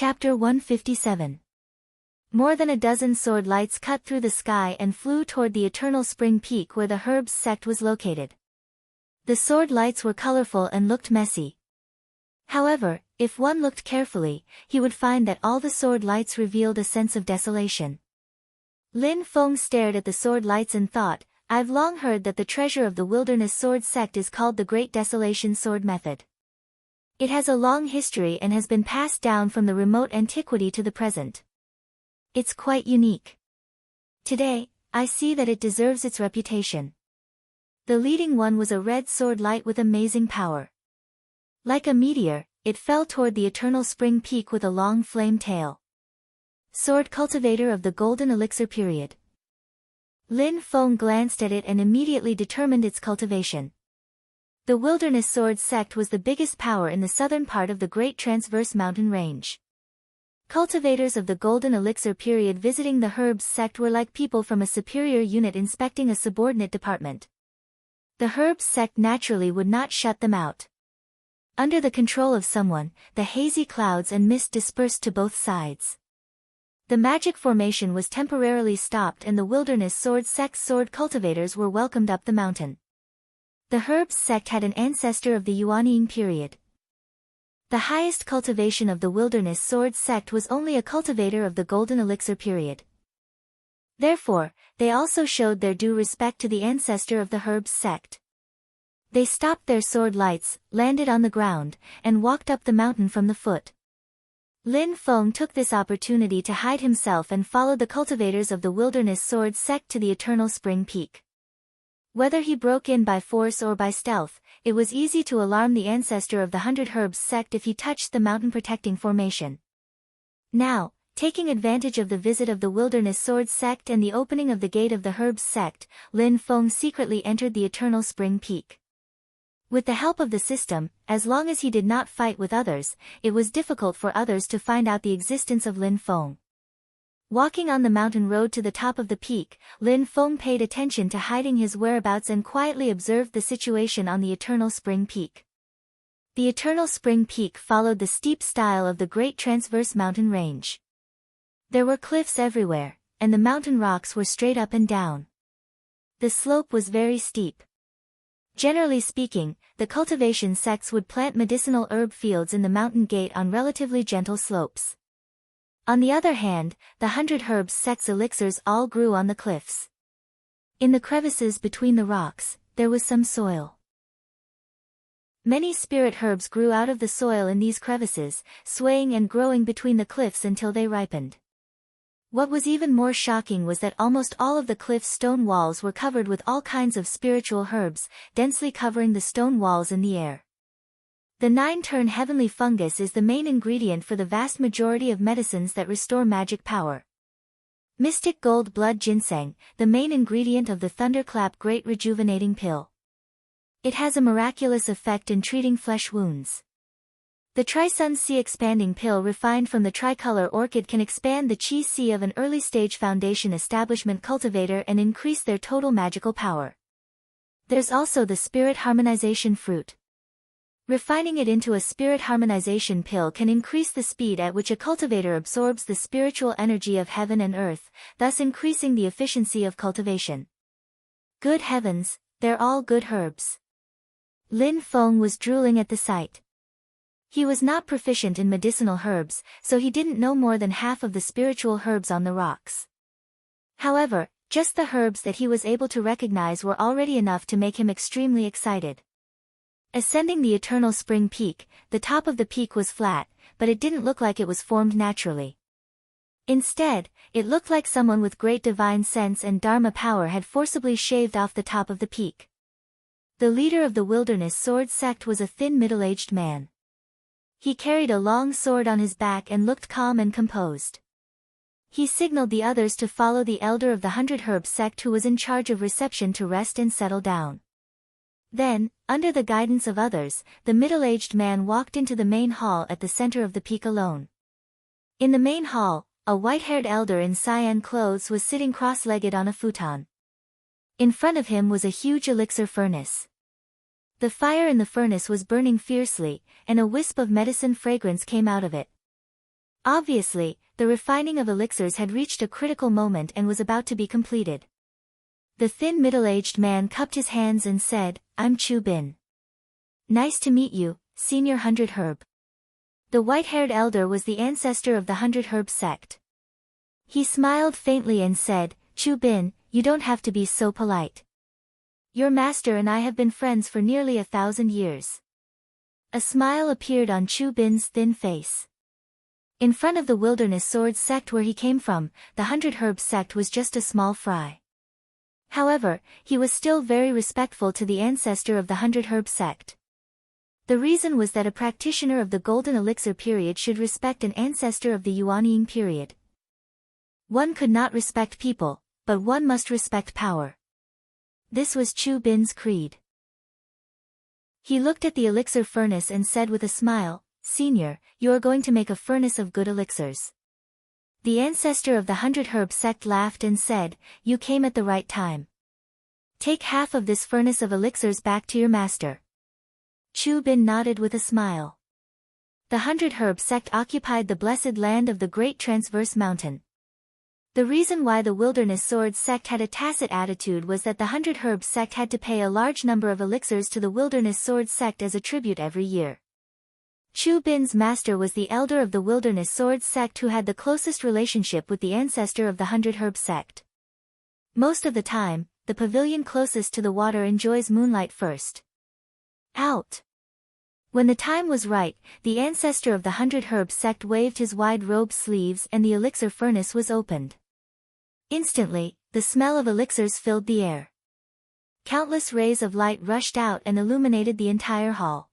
Chapter 157. More than a dozen sword lights cut through the sky and flew toward the eternal spring peak where the Herb's sect was located. The sword lights were colorful and looked messy. However, if one looked carefully, he would find that all the sword lights revealed a sense of desolation. Lin Feng stared at the sword lights and thought, I've long heard that the treasure of the wilderness sword sect is called the Great Desolation Sword Method. It has a long history and has been passed down from the remote antiquity to the present. It's quite unique. Today, I see that it deserves its reputation. The leading one was a red sword light with amazing power. Like a meteor, it fell toward the eternal spring peak with a long flame tail. Sword cultivator of the golden elixir period. Lin Feng glanced at it and immediately determined its cultivation. The wilderness sword sect was the biggest power in the southern part of the Great Transverse Mountain Range. Cultivators of the golden elixir period visiting the Herb's sect were like people from a superior unit inspecting a subordinate department. The Herb's sect naturally would not shut them out. Under the control of someone, the hazy clouds and mist dispersed to both sides. The magic formation was temporarily stopped and the wilderness sword sect's sword cultivators were welcomed up the mountain. The Herb's sect had an ancestor of the Yuanying period. The highest cultivation of the wilderness sword sect was only a cultivator of the golden elixir period. Therefore, they also showed their due respect to the ancestor of the Herb's sect. They stopped their sword lights, landed on the ground, and walked up the mountain from the foot. Lin Feng took this opportunity to hide himself and followed the cultivators of the wilderness sword sect to the eternal spring peak. Whether he broke in by force or by stealth, it was easy to alarm the ancestor of the 100 Herbs sect if he touched the mountain-protecting formation. Now, taking advantage of the visit of the wilderness sword sect and the opening of the gate of the Herbs sect, Lin Feng secretly entered the eternal spring peak. With the help of the system, as long as he did not fight with others, it was difficult for others to find out the existence of Lin Feng. Walking on the mountain road to the top of the peak, Lin Feng paid attention to hiding his whereabouts and quietly observed the situation on the eternal spring peak. The eternal spring peak followed the steep style of the Great Transverse Mountain Range. There were cliffs everywhere, and the mountain rocks were straight up and down. The slope was very steep. Generally speaking, the cultivation sects would plant medicinal herb fields in the mountain gate on relatively gentle slopes. On the other hand, the 100 Herbs sect's elixirs all grew on the cliffs. In the crevices between the rocks, there was some soil. Many spirit herbs grew out of the soil in these crevices, swaying and growing between the cliffs until they ripened. What was even more shocking was that almost all of the cliff's stone walls were covered with all kinds of spiritual herbs, densely covering the stone walls in the air. The 9-turn heavenly fungus is the main ingredient for the vast majority of medicines that restore magic power. Mystic gold blood ginseng, the main ingredient of the thunderclap great rejuvenating pill. It has a miraculous effect in treating flesh wounds. The Tri-Sun Sea expanding pill refined from the tricolor orchid can expand the Qi Sea of an early-stage foundation establishment cultivator and increase their total magical power. There's also the spirit harmonization fruit. Refining it into a spirit harmonization pill can increase the speed at which a cultivator absorbs the spiritual energy of heaven and earth, thus increasing the efficiency of cultivation. Good heavens, they're all good herbs. Lin Feng was drooling at the sight. He was not proficient in medicinal herbs, so he didn't know more than half of the spiritual herbs on the rocks. However, just the herbs that he was able to recognize were already enough to make him extremely excited. Ascending the eternal spring peak, the top of the peak was flat, but it didn't look like it was formed naturally. Instead, it looked like someone with great divine sense and dharma power had forcibly shaved off the top of the peak. The leader of the wilderness sword sect was a thin middle-aged man. He carried a long sword on his back and looked calm and composed. He signaled the others to follow the elder of the 100 Herb sect who was in charge of reception to rest and settle down. Then, under the guidance of others, the middle-aged man walked into the main hall at the center of the peak alone. In the main hall, a white-haired elder in cyan clothes was sitting cross-legged on a futon. In front of him was a huge elixir furnace. The fire in the furnace was burning fiercely, and a wisp of medicine fragrance came out of it. Obviously, the refining of elixirs had reached a critical moment and was about to be completed. The thin middle-aged man cupped his hands and said, "I'm Chu Bin. Nice to meet you, Senior 100 Herb." The white-haired elder was the ancestor of the 100 Herb sect. He smiled faintly and said, "Chu Bin, you don't have to be so polite. Your master and I have been friends for nearly 1,000 years." A smile appeared on Chu Bin's thin face. In front of the Wilderness Sword sect where he came from, the 100 Herb sect was just a small fry. However, he was still very respectful to the ancestor of the 100 Herb sect. The reason was that a practitioner of the Golden Elixir period should respect an ancestor of the Yuanying period. One could not respect people, but one must respect power. This was Chu Bin's creed. He looked at the elixir furnace and said with a smile, "Senior, you are going to make a furnace of good elixirs." The ancestor of the 100 Herb sect laughed and said, "You came at the right time. Take half of this furnace of elixirs back to your master." Chu Bin nodded with a smile. The 100 Herb sect occupied the blessed land of the Great Transverse Mountain. The reason why the Wilderness Sword sect had a tacit attitude was that the 100 Herb sect had to pay a large number of elixirs to the Wilderness Sword sect as a tribute every year. Chu Bin's master was the elder of the Wilderness Sword sect who had the closest relationship with the ancestor of the 100 Herb sect. Most of the time, the pavilion closest to the water enjoys moonlight first. Out. When the time was right, the ancestor of the 100 Herb sect waved his wide robe sleeves and the elixir furnace was opened. Instantly, the smell of elixirs filled the air. Countless rays of light rushed out and illuminated the entire hall.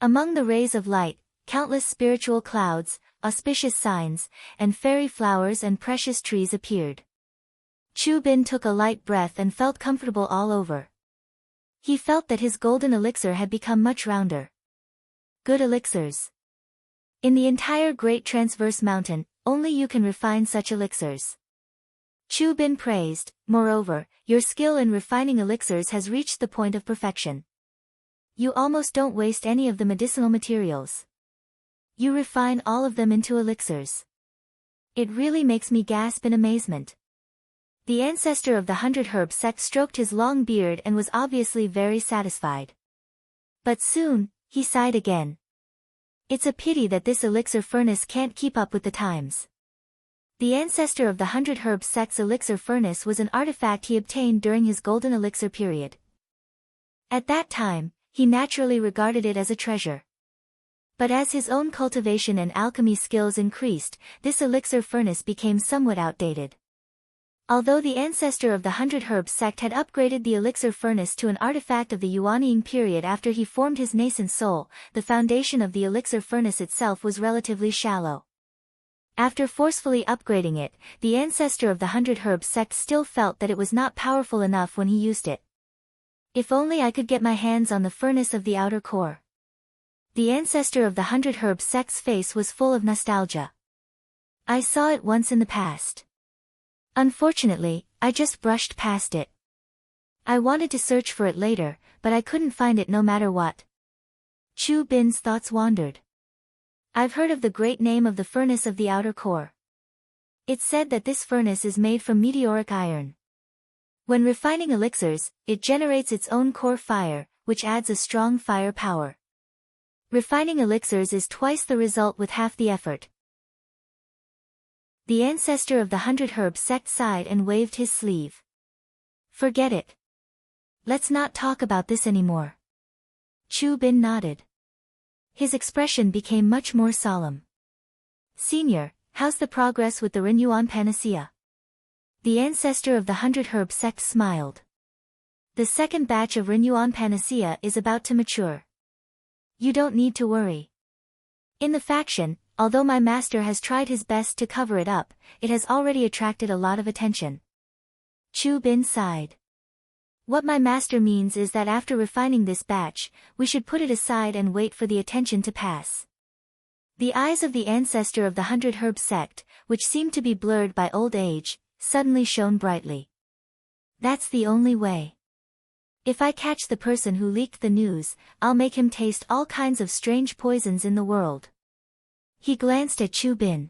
Among the rays of light, countless spiritual clouds, auspicious signs, and fairy flowers and precious trees appeared. Chu Bin took a light breath and felt comfortable all over. He felt that his golden elixir had become much rounder. Good elixirs. In the entire Great Transverse Mountain, only you can refine such elixirs. Chu Bin praised, "Moreover, your skill in refining elixirs has reached the point of perfection. You almost don't waste any of the medicinal materials. You refine all of them into elixirs. It really makes me gasp in amazement." The ancestor of the 100 Herb sect stroked his long beard and was obviously very satisfied. But soon, he sighed again. It's a pity that this elixir furnace can't keep up with the times. The ancestor of the 100 Herb sect's elixir furnace was an artifact he obtained during his golden elixir period. At that time, he naturally regarded it as a treasure. But as his own cultivation and alchemy skills increased, this elixir furnace became somewhat outdated. Although the ancestor of the 100 Herb sect had upgraded the elixir furnace to an artifact of the Yuanying period after he formed his nascent soul, the foundation of the elixir furnace itself was relatively shallow. After forcefully upgrading it, the ancestor of the 100 Herb sect still felt that it was not powerful enough when he used it. "If only I could get my hands on the furnace of the outer core." The ancestor of the 100 Herb sect's face was full of nostalgia. "I saw it once in the past. Unfortunately, I just brushed past it. I wanted to search for it later, but I couldn't find it no matter what." Chu Bin's thoughts wandered. "I've heard of the great name of the furnace of the outer core. It's said that this furnace is made from meteoric iron. When refining elixirs, it generates its own core fire, which adds a strong fire power. Refining elixirs is twice the result with half the effort." The ancestor of the 100 Herb sect sighed and waved his sleeve. "Forget it. Let's not talk about this anymore." Chu Bin nodded. His expression became much more solemn. "Senior, how's the progress with the Renyuan Panacea?" The ancestor of the 100 Herb sect smiled. "The second batch of Renyuan Panacea is about to mature. You don't need to worry. In the faction, although my master has tried his best to cover it up, it has already attracted a lot of attention." Chu Bin sighed. "What my master means is that after refining this batch, we should put it aside and wait for the attention to pass." The eyes of the ancestor of the 100 Herb sect, which seemed to be blurred by old age, suddenly shone brightly. "That's the only way. If I catch the person who leaked the news, I'll make him taste all kinds of strange poisons in the world. He glanced at Chu Bin.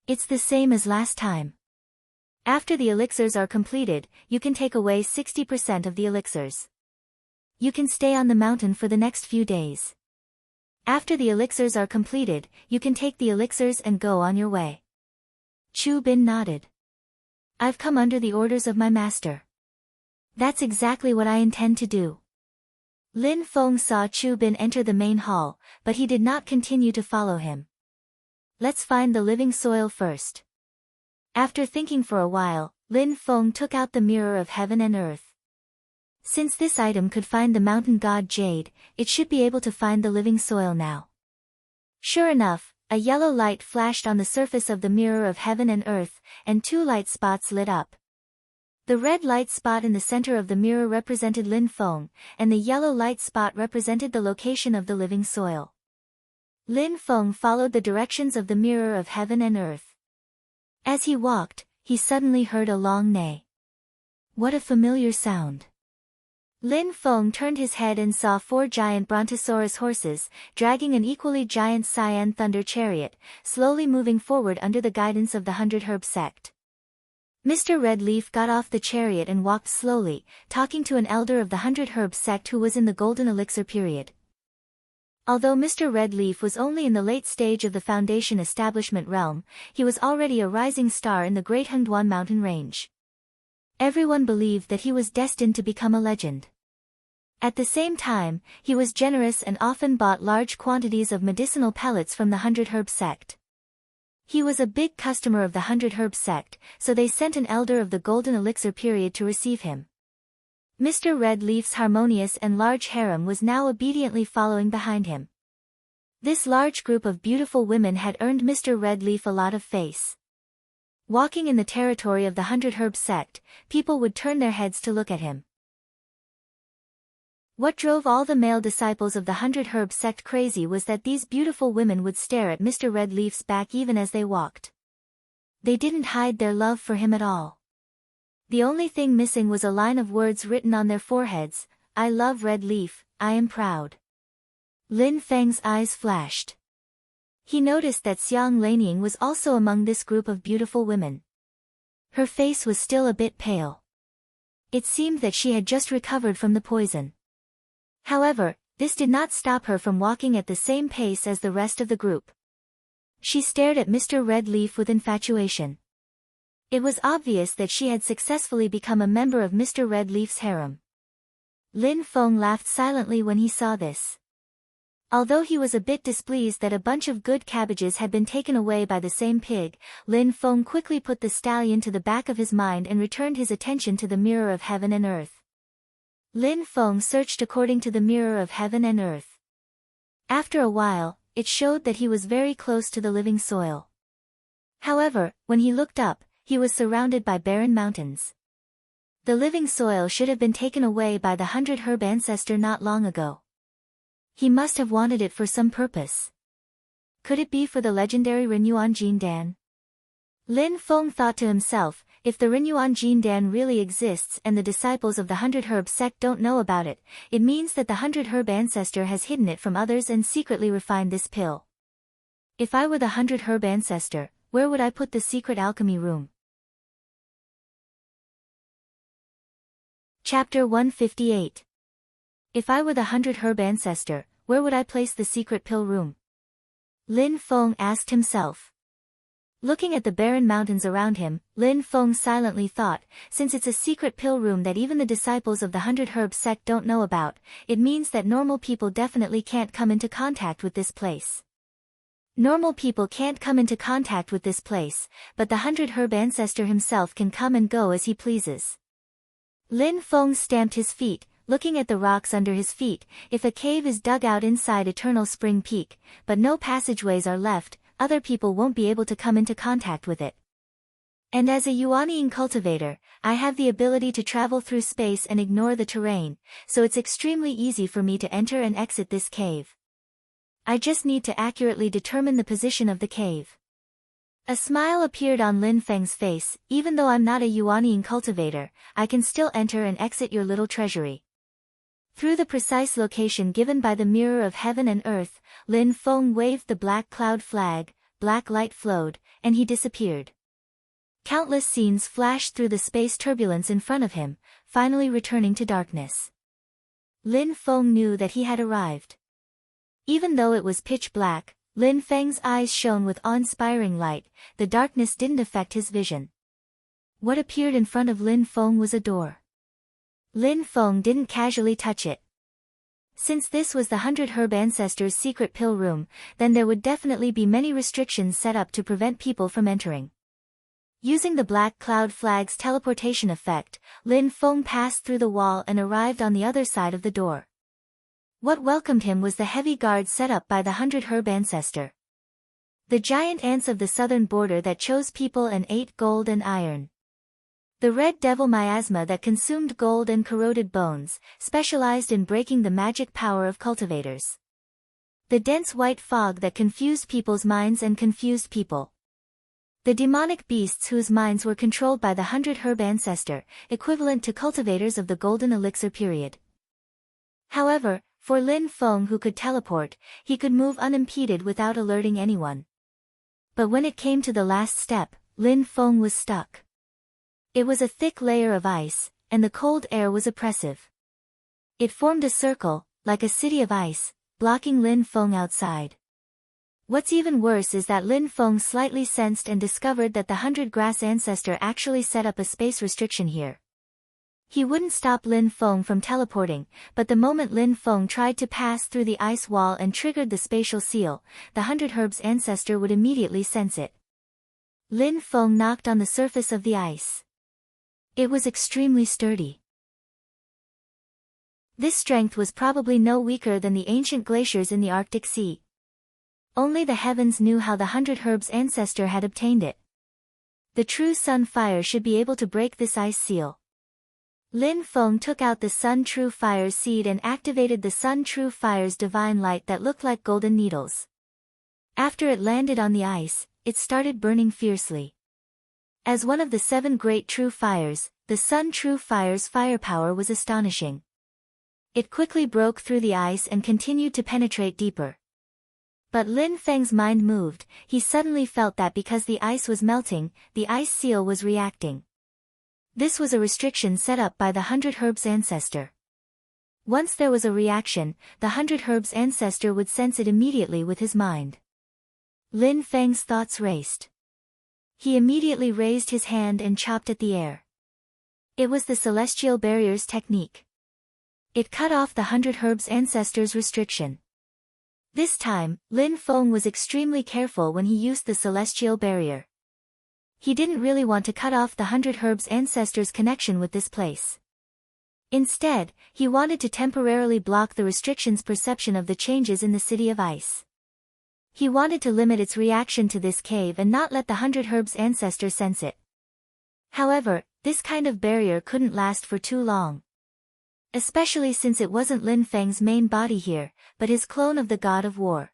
It's the same as last time. After the elixirs are completed, you can take away 60% of the elixirs. You can stay on the mountain for the next few days. After the elixirs are completed, you can take the elixirs and go on your way. Chu Bin nodded. I've come under the orders of my master. That's exactly what I intend to do. Lin Feng saw Chu Bin enter the main hall, but he did not continue to follow him. Let's find the living soil first. After thinking for a while, Lin Feng took out the mirror of heaven and earth. Since this item could find the mountain god Jade, it should be able to find the living soil now. Sure enough, a yellow light flashed on the surface of the mirror of heaven and earth, and 2 light spots lit up. The red light spot in the center of the mirror represented Lin Feng, and the yellow light spot represented the location of the living soil. Lin Feng followed the directions of the mirror of heaven and earth. As he walked, he suddenly heard a long neigh. What a familiar sound. Lin Feng turned his head and saw 4 giant brontosaurus horses, dragging an equally giant cyan thunder chariot, slowly moving forward under the guidance of the 100 Herb sect. Mr. Redleaf got off the chariot and walked slowly, talking to an elder of the 100 Herb sect who was in the golden elixir period. Although Mr. Redleaf was only in the late stage of the Foundation establishment realm, he was already a rising star in the Great Hengduan mountain range. Everyone believed that he was destined to become a legend. At the same time, he was generous and often bought large quantities of medicinal pellets from the 100 Herb sect. He was a big customer of the 100 Herb sect, so they sent an elder of the golden elixir period to receive him. Mr. Redleaf's harmonious and large harem was now obediently following behind him. This large group of beautiful women had earned Mr. Redleaf a lot of face. Walking in the territory of the 100 Herb sect, people would turn their heads to look at him. What drove all the male disciples of the 100 Herb sect crazy was that these beautiful women would stare at Mr. Redleaf's back even as they walked. They didn't hide their love for him at all. The only thing missing was a line of words written on their foreheads, I love Redleaf, I am proud. Lin Feng's eyes flashed. He noticed that Xiang Lanying was also among this group of beautiful women. Her face was still a bit pale. It seemed that she had just recovered from the poison. However, this did not stop her from walking at the same pace as the rest of the group. She stared at Mr. Redleaf with infatuation. It was obvious that she had successfully become a member of Mr. Redleaf's harem. Lin Feng laughed silently when he saw this. Although he was a bit displeased that a bunch of good cabbages had been taken away by the same pig, Lin Feng quickly put the stallion to the back of his mind and returned his attention to the mirror of heaven and earth. Lin Feng searched according to the mirror of heaven and earth. After a while, it showed that he was very close to the living soil. However, when he looked up, he was surrounded by barren mountains. The living soil should have been taken away by the 100 Herb ancestor not long ago. He must have wanted it for some purpose. Could it be for the legendary Renyuan Jindan? Lin Feng thought to himself, if the Renyuan Jindan really exists and the disciples of the 100 Herb sect don't know about it, it means that the 100 Herb ancestor has hidden it from others and secretly refined this pill. If I were the 100 Herb ancestor, where would I put the secret alchemy room? Chapter 158. If I were the 100 Herb ancestor, where would I place the secret pill room? Lin Feng asked himself. Looking at the barren mountains around him, Lin Feng silently thought, since it's a secret pill room that even the disciples of the 100 Herb sect don't know about, it means that normal people definitely can't come into contact with this place. Normal people can't come into contact with this place, but the 100 Herb ancestor himself can come and go as he pleases. Lin Feng stamped his feet, looking at the rocks under his feet. If a cave is dug out inside Eternal Spring Peak, but no passageways are left, other people won't be able to come into contact with it. And as a Yuaniing cultivator, I have the ability to travel through space and ignore the terrain, so it's extremely easy for me to enter and exit this cave. I just need to accurately determine the position of the cave. A smile appeared on Lin Feng's face. Even though I'm not a Yuaniing cultivator, I can still enter and exit your little treasury. Through the precise location given by the mirror of heaven and earth, Lin Feng waved the black cloud flag, black light flowed, and he disappeared. Countless scenes flashed through the space turbulence in front of him, finally returning to darkness. Lin Feng knew that he had arrived. Even though it was pitch black, Lin Feng's eyes shone with awe-inspiring light. The darkness didn't affect his vision. What appeared in front of Lin Feng was a door. Lin Feng didn't casually touch it. Since this was the 100 Herb Ancestors' secret pill room, then there would definitely be many restrictions set up to prevent people from entering. Using the black cloud flag's teleportation effect, Lin Feng passed through the wall and arrived on the other side of the door. What welcomed him was the heavy guard set up by the 100 Herb Ancestor. The giant ants of the southern border that chose people and ate gold and iron. The red devil miasma that consumed gold and corroded bones, specialized in breaking the magic power of cultivators. The dense white fog that confused people's minds and confused people. The demonic beasts whose minds were controlled by the 100 Herb Ancestor, equivalent to cultivators of the Golden Elixir period. However, for Lin Feng who could teleport, he could move unimpeded without alerting anyone. But when it came to the last step, Lin Feng was stuck. It was a thick layer of ice, and the cold air was oppressive. It formed a circle, like a city of ice, blocking Lin Feng outside. What's even worse is that Lin Feng slightly sensed and discovered that the 100 Grass Ancestor actually set up a space restriction here. He wouldn't stop Lin Feng from teleporting, but the moment Lin Feng tried to pass through the ice wall and triggered the spatial seal, the 100 Herb's Ancestor would immediately sense it. Lin Feng knocked on the surface of the ice. It was extremely sturdy. This strength was probably no weaker than the ancient glaciers in the Arctic Sea. Only the heavens knew how the 100 Herb's Ancestor had obtained it. The true sun fire should be able to break this ice seal. Lin Feng took out the Sun True Fire's seed and activated the Sun True Fire's divine light that looked like golden needles. After it landed on the ice, it started burning fiercely. As one of the 7 great true fires, the Sun True Fire's firepower was astonishing. It quickly broke through the ice and continued to penetrate deeper. But Lin Feng's mind moved. He suddenly felt that because the ice was melting, the ice seal was reacting. This was a restriction set up by the 100 Herb's Ancestor. Once there was a reaction, the 100 Herb's Ancestor would sense it immediately with his mind. Lin Feng's thoughts raced. He immediately raised his hand and chopped at the air. It was the Celestial Barrier's technique. It cut off the 100 Herb's Ancestor's restriction. This time, Lin Feng was extremely careful when he used the Celestial Barrier. He didn't really want to cut off the 100 Herb's Ancestor's connection with this place. Instead, he wanted to temporarily block the restriction's perception of the changes in the City of Ice. He wanted to limit its reaction to this cave and not let the 100 Herb's Ancestor sense it. However, this kind of barrier couldn't last for too long. Especially since it wasn't Lin Feng's main body here, but his clone of the God of War.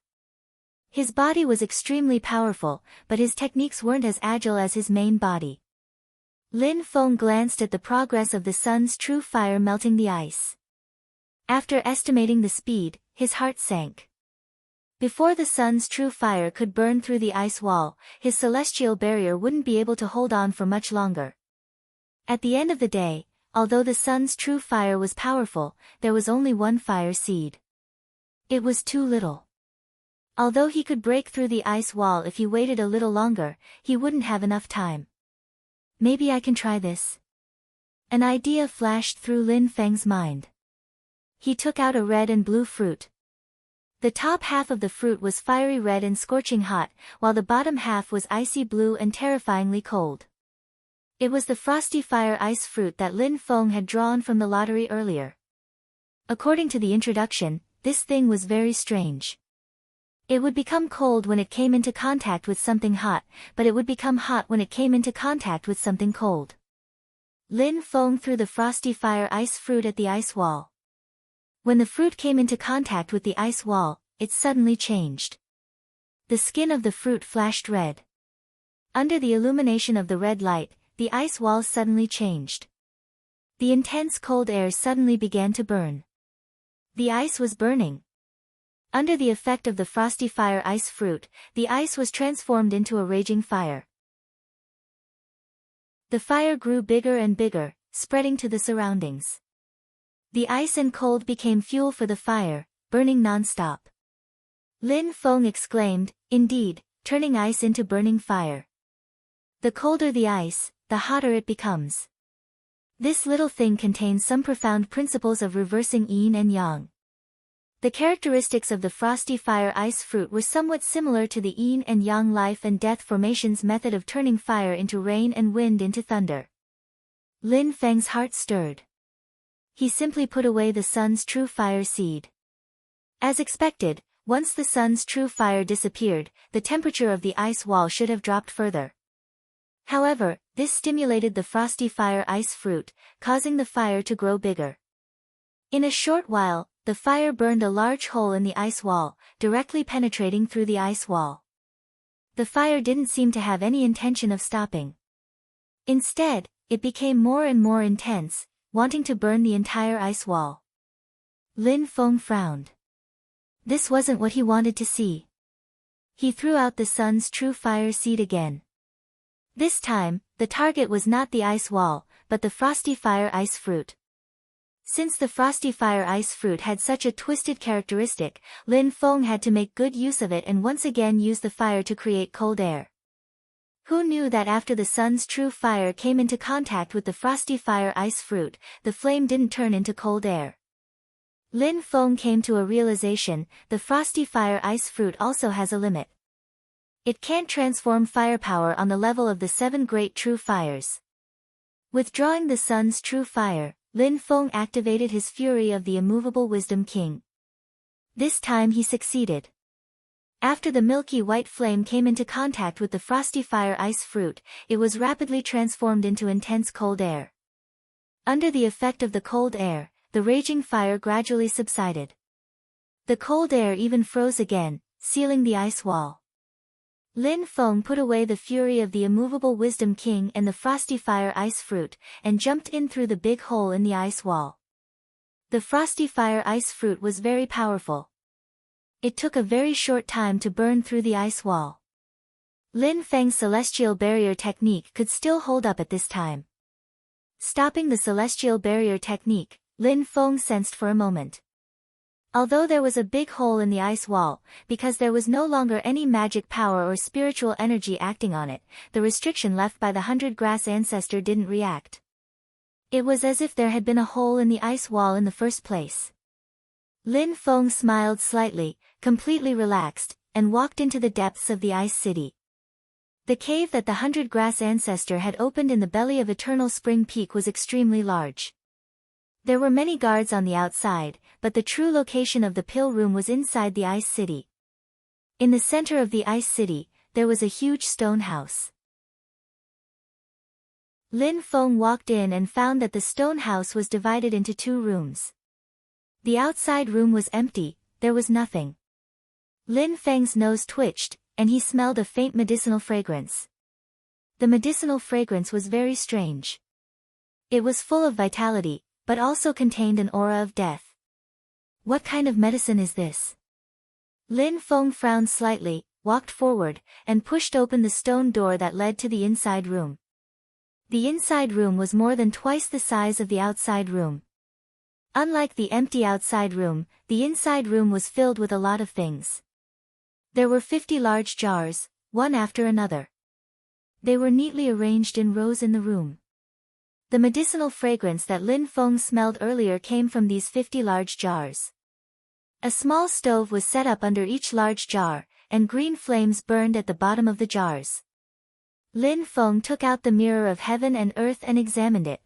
His body was extremely powerful, but his techniques weren't as agile as his main body. Lin Feng glanced at the progress of the Sun's True Fire melting the ice. After estimating the speed, his heart sank. Before the Sun's True Fire could burn through the ice wall, his celestial barrier wouldn't be able to hold on for much longer. At the end of the day, although the Sun's True Fire was powerful, there was only one fire seed. It was too little. Although he could break through the ice wall if he waited a little longer, he wouldn't have enough time. Maybe I can try this. An idea flashed through Lin Feng's mind. He took out a red and blue fruit. The top half of the fruit was fiery red and scorching hot, while the bottom half was icy blue and terrifyingly cold. It was the frosty fire ice fruit that Lin Feng had drawn from the lottery earlier. According to the introduction, this thing was very strange. It would become cold when it came into contact with something hot, but it would become hot when it came into contact with something cold. Lin Feng threw the frosty fire ice fruit at the ice wall. When the fruit came into contact with the ice wall, it suddenly changed. The skin of the fruit flashed red. Under the illumination of the red light, the ice wall suddenly changed. The intense cold air suddenly began to burn. The ice was burning. Under the effect of the frosty fire ice fruit, the ice was transformed into a raging fire. The fire grew bigger and bigger, spreading to the surroundings. The ice and cold became fuel for the fire, burning non-stop. Lin Feng exclaimed, "Indeed, turning ice into burning fire. The colder the ice, the hotter it becomes. This little thing contains some profound principles of reversing yin and yang." The characteristics of the frosty fire ice fruit were somewhat similar to the yin and yang life and death formation's method of turning fire into rain and wind into thunder. Lin Feng's heart stirred. He simply put away the sun's true fire seed. As expected, once the sun's true fire disappeared, the temperature of the ice wall should have dropped further. However, this stimulated the frosty fire ice fruit, causing the fire to grow bigger. In a short while, the fire burned a large hole in the ice wall, directly penetrating through the ice wall. The fire didn't seem to have any intention of stopping. Instead, it became more and more intense, wanting to burn the entire ice wall. Lin Feng frowned. This wasn't what he wanted to see. He threw out the sun's true fire seed again. This time, the target was not the ice wall, but the frosty fire ice fruit. Since the frosty fire ice fruit had such a twisted characteristic, Lin Feng had to make good use of it and once again use the fire to create cold air. Who knew that after the sun's true fire came into contact with the frosty fire ice fruit, the flame didn't turn into cold air? Lin Feng came to a realization: the frosty fire ice fruit also has a limit. It can't transform firepower on the level of the 7 great true fires. Withdrawing the sun's true fire, Lin Feng activated his fury of the immovable Wisdom King. This time he succeeded. After the milky white flame came into contact with the frosty fire ice fruit, it was rapidly transformed into intense cold air. Under the effect of the cold air, the raging fire gradually subsided. The cold air even froze again, sealing the ice wall. Lin Feng put away the fury of the immovable Wisdom King and the frosty fire ice fruit, and jumped in through the big hole in the ice wall. The frosty fire ice fruit was very powerful. It took a very short time to burn through the ice wall. Lin Feng's celestial barrier technique could still hold up at this time. Stopping the celestial barrier technique, Lin Feng sensed for a moment. Although there was a big hole in the ice wall, because there was no longer any magic power or spiritual energy acting on it, the restriction left by the 100-grass ancestor didn't react. It was as if there had been a hole in the ice wall in the first place. Lin Feng smiled slightly, completely relaxed, and walked into the depths of the ice city. The cave that the 100-grass ancestor had opened in the belly of Eternal Spring Peak was extremely large. There were many guards on the outside, but the true location of the pill room was inside the ice city. In the center of the ice city, there was a huge stone house. Lin Feng walked in and found that the stone house was divided into 2 rooms. The outside room was empty, there was nothing. Lin Feng's nose twitched, and he smelled a faint medicinal fragrance. The medicinal fragrance was very strange. It was full of vitality, but also contained an aura of death. What kind of medicine is this? Lin Feng frowned slightly, walked forward, and pushed open the stone door that led to the inside room. The inside room was more than twice the size of the outside room. Unlike the empty outside room, the inside room was filled with a lot of things. There were 50 large jars, one after another. They were neatly arranged in rows in the room. The medicinal fragrance that Lin Feng smelled earlier came from these 50 large jars. A small stove was set up under each large jar, and green flames burned at the bottom of the jars. Lin Feng took out the mirror of heaven and earth and examined it.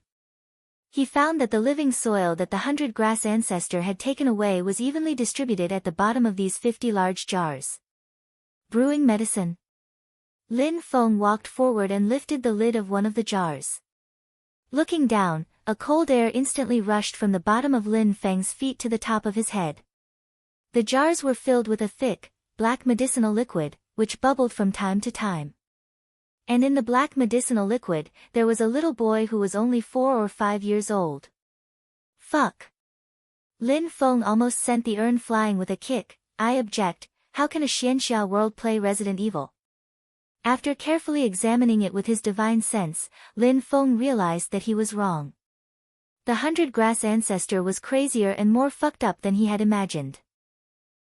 He found that the living soil that the 100-grass ancestor had taken away was evenly distributed at the bottom of these 50 large jars. Brewing medicine. Lin Feng walked forward and lifted the lid of one of the jars. Looking down, a cold air instantly rushed from the bottom of Lin Feng's feet to the top of his head. The jars were filled with a thick, black medicinal liquid, which bubbled from time to time. And in the black medicinal liquid, there was a little boy who was only 4 or 5 years old. Fuck! Lin Feng almost sent the urn flying with a kick. I object, how can a Xianxia world play Resident Evil? After carefully examining it with his divine sense, Lin Feng realized that he was wrong. The 100-grass ancestor was crazier and more fucked up than he had imagined.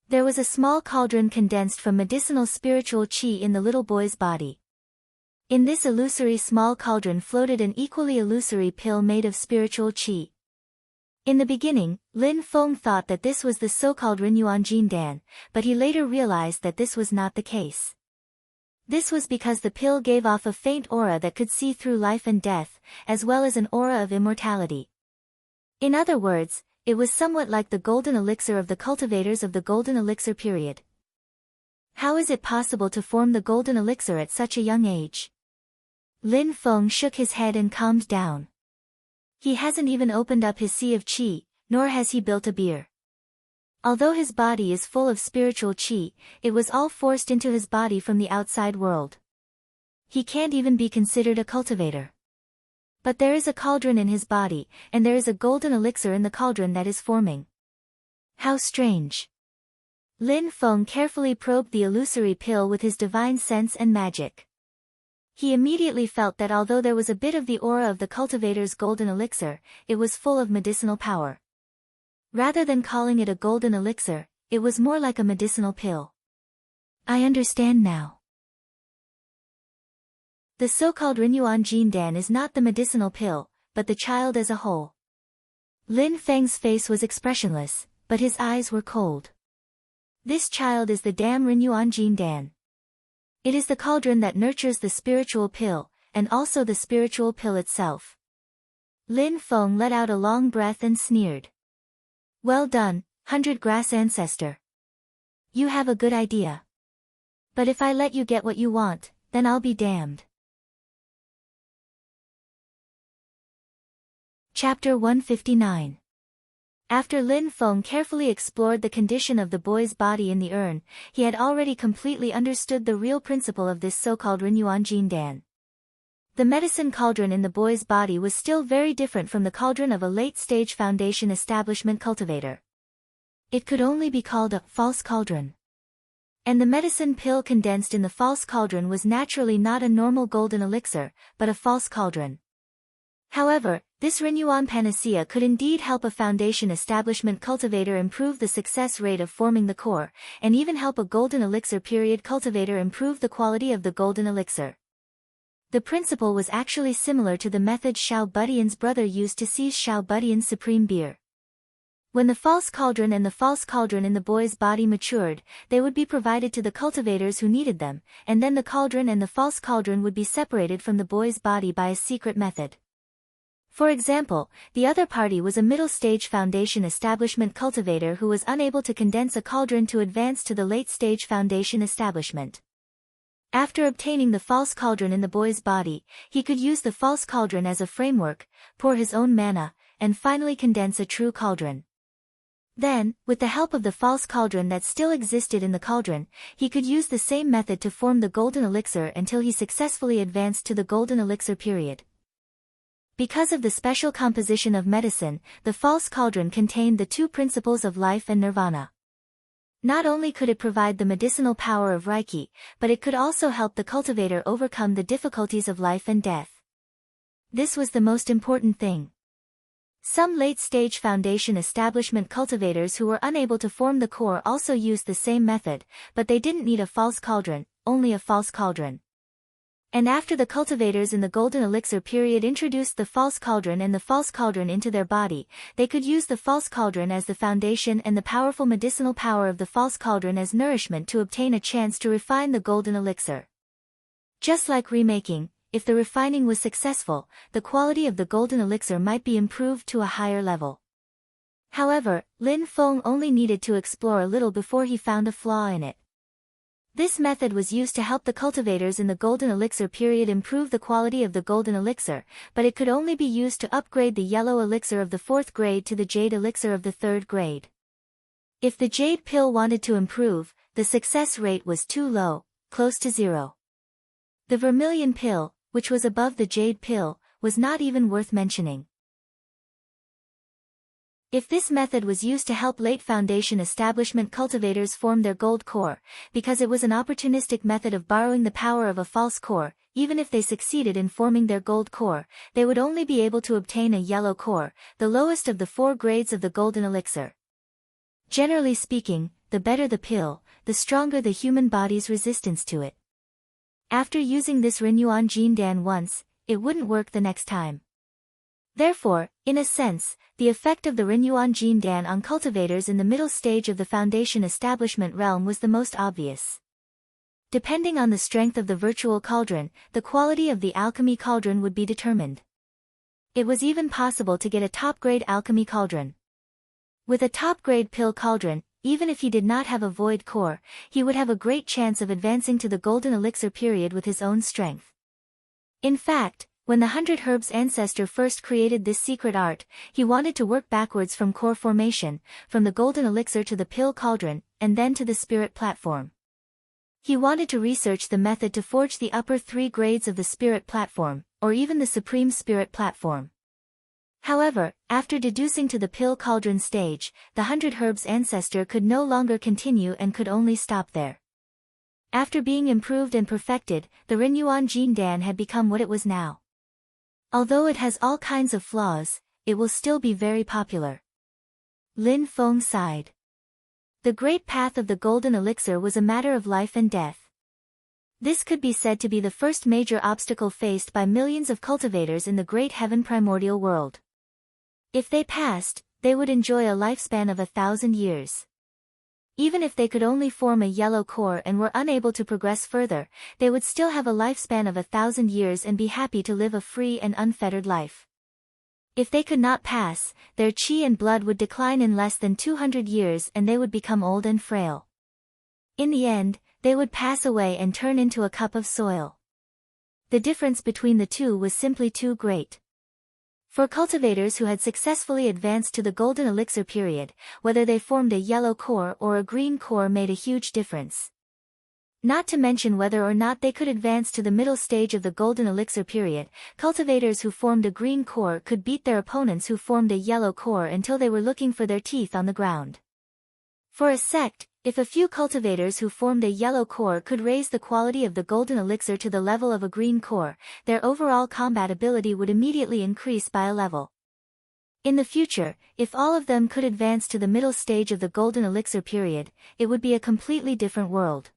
There was a small cauldron condensed from medicinal spiritual qi in the little boy's body. In this illusory small cauldron floated an equally illusory pill made of spiritual qi. In the beginning, Lin Feng thought that this was the so-called Rinyuan Jindan, but he later realized that this was not the case. This was because the pill gave off a faint aura that could see through life and death, as well as an aura of immortality. In other words, it was somewhat like the golden elixir of the cultivators of the golden elixir period. How is it possible to form the golden elixir at such a young age? Lin Feng shook his head and calmed down. He hasn't even opened up his sea of qi, nor has he built a beer. Although his body is full of spiritual qi, it was all forced into his body from the outside world. He can't even be considered a cultivator. But there is a cauldron in his body, and there is a golden elixir in the cauldron that is forming. How strange. Lin Feng carefully probed the illusory pill with his divine sense and magic. He immediately felt that although there was a bit of the aura of the cultivator's golden elixir, it was full of medicinal power. Rather than calling it a golden elixir, it was more like a medicinal pill. I understand now. The so-called Rinyuan Jindan is not the medicinal pill, but the child as a whole. Lin Feng's face was expressionless, but his eyes were cold. This child is the damn Rinyuan Jindan. It is the cauldron that nurtures the spiritual pill, and also the spiritual pill itself. Lin Feng let out a long breath and sneered. Well done, 100-grass ancestor. You have a good idea. But if I let you get what you want, then I'll be damned. Chapter 159. After Lin Feng carefully explored the condition of the boy's body in the urn, he had already completely understood the real principle of this so-called Rinyuan Jindan. The medicine cauldron in the boy's body was still very different from the cauldron of a late-stage foundation establishment cultivator. It could only be called a false cauldron. And the medicine pill condensed in the false cauldron was naturally not a normal golden elixir, but a false cauldron. However, this Rinyuan panacea could indeed help a foundation establishment cultivator improve the success rate of forming the core, and even help a golden elixir period cultivator improve the quality of the golden elixir. The principle was actually similar to the method Xiao Budian's brother used to seize Xiao Budian's supreme beer. When the false cauldron and the false cauldron in the boy's body matured, they would be provided to the cultivators who needed them, and then the cauldron and the false cauldron would be separated from the boy's body by a secret method. For example, the other party was a middle-stage foundation establishment cultivator who was unable to condense a cauldron to advance to the late-stage foundation establishment. After obtaining the false cauldron in the boy's body, he could use the false cauldron as a framework, pour his own mana, and finally condense a true cauldron. Then, with the help of the false cauldron that still existed in the cauldron, he could use the same method to form the golden elixir until he successfully advanced to the golden elixir period. Because of the special composition of medicine, the false cauldron contained the two principles of life and nirvana. Not only could it provide the medicinal power of Reiki, but it could also help the cultivator overcome the difficulties of life and death. This was the most important thing. Some late-stage foundation establishment cultivators who were unable to form the core also used the same method, but they didn't need a false cauldron, only a false cauldron. And after the cultivators in the golden elixir period introduced the false cauldron and the false cauldron into their body, they could use the false cauldron as the foundation and the powerful medicinal power of the false cauldron as nourishment to obtain a chance to refine the golden elixir. Just like remaking, if the refining was successful, the quality of the golden elixir might be improved to a higher level. However, Lin Feng only needed to explore a little before he found a flaw in it. This method was used to help the cultivators in the golden elixir period improve the quality of the golden elixir, but it could only be used to upgrade the yellow elixir of the 4th grade to the jade elixir of the 3rd grade. If the jade pill wanted to improve, the success rate was too low, close to 0. The vermilion pill, which was above the jade pill, was not even worth mentioning. If this method was used to help late Foundation establishment cultivators form their gold core, because it was an opportunistic method of borrowing the power of a false core, even if they succeeded in forming their gold core, they would only be able to obtain a yellow core, the lowest of the 4 grades of the golden elixir. Generally speaking, the better the pill, the stronger the human body's resistance to it. After using this Renuan Jindan once, it wouldn't work the next time. Therefore, in a sense, the effect of the Renuan Jindan on cultivators in the middle stage of the Foundation establishment realm was the most obvious. Depending on the strength of the virtual cauldron, the quality of the alchemy cauldron would be determined. It was even possible to get a top-grade alchemy cauldron. With a top-grade pill cauldron, even if he did not have a void core, he would have a great chance of advancing to the golden elixir period with his own strength. In fact, when the 100 Herbs ancestor first created this secret art, he wanted to work backwards from core formation, from the golden elixir to the pill cauldron, and then to the spirit platform. He wanted to research the method to forge the upper 3 grades of the spirit platform, or even the supreme spirit platform. However, after deducing to the pill cauldron stage, the 100 Herbs ancestor could no longer continue and could only stop there. After being improved and perfected, the Renuan Jindan had become what it was now. Although it has all kinds of flaws, it will still be very popular. Lin Feng sighed. The great path of the golden elixir was a matter of life and death. This could be said to be the first major obstacle faced by millions of cultivators in the great heaven primordial world. If they passed, they would enjoy a lifespan of 1,000 years. Even if they could only form a yellow core and were unable to progress further, they would still have a lifespan of 1,000 years and be happy to live a free and unfettered life. If they could not pass, their chi and blood would decline in less than 200 years and they would become old and frail. In the end, they would pass away and turn into a cup of soil. The difference between the two was simply too great. For cultivators who had successfully advanced to the golden elixir period, whether they formed a yellow core or a green core made a huge difference. Not to mention whether or not they could advance to the middle stage of the golden elixir period, cultivators who formed a green core could beat their opponents who formed a yellow core until they were looking for their teeth on the ground. For a sect, if a few cultivators who formed a yellow core could raise the quality of the golden elixir to the level of a green core, their overall combat ability would immediately increase by a level. In the future, if all of them could advance to the middle stage of the golden elixir period, it would be a completely different world.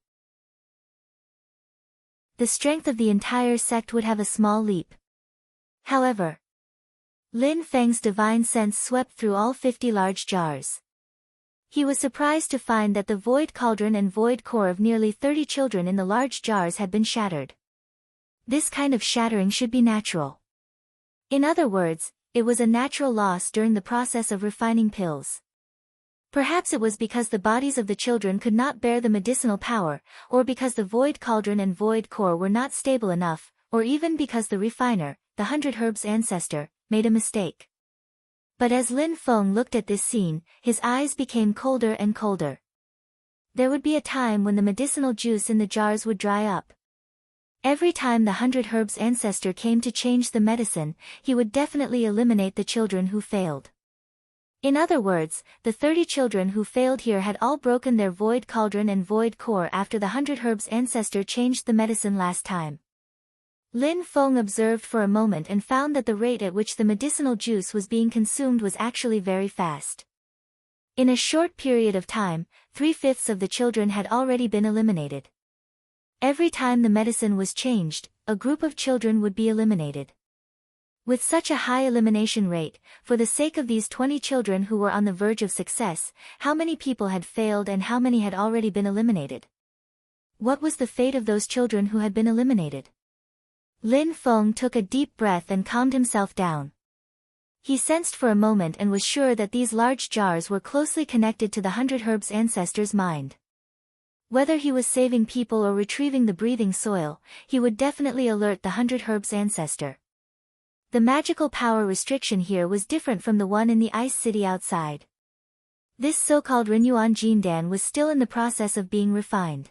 The strength of the entire sect would have a small leap. However, Lin Feng's divine sense swept through all 50 large jars. He was surprised to find that the void cauldron and void core of nearly 30 children in the large jars had been shattered. This kind of shattering should be natural. In other words, it was a natural loss during the process of refining pills. Perhaps it was because the bodies of the children could not bear the medicinal power, or because the void cauldron and void core were not stable enough, or even because the refiner, the 100 Herbs ancestor, made a mistake. But as Lin Feng looked at this scene, his eyes became colder and colder. There would be a time when the medicinal juice in the jars would dry up. Every time the 100 Herbs ancestor came to change the medicine, he would definitely eliminate the children who failed. In other words, the 30 children who failed here had all broken their void cauldron and void core after the 100 Herbs ancestor changed the medicine last time. Lin Feng observed for a moment and found that the rate at which the medicinal juice was being consumed was actually very fast. In a short period of time, 3/5 of the children had already been eliminated. Every time the medicine was changed, a group of children would be eliminated. With such a high elimination rate, for the sake of these 20 children who were on the verge of success, how many people had failed and how many had already been eliminated? What was the fate of those children who had been eliminated? Lin Feng took a deep breath and calmed himself down. He sensed for a moment and was sure that these large jars were closely connected to the 100 Herbs ancestor's mind. Whether he was saving people or retrieving the breathing soil, he would definitely alert the 100 Herbs ancestor. The magical power restriction here was different from the one in the ice city outside. This so-called Renuan Jindan was still in the process of being refined.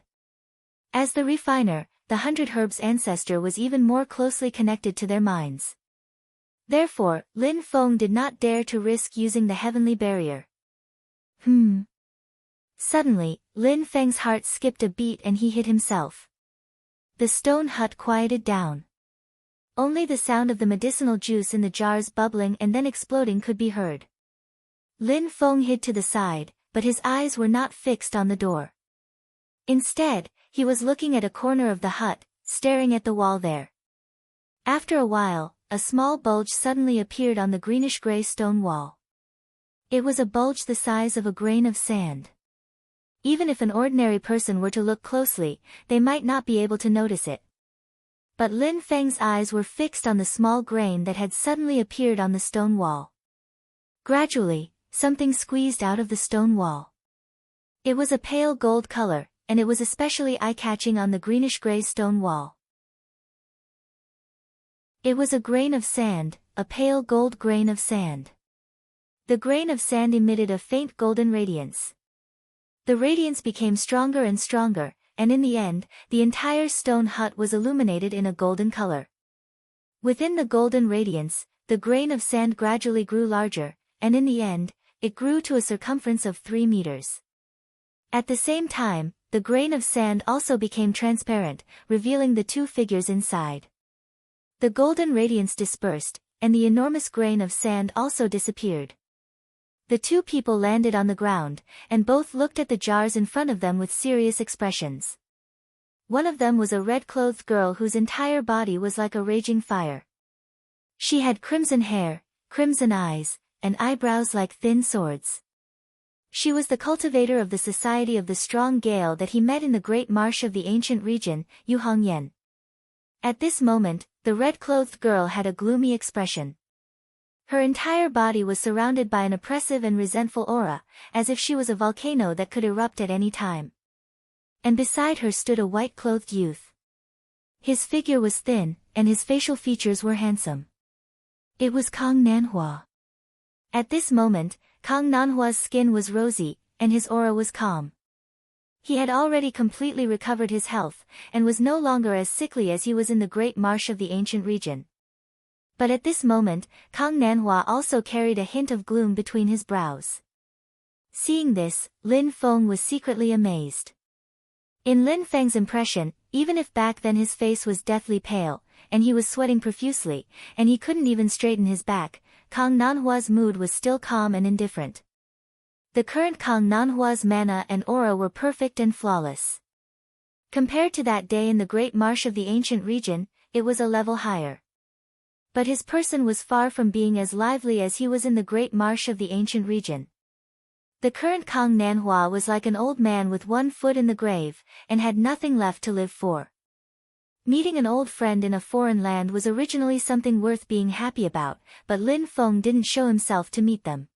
As the refiner, the 100 Herbs ancestor was even more closely connected to their minds. Therefore, Lin Feng did not dare to risk using the heavenly barrier. Suddenly, Lin Feng's heart skipped a beat and he hit himself. The stone hut quieted down. Only the sound of the medicinal juice in the jars bubbling and then exploding could be heard. Lin Feng hid to the side, but his eyes were not fixed on the door. Instead, he was looking at a corner of the hut, staring at the wall there. After a while, a small bulge suddenly appeared on the greenish-gray stone wall. It was a bulge the size of a grain of sand. Even if an ordinary person were to look closely, they might not be able to notice it. But Lin Feng's eyes were fixed on the small grain that had suddenly appeared on the stone wall. Gradually, something squeezed out of the stone wall. It was a pale gold color, and it was especially eye-catching on the greenish-gray stone wall. It was a grain of sand, a pale gold grain of sand. The grain of sand emitted a faint golden radiance. The radiance became stronger and stronger, and in the end, the entire stone hut was illuminated in a golden color. Within the golden radiance, the grain of sand gradually grew larger, and in the end, it grew to a circumference of 3 meters. At the same time, the grain of sand also became transparent, revealing the 2 figures inside. The golden radiance dispersed, and the enormous grain of sand also disappeared. The 2 people landed on the ground, and both looked at the jars in front of them with serious expressions. One of them was a red-clothed girl whose entire body was like a raging fire. She had crimson hair, crimson eyes, and eyebrows like thin swords. She was the cultivator of the Society of the Strong Gale that he met in the great marsh of the ancient region, Yu Hongyan. At this moment, the red-clothed girl had a gloomy expression. Her entire body was surrounded by an oppressive and resentful aura, as if she was a volcano that could erupt at any time. And beside her stood a white-clothed youth. His figure was thin, and his facial features were handsome. It was Kang Nanhua. At this moment, Kang Nanhua's skin was rosy, and his aura was calm. He had already completely recovered his health, and was no longer as sickly as he was in the great marsh of the ancient region. But at this moment, Kang Nanhua also carried a hint of gloom between his brows. Seeing this, Lin Feng was secretly amazed. In Lin Feng's impression, even if back then his face was deathly pale, and he was sweating profusely, and he couldn't even straighten his back, Kang Nanhua's mood was still calm and indifferent. The current Kang Nanhua's mana and aura were perfect and flawless. Compared to that day in the great marsh of the ancient region, it was a level higher. But his person was far from being as lively as he was in the great marsh of the ancient region. The current Kang Nanhua was like an old man with one foot in the grave, and had nothing left to live for. Meeting an old friend in a foreign land was originally something worth being happy about, but Lin Feng didn't show himself to meet them.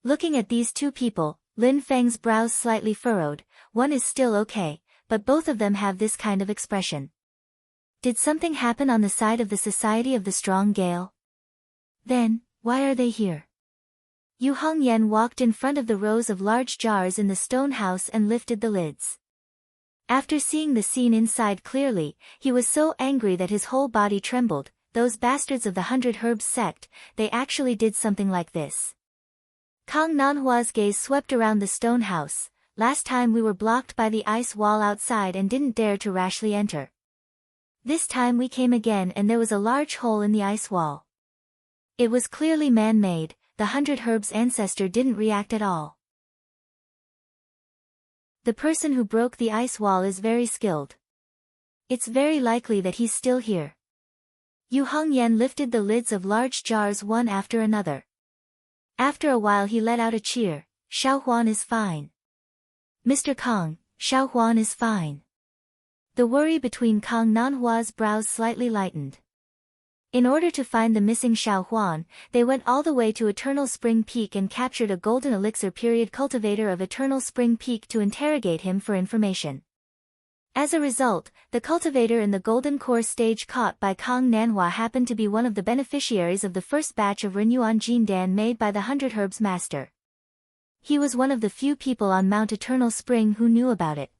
Looking at these 2 people, Lin Feng's brows slightly furrowed. One is still okay, but both of them have this kind of expression. Did something happen on the side of the Society of the Strong Gale? Then, why are they here? Yu Hongyan walked in front of the rows of large jars in the stone house and lifted the lids. After seeing the scene inside clearly, he was so angry that his whole body trembled. Those bastards of the 100 Herbs sect, they actually did something like this. Kang Nanhua's gaze swept around the stone house. Last time we were blocked by the ice wall outside and didn't dare to rashly enter. This time we came again and there was a large hole in the ice wall. It was clearly man-made. The 100 Herbs ancestor didn't react at all. The person who broke the ice wall is very skilled. It's very likely that he's still here. Yu Hongyan lifted the lids of large jars one after another. After a while he let out a cheer. Xiao Huan is fine. Mr. Kang, Xiao Huan is fine. The worry between Kang Nanhua's brows slightly lightened. In order to find the missing Xiao Huan, they went all the way to Eternal Spring Peak and captured a golden elixir period cultivator of Eternal Spring Peak to interrogate him for information. As a result, the cultivator in the Golden Core stage caught by Kang Nanhua happened to be one of the beneficiaries of the first batch of Renyuan Jindan made by the 100 Herbs Master. He was one of the few people on Mount Eternal Spring who knew about it.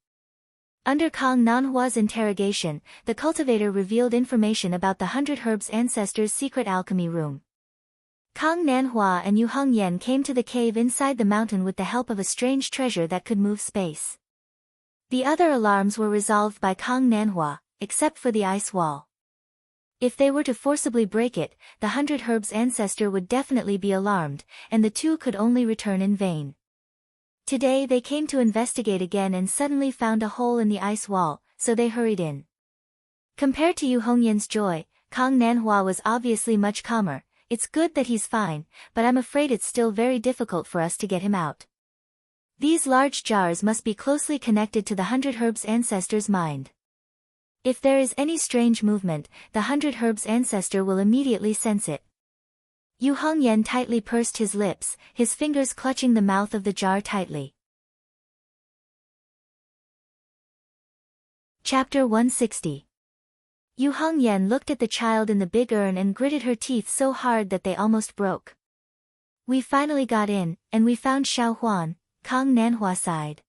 Under Kang Nanhua's interrogation, the cultivator revealed information about the 100 Herbs ancestors' secret alchemy room. Kang Nanhua and Yu Hengyan came to the cave inside the mountain with the help of a strange treasure that could move space. The other alarms were resolved by Kang Nanhua, except for the ice wall. If they were to forcibly break it, the 100 Herbs ancestor would definitely be alarmed, and the two could only return in vain. Today they came to investigate again and suddenly found a hole in the ice wall, so they hurried in. Compared to Yu Hengyan's joy, Kang Nanhua was obviously much calmer. It's good that he's fine, but I'm afraid it's still very difficult for us to get him out. These large jars must be closely connected to the 100 Herbs ancestor's mind. If there is any strange movement, the 100 Herbs ancestor will immediately sense it. Yu Hengyan tightly pursed his lips, his fingers clutching the mouth of the jar tightly. Chapter 160. Yu Hengyan looked at the child in the big urn and gritted her teeth so hard that they almost broke. We finally got in, and we found Xiao Huan, Kang Nanhua sighed.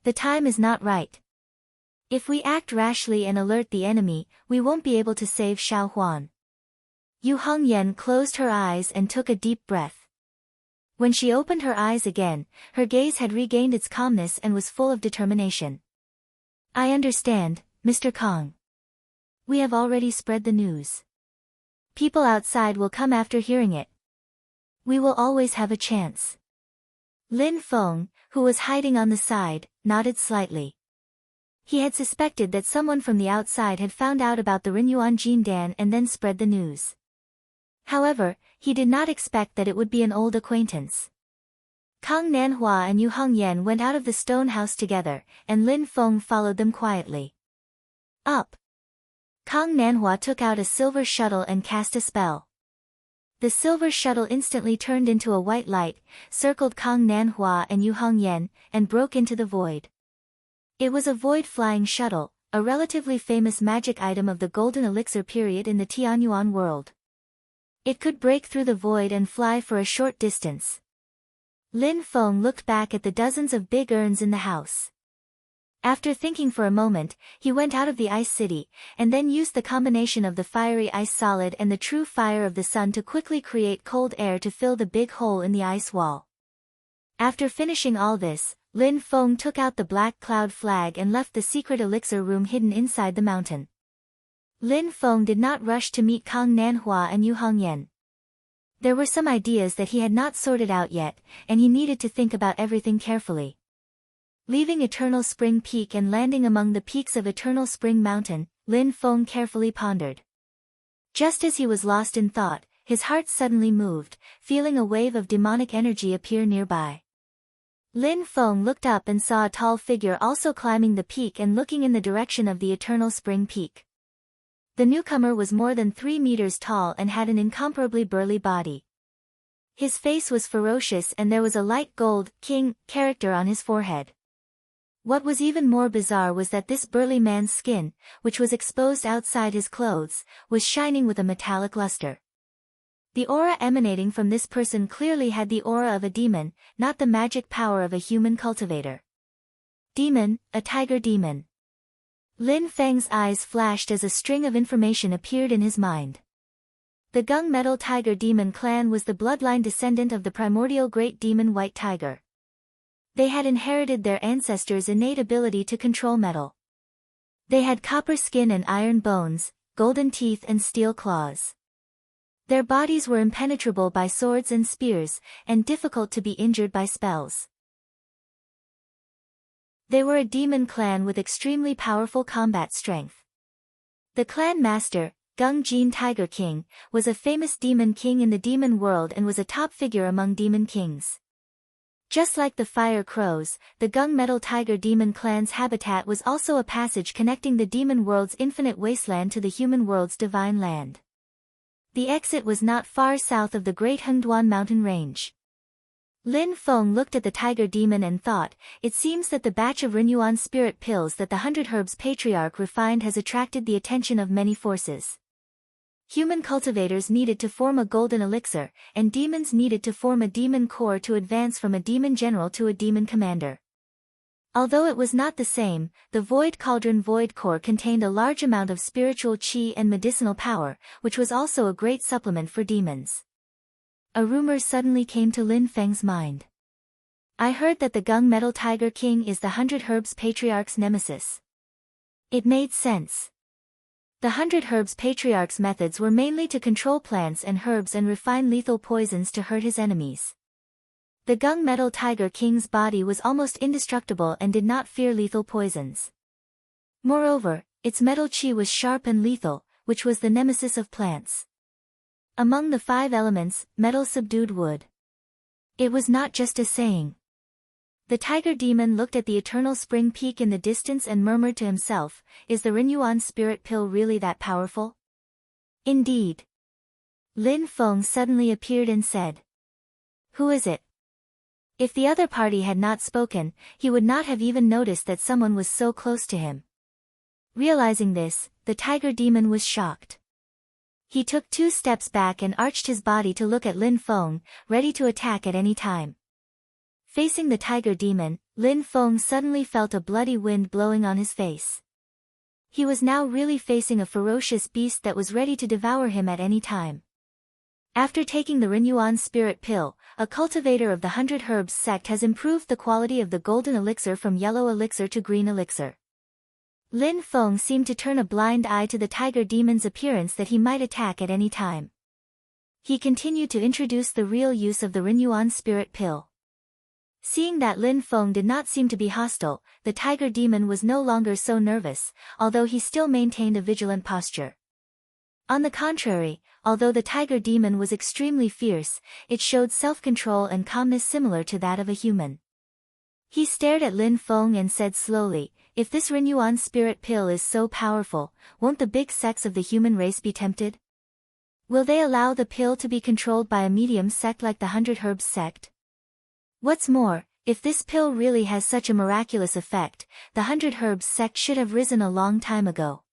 The time is not right. If we act rashly and alert the enemy, we won't be able to save Xiao Huan. Yu Hengyan closed her eyes and took a deep breath. When she opened her eyes again, her gaze had regained its calmness and was full of determination. I understand, Mr. Kang. We have already spread the news. People outside will come after hearing it. We will always have a chance. Lin Feng, who was hiding on the side, nodded slightly. He had suspected that someone from the outside had found out about the Rinyuan Jindan and then spread the news. However, he did not expect that it would be an old acquaintance. Kang Nanhua and Yu Hengyan went out of the stone house together, and Lin Feng followed them quietly. Up! Kang Nanhua took out a silver shuttle and cast a spell. The silver shuttle instantly turned into a white light, circled Kang Nanhua and Yu Hengyan, and broke into the void. It was a void-flying shuttle, a relatively famous magic item of the Golden Elixir period in the Tianyuan world. It could break through the void and fly for a short distance. Lin Feng looked back at the dozens of big urns in the house. After thinking for a moment, he went out of the ice city, and then used the combination of the fiery ice solid and the true fire of the sun to quickly create cold air to fill the big hole in the ice wall. After finishing all this, Lin Feng took out the black cloud flag and left the secret elixir room hidden inside the mountain. Lin Feng did not rush to meet Kang Nanhua and Yu Hengyan. There were some ideas that he had not sorted out yet, and he needed to think about everything carefully. Leaving Eternal Spring Peak and landing among the peaks of Eternal Spring Mountain, Lin Feng carefully pondered. Just as he was lost in thought, his heart suddenly moved, feeling a wave of demonic energy appear nearby. Lin Feng looked up and saw a tall figure also climbing the peak and looking in the direction of the Eternal Spring Peak. The newcomer was more than 3 meters tall and had an incomparably burly body. His face was ferocious and there was a light gold, king, character on his forehead. What was even more bizarre was that this burly man's skin, which was exposed outside his clothes, was shining with a metallic luster. The aura emanating from this person clearly had the aura of a demon, not the magic power of a human cultivator. Demon, a tiger demon. Lin Feng's eyes flashed as a string of information appeared in his mind. The gunmetal tiger demon clan was the bloodline descendant of the primordial great demon White Tiger. They had inherited their ancestors' innate ability to control metal. They had copper skin and iron bones, golden teeth and steel claws. Their bodies were impenetrable by swords and spears, and difficult to be injured by spells. They were a demon clan with extremely powerful combat strength. The clan master, Gung Jin Tiger King, was a famous demon king in the demon world and was a top figure among demon kings. Just like the Fire Crows, the gunmetal tiger demon clan's habitat was also a passage connecting the demon world's infinite wasteland to the human world's divine land. The exit was not far south of the Great Hengduan mountain range. Lin Feng looked at the tiger demon and thought, it seems that the batch of Rinyuan spirit pills that the 100 Herbs patriarch refined has attracted the attention of many forces. Human cultivators needed to form a golden elixir, and demons needed to form a demon core to advance from a demon general to a demon commander. Although it was not the same, the Void Cauldron Void Core contained a large amount of spiritual chi and medicinal power, which was also a great supplement for demons. A rumor suddenly came to Lin Feng's mind. I heard that the Gunmetal Tiger King is the 100 Herbs Patriarch's nemesis. It made sense. The 100 Herbs Patriarch's methods were mainly to control plants and herbs and refine lethal poisons to hurt his enemies. The Gunmetal Tiger King's body was almost indestructible and did not fear lethal poisons. Moreover, its metal chi was sharp and lethal, which was the nemesis of plants. Among the 5 elements, metal subdued wood. It was not just a saying. The tiger demon looked at the eternal spring peak in the distance and murmured to himself, is the Renyuan spirit pill really that powerful? Indeed. Lin Feng suddenly appeared and said. Who is it? If the other party had not spoken, he would not have even noticed that someone was so close to him. Realizing this, the tiger demon was shocked. He took 2 steps back and arched his body to look at Lin Feng, ready to attack at any time. Facing the tiger demon, Lin Feng suddenly felt a bloody wind blowing on his face. He was now really facing a ferocious beast that was ready to devour him at any time. After taking the Renyuan spirit pill, a cultivator of the 100 Herbs sect has improved the quality of the golden elixir from yellow elixir to green elixir. Lin Feng seemed to turn a blind eye to the tiger demon's appearance that he might attack at any time. He continued to introduce the real use of the Renyuan spirit pill. Seeing that Lin Feng did not seem to be hostile, the tiger demon was no longer so nervous, although he still maintained a vigilant posture. On the contrary, although the tiger demon was extremely fierce, it showed self-control and calmness similar to that of a human. He stared at Lin Feng and said slowly, if this Renyuan spirit pill is so powerful, won't the big sects of the human race be tempted? Will they allow the pill to be controlled by a medium sect like the 100 Herbs sect? What's more, if this pill really has such a miraculous effect, the 100 Herbs sect should have risen a long time ago.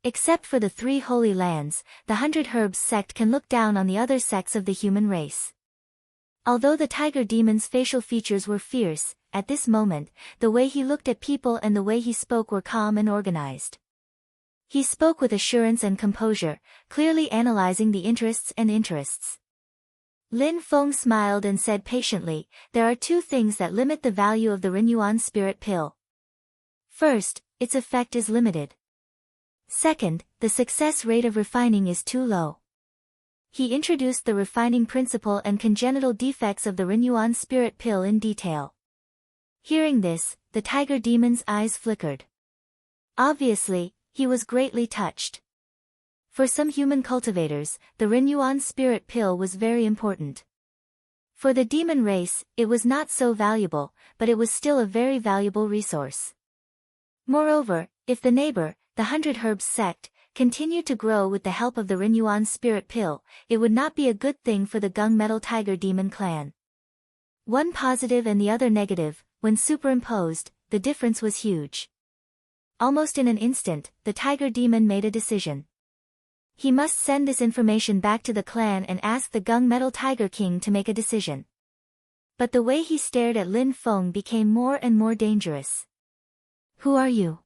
Except for the 3 holy lands, the 100 Herbs sect can look down on the other sects of the human race. Although the tiger demon's facial features were fierce, at this moment, the way he looked at people and the way he spoke were calm and organized. He spoke with assurance and composure, clearly analyzing the interests. Lin Feng smiled and said patiently, there are 2 things that limit the value of the Renyuan spirit pill. First, its effect is limited. Second, the success rate of refining is too low. He introduced the refining principle and congenital defects of the Renyuan spirit pill in detail. Hearing this, the tiger demon's eyes flickered. Obviously, he was greatly touched. For some human cultivators, the Renyuan spirit pill was very important. For the demon race, it was not so valuable, but it was still a very valuable resource. Moreover, if the neighbor, the 100 Herbs sect, continued to grow with the help of the Renyuan spirit pill, it would not be a good thing for the Gunmetal Tiger Demon clan. One positive and the other negative, when superimposed, the difference was huge. Almost in an instant, the Tiger Demon made a decision. He must send this information back to the clan and ask the Gunmetal Tiger King to make a decision. But the way he stared at Lin Feng became more and more dangerous. Who are you?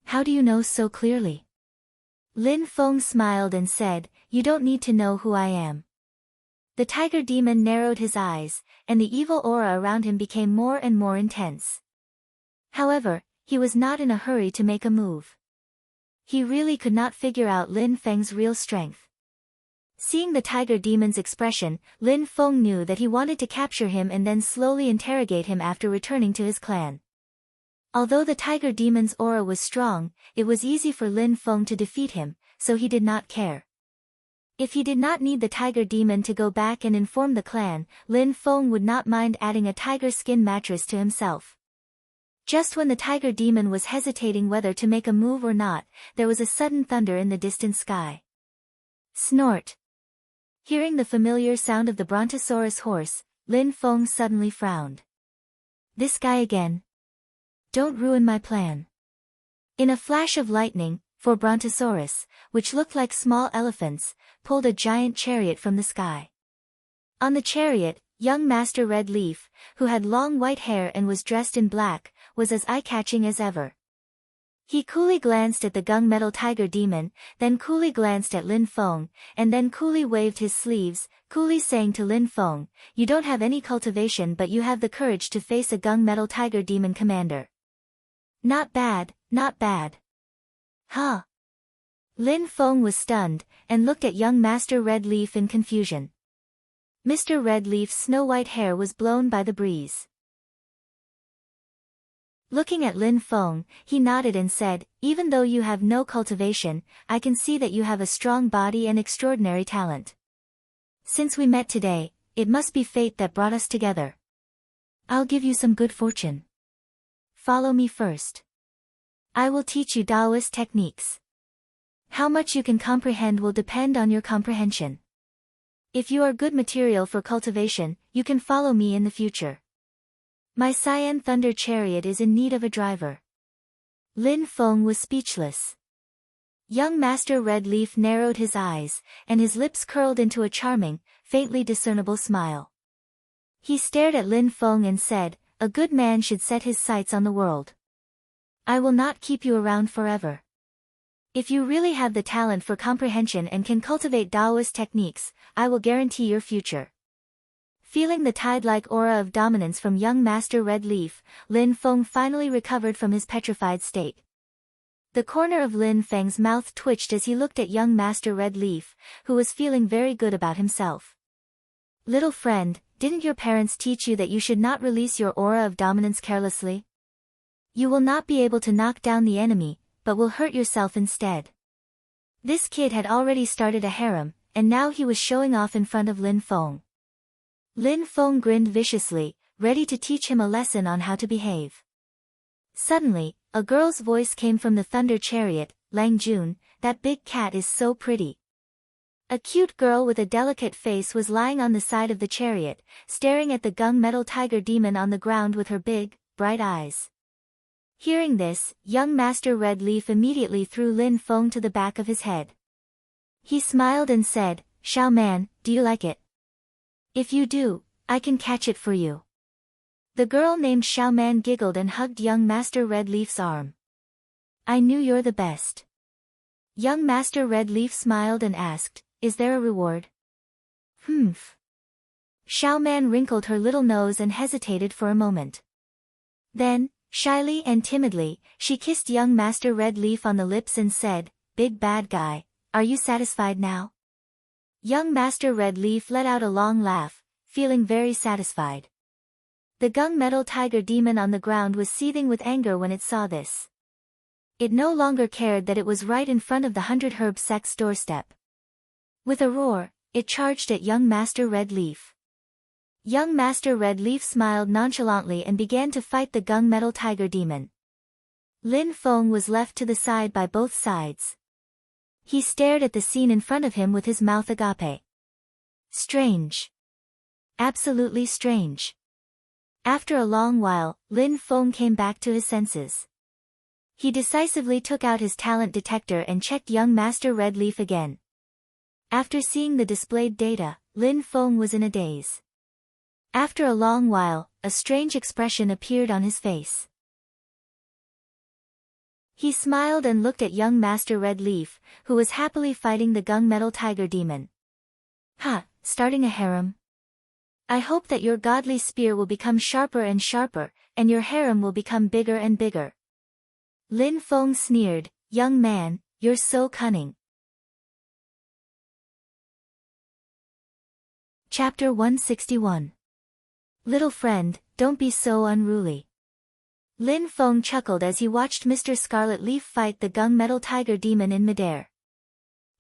How do you know so clearly? Lin Feng smiled and said, you don't need to know who I am. The tiger demon narrowed his eyes, and the evil aura around him became more and more intense. However, he was not in a hurry to make a move. He really could not figure out Lin Feng's real strength. Seeing the tiger demon's expression, Lin Feng knew that he wanted to capture him and then slowly interrogate him after returning to his clan. Although the tiger demon's aura was strong, it was easy for Lin Feng to defeat him, so he did not care. If he did not need the tiger demon to go back and inform the clan, Lin Feng would not mind adding a tiger skin mattress to himself. Just when the tiger demon was hesitating whether to make a move or not, there was a sudden thunder in the distant sky. Snort. Hearing the familiar sound of the Brontosaurus horse, Lin Feng suddenly frowned. This guy again? Don't ruin my plan. In a flash of lightning, 4 Brontosaurus, which looked like small elephants, pulled a giant chariot from the sky. On the chariot, Young Master Red Leaf, who had long white hair and was dressed in black, was as eye-catching as ever. He coolly glanced at the gunmetal tiger demon, then coolly glanced at Lin Feng, and then coolly waved his sleeves, coolly saying to Lin Feng, "You don't have any cultivation, but you have the courage to face a gunmetal tiger demon commander. Not bad, not bad." Huh? Lin Feng was stunned, and looked at young Master Red Leaf in confusion. Mr. Red Leaf's snow-white hair was blown by the breeze. Looking at Lin Feng, he nodded and said, "Even though you have no cultivation, I can see that you have a strong body and extraordinary talent. Since we met today, it must be fate that brought us together. I'll give you some good fortune. Follow me first. I will teach you Taoist techniques. How much you can comprehend will depend on your comprehension. If you are good material for cultivation, you can follow me in the future. My Cyan Thunder Chariot is in need of a driver." Lin Feng was speechless. Young Master Red Leaf narrowed his eyes, and his lips curled into a charming, faintly discernible smile. He stared at Lin Feng and said, "A good man should set his sights on the world. I will not keep you around forever. If you really have the talent for comprehension and can cultivate Taoist techniques, I will guarantee your future." Feeling the tide-like aura of dominance from young Master Red Leaf, Lin Feng finally recovered from his petrified state. The corner of Lin Feng's mouth twitched as he looked at young Master Red Leaf, who was feeling very good about himself. "Little friend, didn't your parents teach you that you should not release your aura of dominance carelessly? You will not be able to knock down the enemy, but will hurt yourself instead." This kid had already started a harem, and now he was showing off in front of Lin Feng. Lin Feng grinned viciously, ready to teach him a lesson on how to behave. Suddenly, a girl's voice came from the Thunder Chariot, "Lang Jun, that big cat is so pretty." A cute girl with a delicate face was lying on the side of the chariot, staring at the gunmetal tiger demon on the ground with her big, bright eyes. Hearing this, young Master Red Leaf immediately threw Lin Feng to the back of his head. He smiled and said, "Xiao Man, do you like it? If you do, I can catch it for you." The girl named Xiao Man giggled and hugged young Master Red Leaf's arm. "I knew you're the best." Young Master Red Leaf smiled and asked, "Is there a reward?" "Humph." Xiao Man wrinkled her little nose and hesitated for a moment. Then, shyly and timidly, she kissed young Master Red Leaf on the lips and said, "Big bad guy, are you satisfied now?" Young Master Red Leaf let out a long laugh, feeling very satisfied. The gunmetal tiger demon on the ground was seething with anger when it saw this. It no longer cared that it was right in front of the 100 Herb sect's doorstep. With a roar, it charged at young Master Red Leaf. Young Master Red Leaf smiled nonchalantly and began to fight the gunmetal tiger demon. Lin Feng was left to the side by both sides. He stared at the scene in front of him with his mouth agape. Strange. Absolutely strange. After a long while, Lin Feng came back to his senses. He decisively took out his talent detector and checked young Master Red Leaf again. After seeing the displayed data, Lin Feng was in a daze. After a long while, a strange expression appeared on his face. He smiled and looked at young Master Red Leaf, who was happily fighting the gunmetal tiger demon. "Ha, starting a harem? I hope that your godly spear will become sharper and sharper, and your harem will become bigger and bigger." Lin Feng sneered, "Young man, you're so cunning." Chapter 161. Little friend, don't be so unruly. Lin Feng chuckled as he watched Mr. Scarlet Leaf fight the gunmetal tiger demon in midair.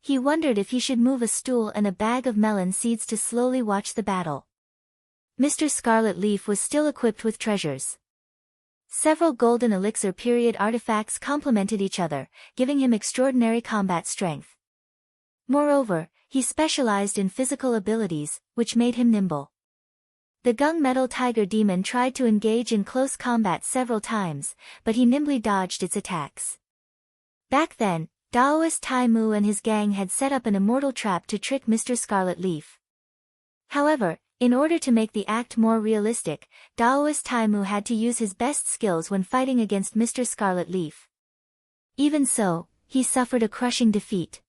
He wondered if he should move a stool and a bag of melon seeds to slowly watch the battle. Mr. Scarlet Leaf was still equipped with treasures. Several golden elixir period artifacts complemented each other, giving him extraordinary combat strength. Moreover, he specialized in physical abilities, which made him nimble. The gunmetal tiger demon tried to engage in close combat several times, but he nimbly dodged its attacks. Back then, Taoist Tai Mu and his gang had set up an immortal trap to trick Mr. Scarlet Leaf. However, In order to make the act more realistic, Daoist Taimu had to use his best skills when fighting against Mr. Scarlet Leaf. Even so, he suffered a crushing defeat.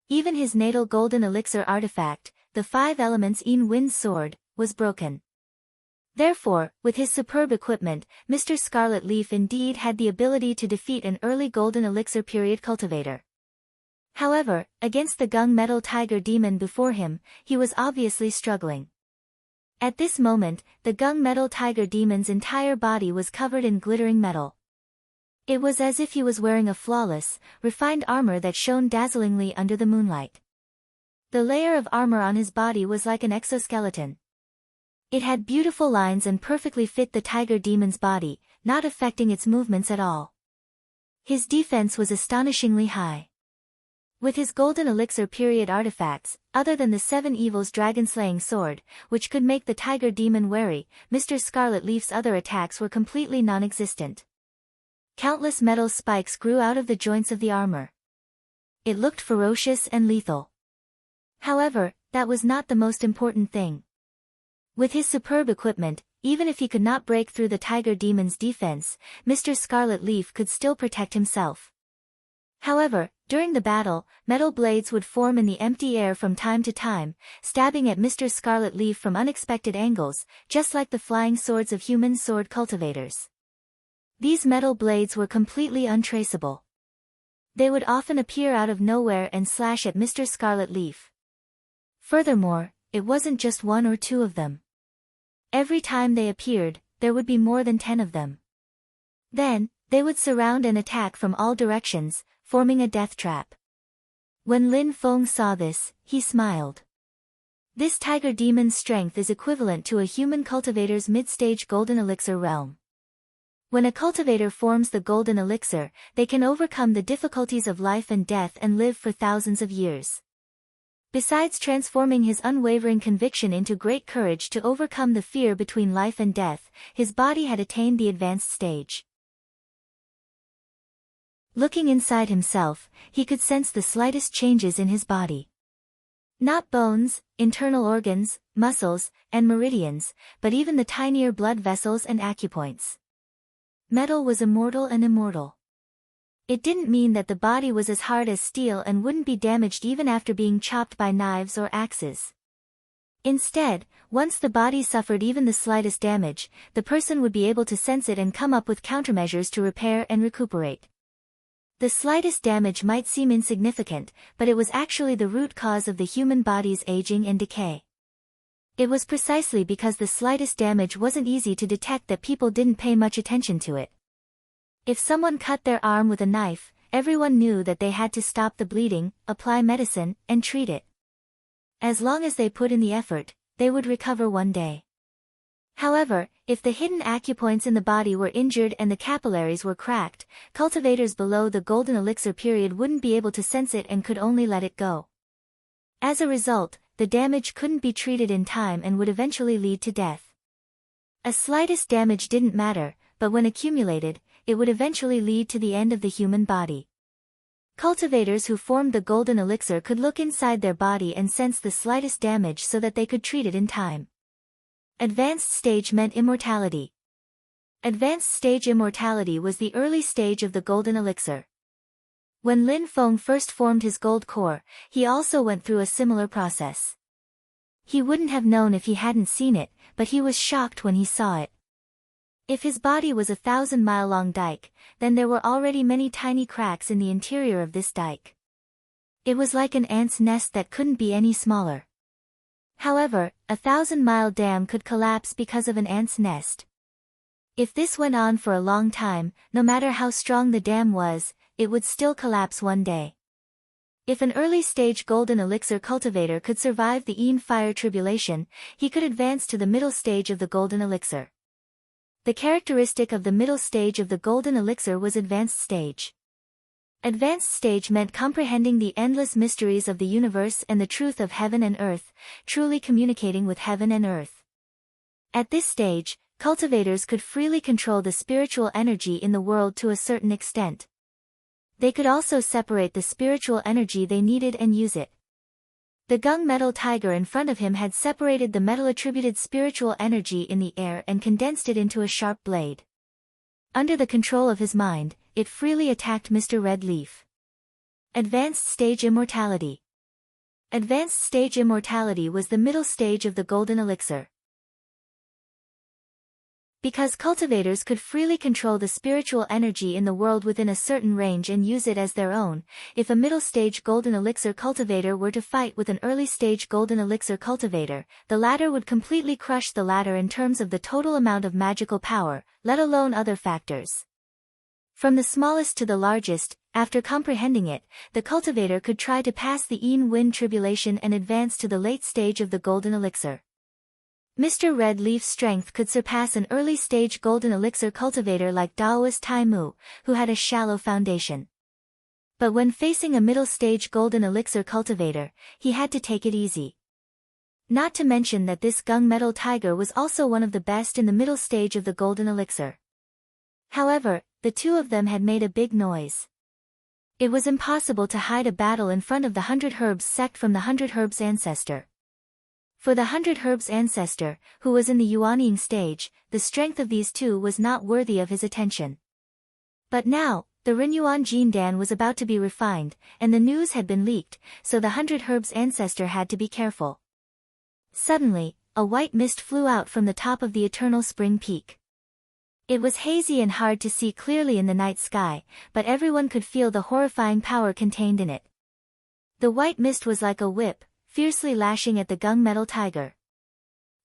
Even his natal golden elixir artifact, the 5 elements Yin Wind's sword, was broken. Therefore, with his superb equipment, Mr. Scarlet Leaf indeed had the ability to defeat an early golden elixir period cultivator. However, against the gung metal tiger demon before him, he was obviously struggling. At this moment, the gung metal tiger demon's entire body was covered in glittering metal. It was as if he was wearing a flawless, refined armor that shone dazzlingly under the moonlight. The layer of armor on his body was like an exoskeleton. It had beautiful lines and perfectly fit the tiger demon's body, not affecting its movements at all. His defense was astonishingly high. With his golden elixir period artifacts, other than the 7 evils dragon-slaying sword, which could make the tiger demon wary, Mr. Scarlet Leaf's other attacks were completely non-existent. Countless metal spikes grew out of the joints of the armor. It looked ferocious and lethal. However, that was not the most important thing. With his superb equipment, even if he could not break through the tiger demon's defense, Mr. Scarlet Leaf could still protect himself. However, during the battle, metal blades would form in the empty air from time to time, stabbing at Mr. Scarlet Leaf from unexpected angles, just like the flying swords of human sword cultivators. These metal blades were completely untraceable. They would often appear out of nowhere and slash at Mr. Scarlet Leaf. Furthermore, it wasn't just 1 or 2 of them. Every time they appeared, there would be more than 10 of them. Then, they would surround and attack from all directions, forming a death trap. When Lin Feng saw this, he smiled. This tiger demon's strength is equivalent to a human cultivator's mid-stage golden elixir realm. When a cultivator forms the golden elixir, they can overcome the difficulties of life and death and live for thousands of years. Besides transforming his unwavering conviction into great courage to overcome the fear between life and death, his body had attained the advanced stage. Looking inside himself, he could sense the slightest changes in his body. Not bones, internal organs, muscles, and meridians, but even the tinier blood vessels and acupoints. Metal was immortal and immortal. It didn't mean that the body was as hard as steel and wouldn't be damaged even after being chopped by knives or axes. Instead, once the body suffered even the slightest damage, the person would be able to sense it and come up with countermeasures to repair and recuperate. The slightest damage might seem insignificant, but it was actually the root cause of the human body's aging and decay. It was precisely because the slightest damage wasn't easy to detect that people didn't pay much attention to it. If someone cut their arm with a knife, everyone knew that they had to stop the bleeding, apply medicine, and treat it. As long as they put in the effort, they would recover one day. However, if the hidden acupoints in the body were injured and the capillaries were cracked, cultivators below the golden elixir period wouldn't be able to sense it and could only let it go. As a result, the damage couldn't be treated in time and would eventually lead to death. A slightest damage didn't matter, but when accumulated, it would eventually lead to the end of the human body. Cultivators who formed the golden elixir could look inside their body and sense the slightest damage so that they could treat it in time. Advanced stage meant immortality. Advanced stage immortality was the early stage of the golden elixir. When Lin Feng first formed his gold core, he also went through a similar process. He wouldn't have known if he hadn't seen it, but he was shocked when he saw it. If his body was a 1,000-mile-long dike, then there were already many tiny cracks in the interior of this dike. It was like an ant's nest that couldn't be any smaller. However, a 1,000-mile dam could collapse because of an ant's nest. If this went on for a long time, no matter how strong the dam was, it would still collapse one day. If an early-stage golden elixir cultivator could survive the Yin fire tribulation, he could advance to the middle stage of the golden elixir. The characteristic of the middle stage of the golden elixir was advanced stage. Advanced stage meant comprehending the endless mysteries of the universe and the truth of heaven and earth, truly communicating with heaven and earth. At this stage, cultivators could freely control the spiritual energy in the world to a certain extent. They could also separate the spiritual energy they needed and use it. The gunmetal tiger in front of him had separated the metal-attributed spiritual energy in the air and condensed it into a sharp blade. Under the control of his mind, it freely attacked Mr. Red Leaf. Advanced Stage Immortality. Advanced Stage Immortality was the middle stage of the golden elixir. Because cultivators could freely control the spiritual energy in the world within a certain range and use it as their own, if a middle-stage golden elixir cultivator were to fight with an early-stage golden elixir cultivator, the latter would completely crush the latter in terms of the total amount of magical power, let alone other factors. From the smallest to the largest, after comprehending it, the cultivator could try to pass the Yin-Wind tribulation and advance to the late stage of the golden elixir. Mr. Red Leaf's strength could surpass an early-stage golden elixir cultivator like Daoist Tai Mu, who had a shallow foundation. But when facing a middle-stage golden elixir cultivator, he had to take it easy. Not to mention that this gunmetal tiger was also one of the best in the middle stage of the golden elixir. However, the two of them had made a big noise. It was impossible to hide a battle in front of the 100 Herbs sect from the 100 Herbs ancestor. For the 100 Herbs ancestor, who was in the Yuanying stage, the strength of these two was not worthy of his attention. But now, the Renyuan Jindan was about to be refined, and the news had been leaked, so the 100 Herbs ancestor had to be careful. Suddenly, a white mist flew out from the top of the eternal spring peak. It was hazy and hard to see clearly in the night sky, but everyone could feel the horrifying power contained in it. The white mist was like a whip, fiercely lashing at the gunmetal tiger.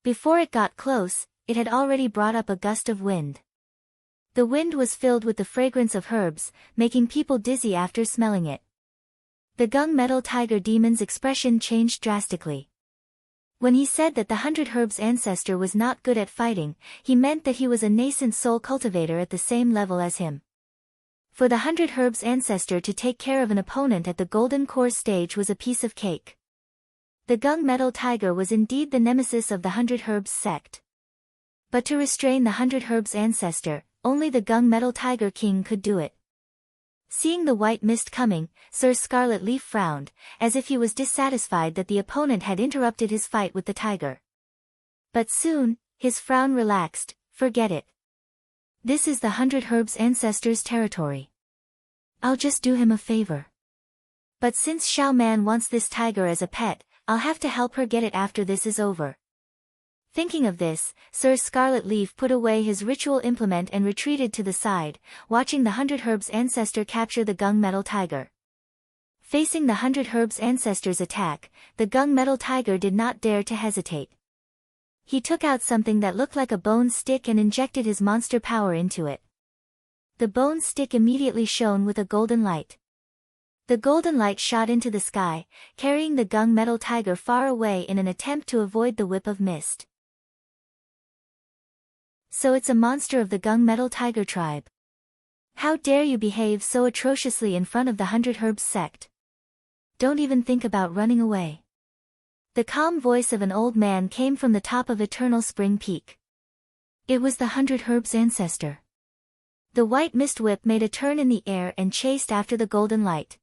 Before it got close, it had already brought up a gust of wind. The wind was filled with the fragrance of herbs, making people dizzy after smelling it. The gunmetal tiger demon's expression changed drastically. When he said that the 100 Herbs ancestor was not good at fighting, he meant that he was a nascent soul cultivator at the same level as him. For the 100 Herbs ancestor to take care of an opponent at the golden core stage was a piece of cake. The gunmetal tiger was indeed the nemesis of the 100 Herbs sect. But to restrain the 100 Herbs ancestor, only the gunmetal tiger king could do it. Seeing the white mist coming, Sir Scarlet Leaf frowned, as if he was dissatisfied that the opponent had interrupted his fight with the tiger. But soon, his frown relaxed. Forget it. This is the 100 Herbs ancestor's territory. I'll just do him a favor. But since Xiao Man wants this tiger as a pet, I'll have to help her get it after this is over. Thinking of this, Sir Scarlet Leaf put away his ritual implement and retreated to the side, watching the 100 Herbs ancestor capture the gunmetal tiger. Facing the 100 Herbs ancestor's attack, the gunmetal tiger did not dare to hesitate. He took out something that looked like a bone stick and injected his monster power into it. The bone stick immediately shone with a golden light. The golden light shot into the sky, carrying the gunmetal tiger far away in an attempt to avoid the whip of mist. So it's a monster of the gunmetal tiger tribe. How dare you behave so atrociously in front of the 100 Herbs sect? Don't even think about running away. The calm voice of an old man came from the top of Eternal Spring Peak. It was the 100 Herbs ancestor. The white mist whip made a turn in the air and chased after the golden light.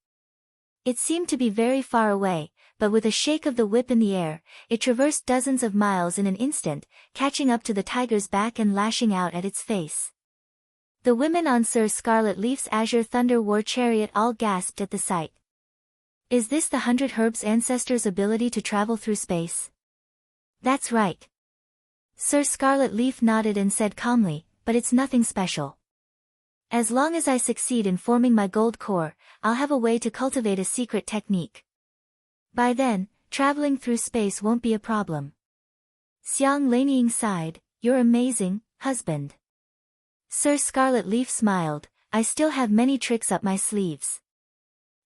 It seemed to be very far away, but with a shake of the whip in the air, it traversed dozens of miles in an instant, catching up to the tiger's back and lashing out at its face. The women on Sir Scarlet Leaf's Azure Thunder War Chariot all gasped at the sight. Is this the 100 Herbs ancestor's ability to travel through space? That's right. Sir Scarlet Leaf nodded and said calmly, but it's nothing special. As long as I succeed in forming my gold core, I'll have a way to cultivate a secret technique. By then, traveling through space won't be a problem. Xiang Lanying sighed, you're amazing, husband. Sir Scarlet Leaf smiled, I still have many tricks up my sleeves.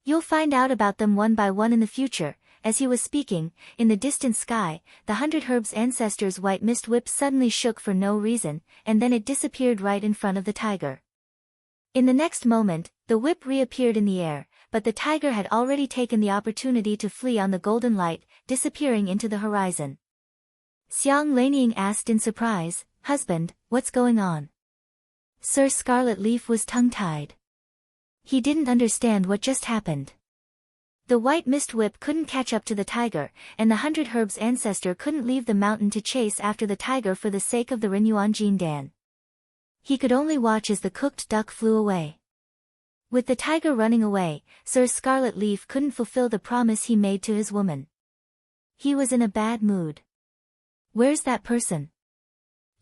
You'll find out about them one by one in the future. As he was speaking, in the distant sky, the 100 Herbs ancestor's white mist whip suddenly shook for no reason, and then it disappeared right in front of the tiger. In the next moment, the whip reappeared in the air, but the tiger had already taken the opportunity to flee on the golden light, disappearing into the horizon. Xiang Lanying asked in surprise, husband, what's going on? Sir Scarlet Leaf was tongue-tied. He didn't understand what just happened. The white mist whip couldn't catch up to the tiger, and the 100 Herbs ancestor couldn't leave the mountain to chase after the tiger for the sake of the Renyuan Jindan. He could only watch as the cooked duck flew away. With the tiger running away, Sir Scarlet Leaf couldn't fulfill the promise he made to his woman. He was in a bad mood. Where's that person?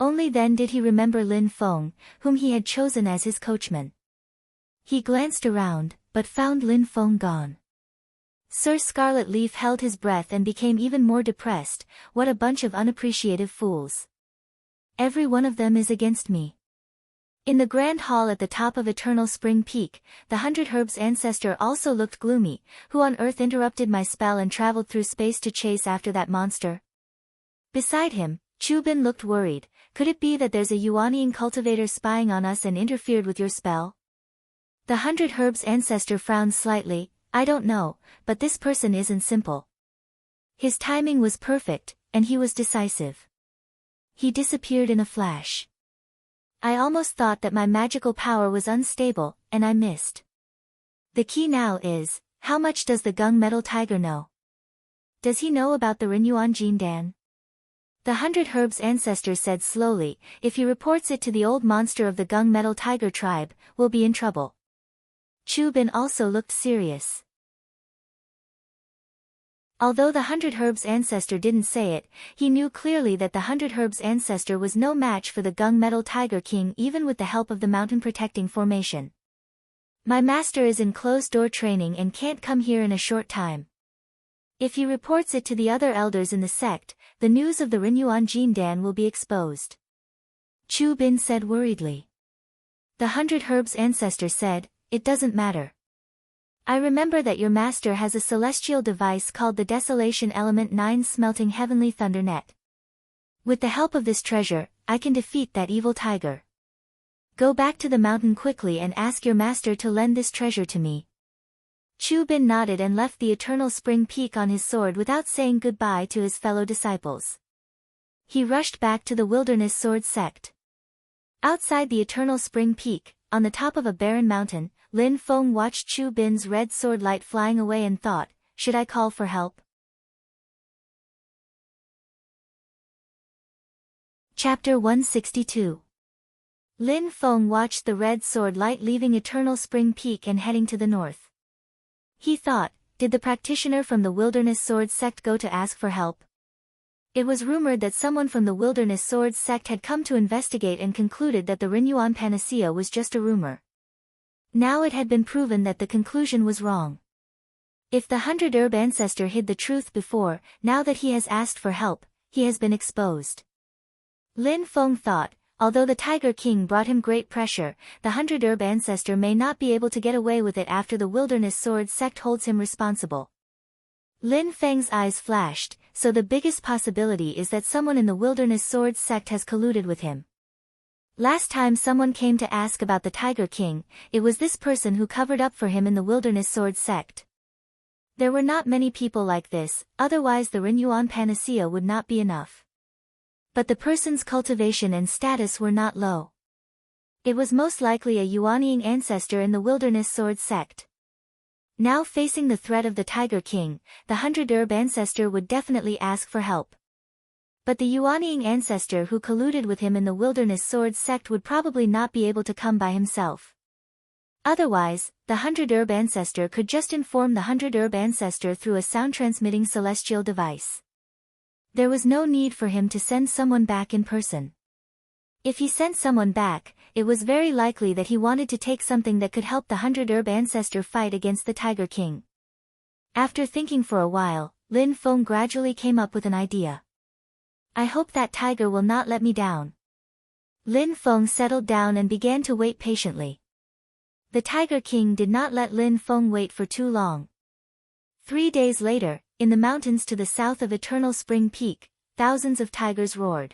Only then did he remember Lin Feng, whom he had chosen as his coachman. He glanced around, but found Lin Feng gone. Sir Scarlet Leaf held his breath and became even more depressed. What a bunch of unappreciative fools. Every one of them is against me. In the grand hall at the top of Eternal Spring Peak, the 100 Herbs ancestor also looked gloomy. Who on earth interrupted my spell and traveled through space to chase after that monster? Beside him, Chu Bin looked worried. Could it be that there's a Yuanian cultivator spying on us and interfered with your spell? The 100 Herbs ancestor frowned slightly. I don't know, but this person isn't simple. His timing was perfect, and he was decisive. He disappeared in a flash. I almost thought that my magical power was unstable, and I missed. The key now is, how much does the gunmetal tiger know? Does he know about the Renyuan Jindan? The 100 Herbs ancestor said slowly, if he reports it to the old monster of the gunmetal tiger tribe, we'll be in trouble. Chu Bin also looked serious. Although the 100 Herbs ancestor didn't say it, he knew clearly that the 100 Herbs ancestor was no match for the gunmetal tiger king even with the help of the mountain protecting formation. My master is in closed-door training and can't come here in a short time. If he reports it to the other elders in the sect, the news of the Renyuan Jindan will be exposed. Chu Bin said worriedly. The 100 Herbs ancestor said, it doesn't matter. I remember that your master has a celestial device called the Desolation Element 9 Smelting Heavenly Thunder Net. With the help of this treasure, I can defeat that evil tiger. Go back to the mountain quickly and ask your master to lend this treasure to me. Chu Bin nodded and left the Eternal Spring Peak on his sword without saying goodbye to his fellow disciples. He rushed back to the Wilderness Sword Sect. Outside the Eternal Spring Peak, on the top of a barren mountain, Lin Feng watched Chu Bin's red sword light flying away and thought, should I call for help? Chapter 162. Lin Feng watched the red sword light leaving Eternal Spring Peak and heading to the north. He thought, did the practitioner from the Wilderness Sword Sect go to ask for help? It was rumored that someone from the Wilderness Sword Sect had come to investigate and concluded that the Renyuan Panacea was just a rumor. Now it had been proven that the conclusion was wrong. If the 100 Herb ancestor hid the truth before, now that he has asked for help, he has been exposed. Lin Feng thought, although the Tiger King brought him great pressure, the 100 Herb ancestor may not be able to get away with it after the Wilderness Sword Sect holds him responsible. Lin Feng's eyes flashed, so the biggest possibility is that someone in the Wilderness Sword Sect has colluded with him. Last time someone came to ask about the Tiger King, it was this person who covered up for him in the Wilderness Sword Sect. There were not many people like this, otherwise the Renyuan Panacea would not be enough. But the person's cultivation and status were not low. It was most likely a Yuanian ancestor in the Wilderness Sword Sect. Now facing the threat of the Tiger King, the 100 Herb ancestor would definitely ask for help. But the Yuanian ancestor who colluded with him in the Wilderness Sword Sect would probably not be able to come by himself. Otherwise, the 100 Herb ancestor could just inform the 100 Herb ancestor through a sound-transmitting celestial device. There was no need for him to send someone back in person. If he sent someone back, it was very likely that he wanted to take something that could help the 100 Herb ancestor fight against the Tiger King. After thinking for a while, Lin Feng gradually came up with an idea. I hope that tiger will not let me down. Lin Feng settled down and began to wait patiently. The Tiger King did not let Lin Feng wait for too long. 3 days later, in the mountains to the south of Eternal Spring Peak, thousands of tigers roared.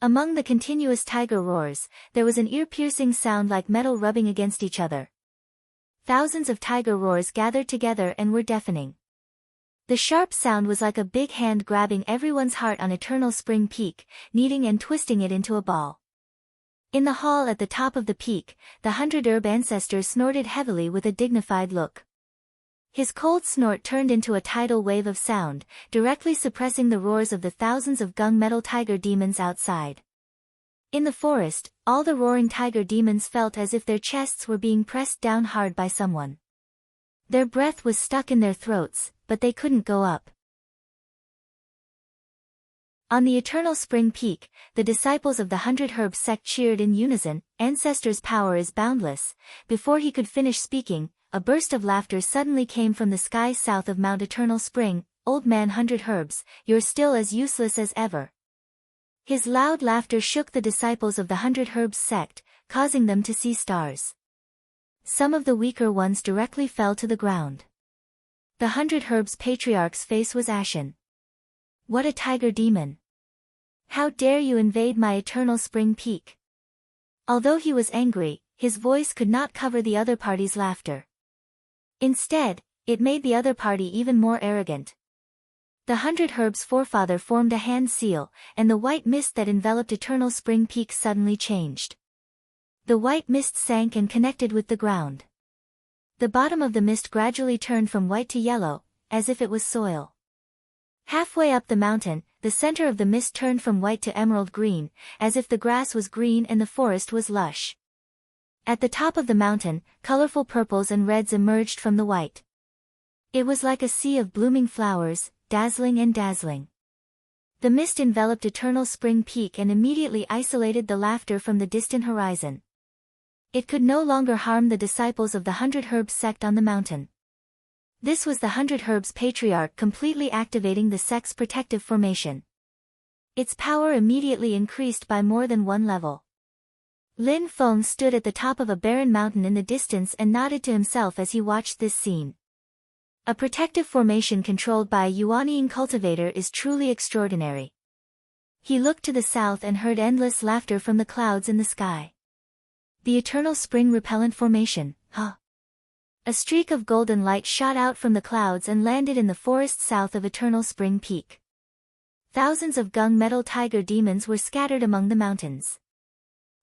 Among the continuous tiger roars, there was an ear-piercing sound like metal rubbing against each other. Thousands of tiger roars gathered together and were deafening. The sharp sound was like a big hand grabbing everyone's heart on Eternal Spring Peak, kneading and twisting it into a ball. In the hall at the top of the peak, the 100 Herb ancestor snorted heavily with a dignified look. His cold snort turned into a tidal wave of sound, directly suppressing the roars of the thousands of gunmetal tiger demons outside. In the forest, all the roaring tiger demons felt as if their chests were being pressed down hard by someone. Their breath was stuck in their throats, but they couldn't go up. On the eternal spring peak, the disciples of the 100 Herbs sect cheered in unison, "Ancestors' power is boundless." Before he could finish speaking, a burst of laughter suddenly came from the skies south of Mount Eternal Spring. "Old man 100 Herbs, you're still as useless as ever." His loud laughter shook the disciples of the 100 Herbs sect, causing them to see stars. Some of the weaker ones directly fell to the ground. The 100 Herbs patriarch's face was ashen. "What a tiger demon! How dare you invade my eternal spring peak?" Although he was angry, his voice could not cover the other party's laughter. Instead, it made the other party even more arrogant. The 100 Herbs forefather formed a hand seal, and the white mist that enveloped Eternal Spring Peak suddenly changed. The white mist sank and connected with the ground. The bottom of the mist gradually turned from white to yellow, as if it was soil. Halfway up the mountain, the center of the mist turned from white to emerald green, as if the grass was green and the forest was lush. At the top of the mountain, colorful purples and reds emerged from the white. It was like a sea of blooming flowers, dazzling and dazzling. The mist enveloped Eternal Spring Peak and immediately isolated the laughter from the distant horizon. It could no longer harm the disciples of the 100 Herbs sect on the mountain. This was the 100 Herbs patriarch completely activating the sect's protective formation. Its power immediately increased by more than one level. Lin Feng stood at the top of a barren mountain in the distance and nodded to himself as he watched this scene. A protective formation controlled by a Yuanying cultivator is truly extraordinary. He looked to the south and heard endless laughter from the clouds in the sky. The Eternal Spring Repellent Formation, huh? A streak of golden light shot out from the clouds and landed in the forest south of Eternal Spring Peak. Thousands of gunmetal tiger demons were scattered among the mountains.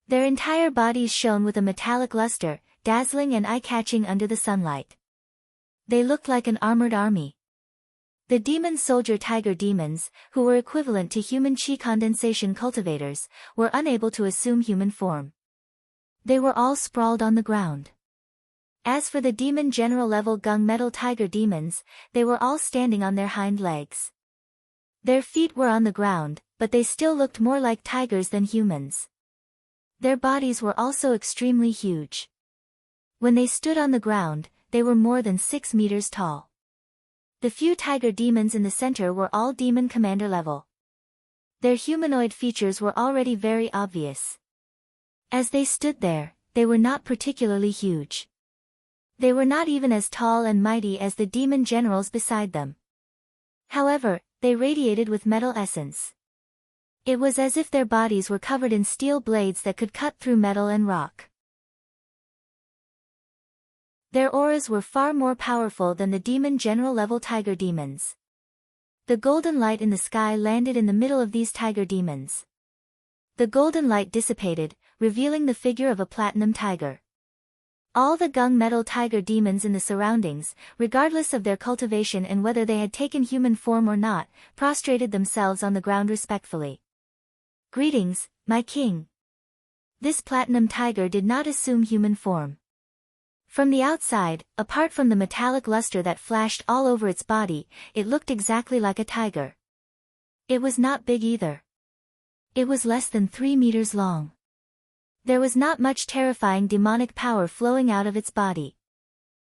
Their entire bodies shone with a metallic luster, dazzling and eye-catching under the sunlight. They looked like an armored army. The demon soldier tiger demons, who were equivalent to human chi condensation cultivators, were unable to assume human form. They were all sprawled on the ground. As for the demon general level gunmetal tiger demons, they were all standing on their hind legs. Their feet were on the ground, but they still looked more like tigers than humans. Their bodies were also extremely huge. When they stood on the ground, they were more than 6 meters tall. The few tiger demons in the center were all demon commander level. Their humanoid features were already very obvious. As they stood there, they were not particularly huge. They were not even as tall and mighty as the demon generals beside them. However, they radiated with metal essence. It was as if their bodies were covered in steel blades that could cut through metal and rock. Their auras were far more powerful than the demon general level tiger demons. The golden light in the sky landed in the middle of these tiger demons. The golden light dissipated, revealing the figure of a platinum tiger. All the gunmetal tiger demons in the surroundings, regardless of their cultivation and whether they had taken human form or not, prostrated themselves on the ground respectfully. "Greetings, my king." This platinum tiger did not assume human form. From the outside, apart from the metallic luster that flashed all over its body, it looked exactly like a tiger. It was not big either. It was less than 3 meters long. There was not much terrifying demonic power flowing out of its body.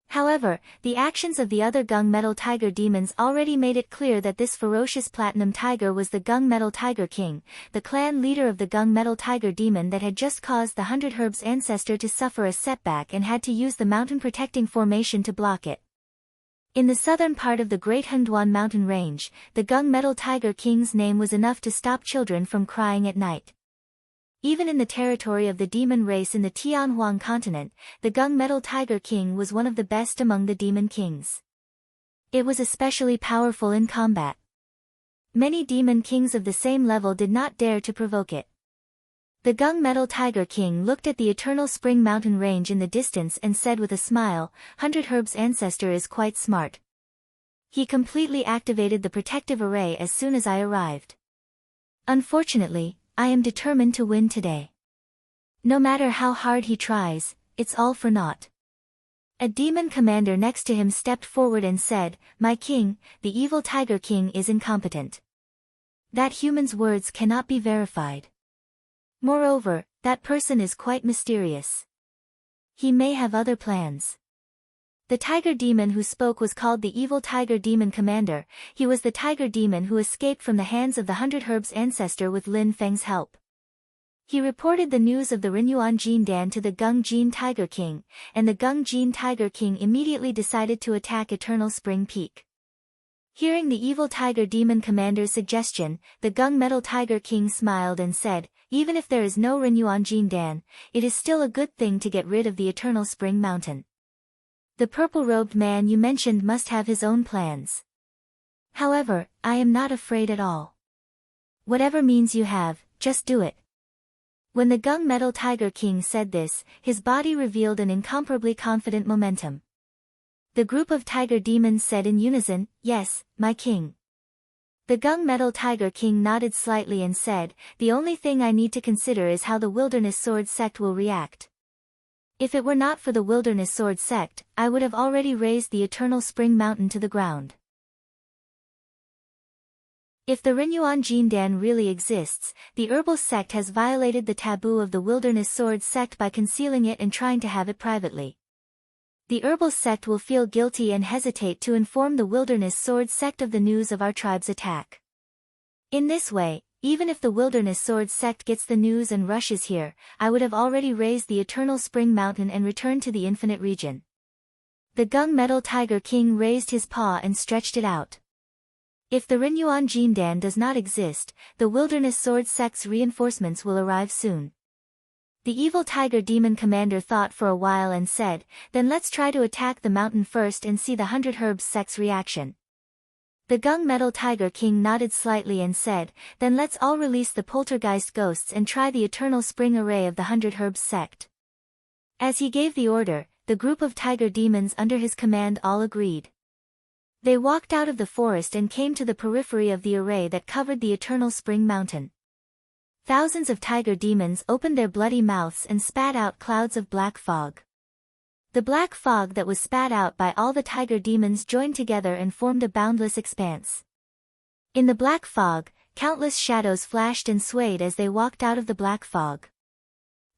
However, the actions of the other gunmetal tiger demons already made it clear that this ferocious platinum tiger was the gunmetal tiger king, the clan leader of the gunmetal tiger demon that had just caused the 100 Herbs ancestor to suffer a setback and had to use the mountain protecting formation to block it. In the southern part of the Great Hunduan mountain range, the gunmetal tiger king's name was enough to stop children from crying at night. Even in the territory of the demon race in the Tianhuang continent, the gunmetal tiger king was one of the best among the demon kings. It was especially powerful in combat. Many demon kings of the same level did not dare to provoke it. The gunmetal tiger king looked at the eternal spring mountain range in the distance and said with a smile, 100 Herb's ancestor is quite smart. He completely activated the protective array as soon as I arrived. Unfortunately, I am determined to win today. No matter how hard he tries, it's all for naught. A demon commander next to him stepped forward and said, My king, the evil tiger king is incompetent. That human's words cannot be verified. Moreover, that person is quite mysterious. He may have other plans. The tiger demon who spoke was called the evil tiger demon commander. He was the tiger demon who escaped from the hands of the 100 Herb's ancestor with Lin Feng's help. He reported the news of the Renyuan Jin Dan to the Gung Jin Tiger King, and the Gung Jin Tiger King immediately decided to attack Eternal Spring Peak. Hearing the evil tiger demon commander's suggestion, the Gung Metal Tiger King smiled and said, Even if there is no Renyuan Jin Dan, it is still a good thing to get rid of the Eternal Spring Mountain. The purple-robed man you mentioned must have his own plans. However, I am not afraid at all. Whatever means you have, just do it. When the Gung Metal Tiger King said this, his body revealed an incomparably confident momentum. The group of tiger demons said in unison, Yes, my king. The Gung Metal Tiger King nodded slightly and said, The only thing I need to consider is how the Wilderness Sword Sect will react. If it were not for the Wilderness Sword Sect, I would have already razed the Eternal Spring Mountain to the ground. If the Renyuan Jin Dan really exists, the herbal sect has violated the taboo of the Wilderness Sword Sect by concealing it and trying to have it privately. The herbal sect will feel guilty and hesitate to inform the Wilderness Sword Sect of the news of our tribe's attack. In this way, even if the Wilderness Sword Sect gets the news and rushes here, I would have already razed the Eternal Spring Mountain and returned to the Infinite Region. The Gung Metal Tiger King raised his paw and stretched it out. If the Renyuan Jin Dan does not exist, the Wilderness Sword Sect's reinforcements will arrive soon. The evil tiger demon commander thought for a while and said, Then let's try to attack the mountain first and see the 100 Herbs sect's reaction. The Gung Metal Tiger King nodded slightly and said, Then let's all release the poltergeist ghosts and try the eternal spring array of the 100 Herbs sect. As he gave the order, the group of tiger demons under his command all agreed. They walked out of the forest and came to the periphery of the array that covered the Eternal Spring Mountain. Thousands of tiger demons opened their bloody mouths and spat out clouds of black fog. The black fog that was spat out by all the tiger demons joined together and formed a boundless expanse. In the black fog, countless shadows flashed and swayed as they walked out of the black fog.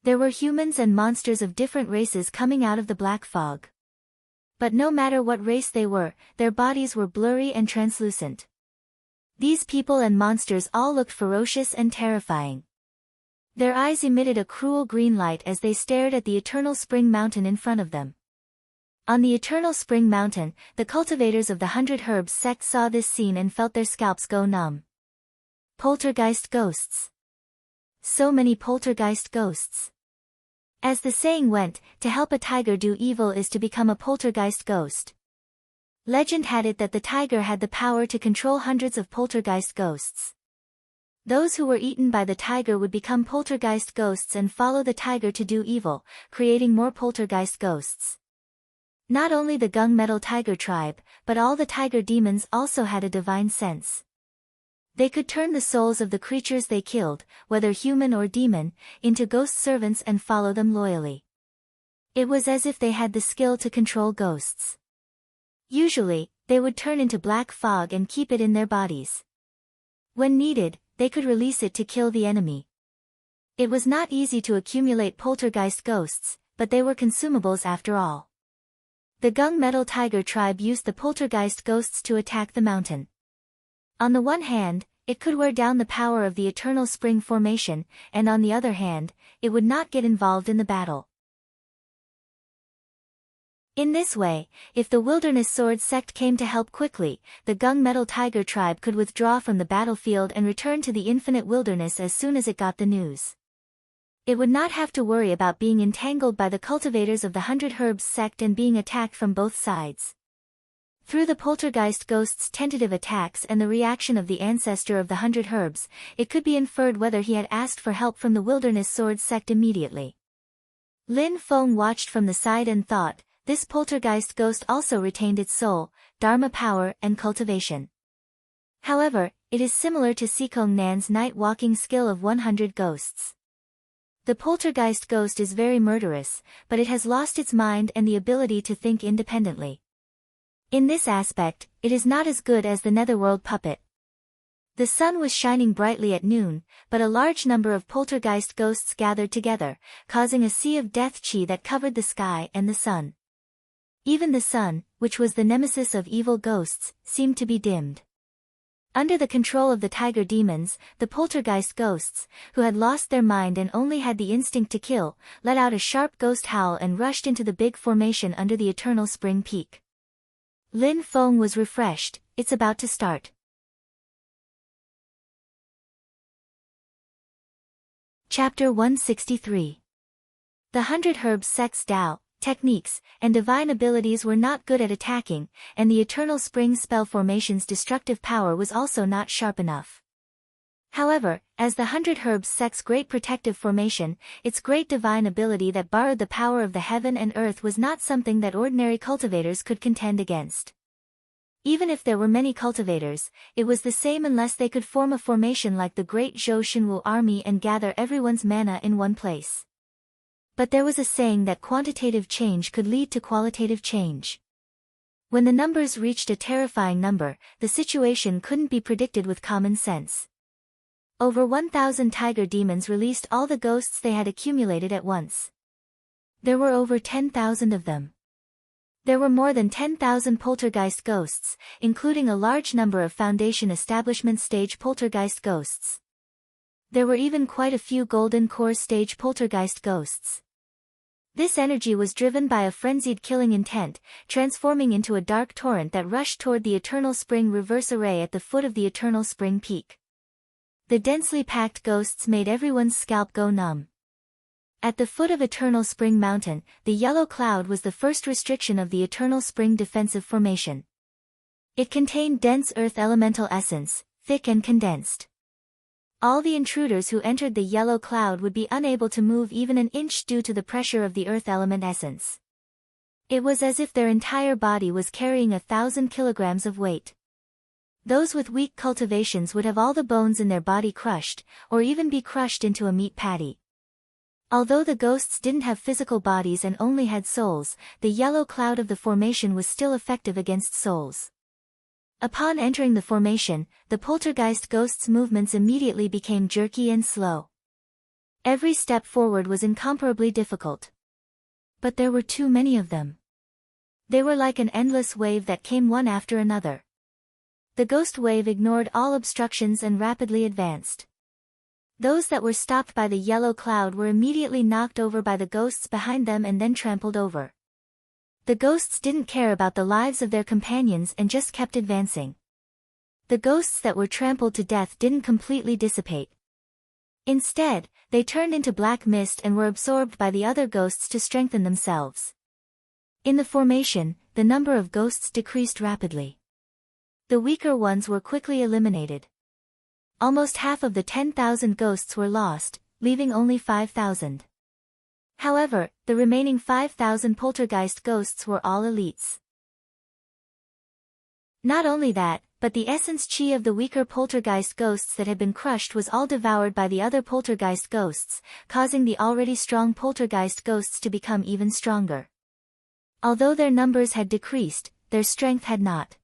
There were humans and monsters of different races coming out of the black fog. But no matter what race they were, their bodies were blurry and translucent. These people and monsters all looked ferocious and terrifying. Their eyes emitted a cruel green light as they stared at the Eternal Spring Mountain in front of them. On the Eternal Spring Mountain, the cultivators of the 100 Herbs sect saw this scene and felt their scalps go numb. Poltergeist ghosts. So many poltergeist ghosts. As the saying went, to help a tiger do evil is to become a poltergeist ghost. Legend had it that the tiger had the power to control hundreds of poltergeist ghosts. Those who were eaten by the tiger would become poltergeist ghosts and follow the tiger to do evil, creating more poltergeist ghosts. Not only the Gung Metal Tiger tribe, but all the tiger demons also had a divine sense. They could turn the souls of the creatures they killed, whether human or demon, into ghost servants and follow them loyally. It was as if they had the skill to control ghosts. Usually, they would turn into black fog and keep it in their bodies. When needed, they could release it to kill the enemy. It was not easy to accumulate poltergeist ghosts, but they were consumables after all. The Gung Metal Tiger tribe used the poltergeist ghosts to attack the mountain. On the one hand, it could wear down the power of the Eternal Spring Formation, and on the other hand, it would not get involved in the battle. In this way, if the Wilderness Sword Sect came to help quickly, the Gung Metal Tiger tribe could withdraw from the battlefield and return to the infinite wilderness as soon as it got the news. It would not have to worry about being entangled by the cultivators of the 100 Herbs sect and being attacked from both sides. Through the poltergeist ghost's tentative attacks and the reaction of the ancestor of the 100 Herbs, it could be inferred whether he had asked for help from the Wilderness Sword sect immediately. Lin Feng watched from the side and thought, this poltergeist ghost also retained its soul, dharma power and cultivation. However, it is similar to Sikong Nan's night-walking skill of 100 ghosts. The poltergeist ghost is very murderous, but it has lost its mind and the ability to think independently. In this aspect, it is not as good as the Netherworld puppet. The sun was shining brightly at noon, but a large number of poltergeist ghosts gathered together, causing a sea of death chi that covered the sky and the sun. Even the sun, which was the nemesis of evil ghosts, seemed to be dimmed. Under the control of the tiger demons, the poltergeist ghosts, who had lost their mind and only had the instinct to kill, let out a sharp ghost howl and rushed into the big formation under the eternal spring peak. Lin Feng was refreshed. It's about to start. Chapter 163. The 100 Herbs sect's Tao, techniques, and divine abilities were not good at attacking, and the Eternal Spring spell formation's destructive power was also not sharp enough. However, as the 100 Herbs sect's great protective formation, its great divine ability that borrowed the power of the heaven and earth was not something that ordinary cultivators could contend against. Even if there were many cultivators, it was the same unless they could form a formation like the great Zhou Xinwu army and gather everyone's mana in one place. But there was a saying that quantitative change could lead to qualitative change. When the numbers reached a terrifying number, the situation couldn't be predicted with common sense. Over 1,000 tiger demons released all the ghosts they had accumulated at once. There were over 10,000 of them. There were more than 10,000 poltergeist ghosts, including a large number of Foundation Establishment stage poltergeist ghosts. There were even quite a few Golden Core stage poltergeist ghosts. This energy was driven by a frenzied killing intent, transforming into a dark torrent that rushed toward the Eternal Spring reverse array at the foot of the Eternal Spring peak. The densely packed ghosts made everyone's scalp go numb. At the foot of Eternal Spring Mountain, the yellow cloud was the first restriction of the Eternal Spring defensive formation. It contained dense earth elemental essence, thick and condensed. All the intruders who entered the yellow cloud would be unable to move even an inch due to the pressure of the earth element essence. It was as if their entire body was carrying 1,000 kilograms of weight. Those with weak cultivations would have all the bones in their body crushed, or even be crushed into a meat patty. Although the ghosts didn't have physical bodies and only had souls, the yellow cloud of the formation was still effective against souls. Upon entering the formation, the poltergeist ghosts' movements immediately became jerky and slow. Every step forward was incomparably difficult. But there were too many of them. They were like an endless wave that came one after another. The ghost wave ignored all obstructions and rapidly advanced. Those that were stopped by the yellow cloud were immediately knocked over by the ghosts behind them and then trampled over. The ghosts didn't care about the lives of their companions and just kept advancing. The ghosts that were trampled to death didn't completely dissipate. Instead, they turned into black mist and were absorbed by the other ghosts to strengthen themselves. In the formation, the number of ghosts decreased rapidly. The weaker ones were quickly eliminated. Almost half of the 10,000 ghosts were lost, leaving only 5,000. However, the remaining 5,000 poltergeist ghosts were all elites. Not only that, but the essence chi of the weaker poltergeist ghosts that had been crushed was all devoured by the other poltergeist ghosts, causing the already strong poltergeist ghosts to become even stronger. Although their numbers had decreased, their strength had not.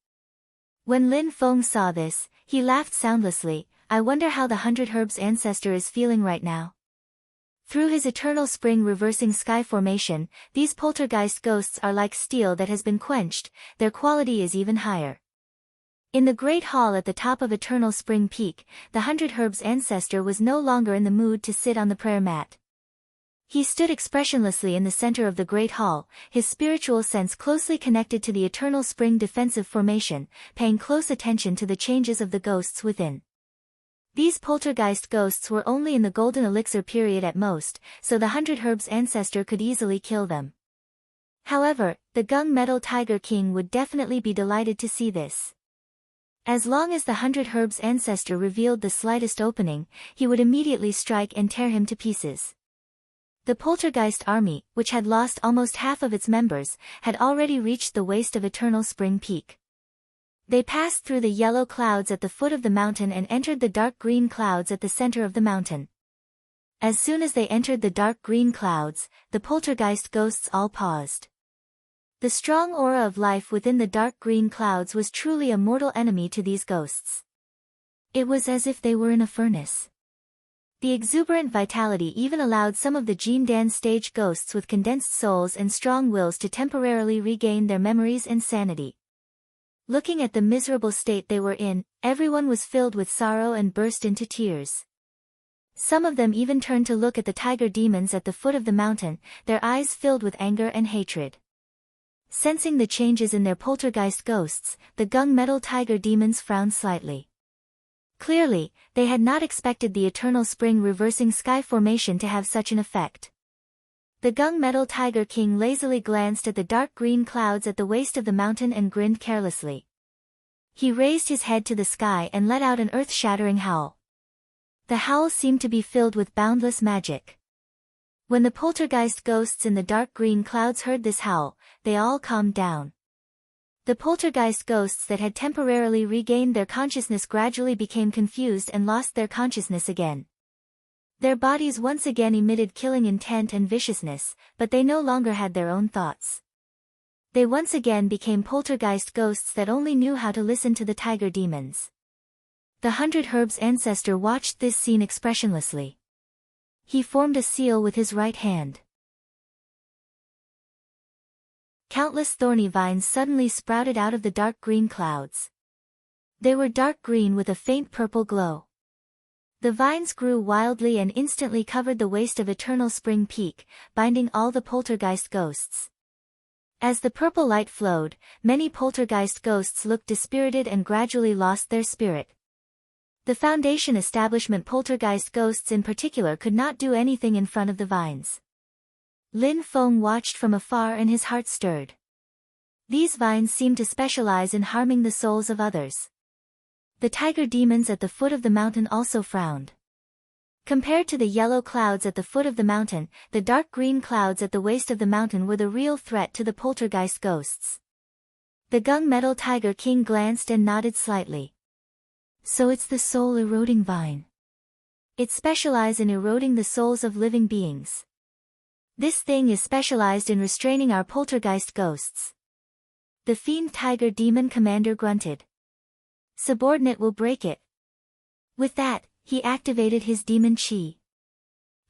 When Lin Feng saw this, he laughed soundlessly. I wonder how the 100 Herbs ancestor is feeling right now. Through his Eternal Spring reversing sky formation, these poltergeist ghosts are like steel that has been quenched, their quality is even higher. In the Great Hall at the top of Eternal Spring Peak, the 100 Herbs ancestor was no longer in the mood to sit on the prayer mat. He stood expressionlessly in the center of the Great Hall, his spiritual sense closely connected to the Eternal Spring defensive formation, paying close attention to the changes of the ghosts within. These poltergeist ghosts were only in the golden elixir period at most, so the 100 Herbs ancestor could easily kill them. However, the gunmetal tiger king would definitely be delighted to see this. As long as the 100 Herbs ancestor revealed the slightest opening, he would immediately strike and tear him to pieces. The poltergeist army, which had lost almost half of its members, had already reached the waist of Eternal Spring Peak. They passed through the yellow clouds at the foot of the mountain and entered the dark green clouds at the center of the mountain. As soon as they entered the dark green clouds, the poltergeist ghosts all paused. The strong aura of life within the dark green clouds was truly a mortal enemy to these ghosts. It was as if they were in a furnace. The exuberant vitality even allowed some of the Jindan stage ghosts with condensed souls and strong wills to temporarily regain their memories and sanity. Looking at the miserable state they were in, everyone was filled with sorrow and burst into tears. Some of them even turned to look at the tiger demons at the foot of the mountain, their eyes filled with anger and hatred. Sensing the changes in their poltergeist ghosts, the gunmetal tiger demons frowned slightly. Clearly, they had not expected the eternal spring reversing sky formation to have such an effect. The gunmetal tiger king lazily glanced at the dark green clouds at the waist of the mountain and grinned carelessly. He raised his head to the sky and let out an earth-shattering howl. The howl seemed to be filled with boundless magic. When the poltergeist ghosts in the dark green clouds heard this howl, they all calmed down. The poltergeist ghosts that had temporarily regained their consciousness gradually became confused and lost their consciousness again. Their bodies once again emitted killing intent and viciousness, but they no longer had their own thoughts. They once again became poltergeist ghosts that only knew how to listen to the tiger demons. The 100 Herbs ancestor watched this scene expressionlessly. He formed a seal with his right hand. Countless thorny vines suddenly sprouted out of the dark green clouds. They were dark green with a faint purple glow. The vines grew wildly and instantly covered the waist of Eternal Spring Peak, binding all the poltergeist ghosts. As the purple light flowed, many poltergeist ghosts looked dispirited and gradually lost their spirit. The Foundation establishment poltergeist ghosts in particular could not do anything in front of the vines. Lin Feng watched from afar and his heart stirred. These vines seemed to specialize in harming the souls of others. The tiger demons at the foot of the mountain also frowned. Compared to the yellow clouds at the foot of the mountain, the dark green clouds at the waist of the mountain were the real threat to the poltergeist ghosts. The gunmetal tiger king glanced and nodded slightly. So it's the soul-eroding vine. It specializes in eroding the souls of living beings. This thing is specialized in restraining our poltergeist ghosts. The fiend tiger demon commander grunted. Subordinate will break it. With that, he activated his demon chi.